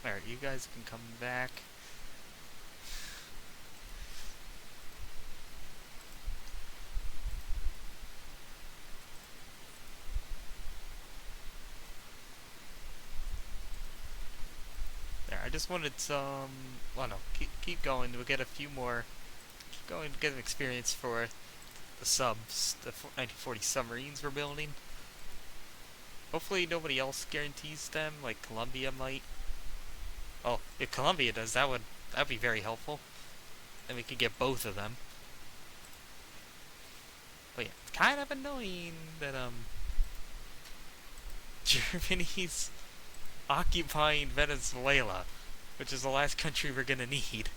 Alright, you guys can come back. There, I just wanted some... Well, no, keep going. We'll get a few more... Keep going to get an experience for the subs, the 1940 submarines we're building. Hopefully nobody else guarantees them, like Colombia might. Oh, if Colombia does, that'd be very helpful. Then we could get both of them. But yeah, it's kind of annoying that Germany's occupying Venezuela, which is the last country we're gonna need.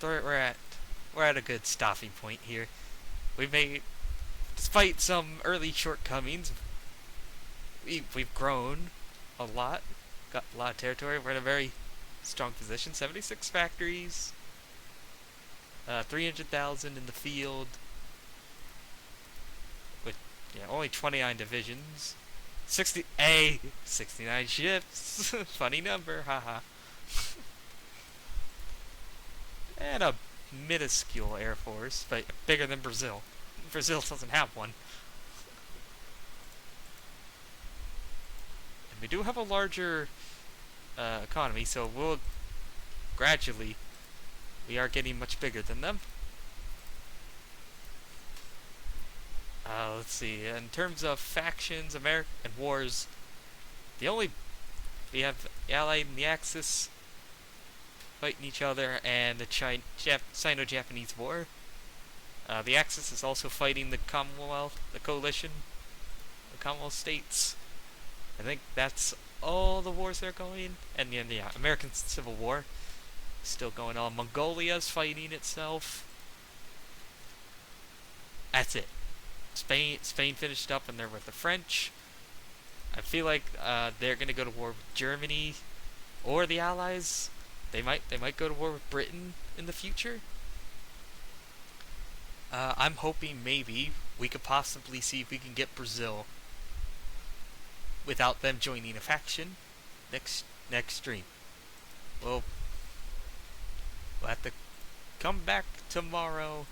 we're at a good stopping point here. We made, despite some early shortcomings, we've grown a lot, got a lot of territory. We're in a very strong position. 76 factories, 300,000 in the field, with only 29 divisions, 69 ships. Funny number, haha. And a minuscule air force, but bigger than Brazil. Brazil doesn't have one. And we do have a larger economy, so we'll gradually, we are getting much bigger than them. Let's see. In terms of factions, and wars, the only we have the Allied and the Axis fighting each other, and the Sino-Japanese War. The Axis is also fighting the Commonwealth, the coalition, the Commonwealth states. I think that's all the wars that are going. And the American Civil War is still going on. Mongolia's fighting itself. That's it. Spain finished up, and they're with the French. I feel like they're gonna go to war with Germany or the Allies. They might go to war with Britain in the future. I'm hoping maybe we could possibly see if we can get Brazil without them joining a faction next stream. We'll have to come back tomorrow.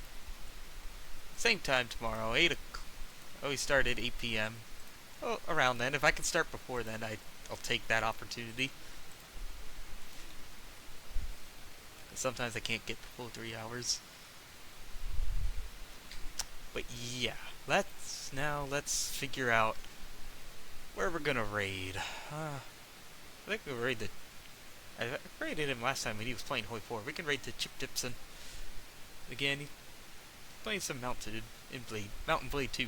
Same time tomorrow, 8 o'clock. We start at 8 p.m. Oh, around then. If I can start before then, I'll take that opportunity. Sometimes I can't get the full 3 hours. But yeah, let's figure out where we're gonna raid. I think we'll raid I raided him last time when he was playing Hoi4. We can raid the Chip Dipson. Again, he's playing some Mountain Blade 2.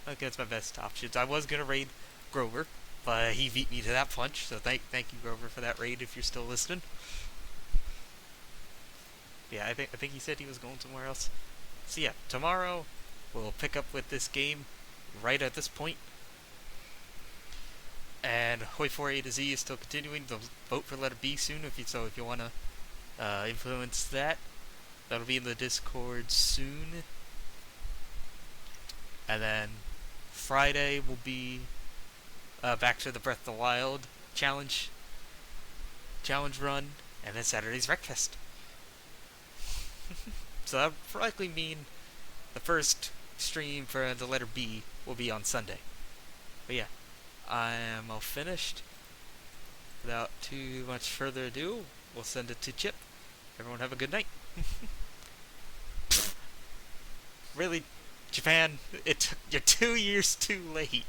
I think that's my best options. I was gonna raid Grover, but he beat me to that punch, so thank you, Grover, for that raid if you're still listening. Yeah, I think he said he was going somewhere else. So yeah, tomorrow we'll pick up with this game right at this point. And Hoi4 A2Z is still continuing. They'll vote for letter B soon if you want to influence that. That'll be in the Discord soon. And then Friday will be back to the Breath of the Wild challenge run, and then Saturday's Wreckfest. So that would likely mean the first stream for the letter B will be on Sunday. But yeah, I am all finished. Without too much further ado, we'll send it to Chip. Everyone have a good night. Really, Japan, you're 2 years too late.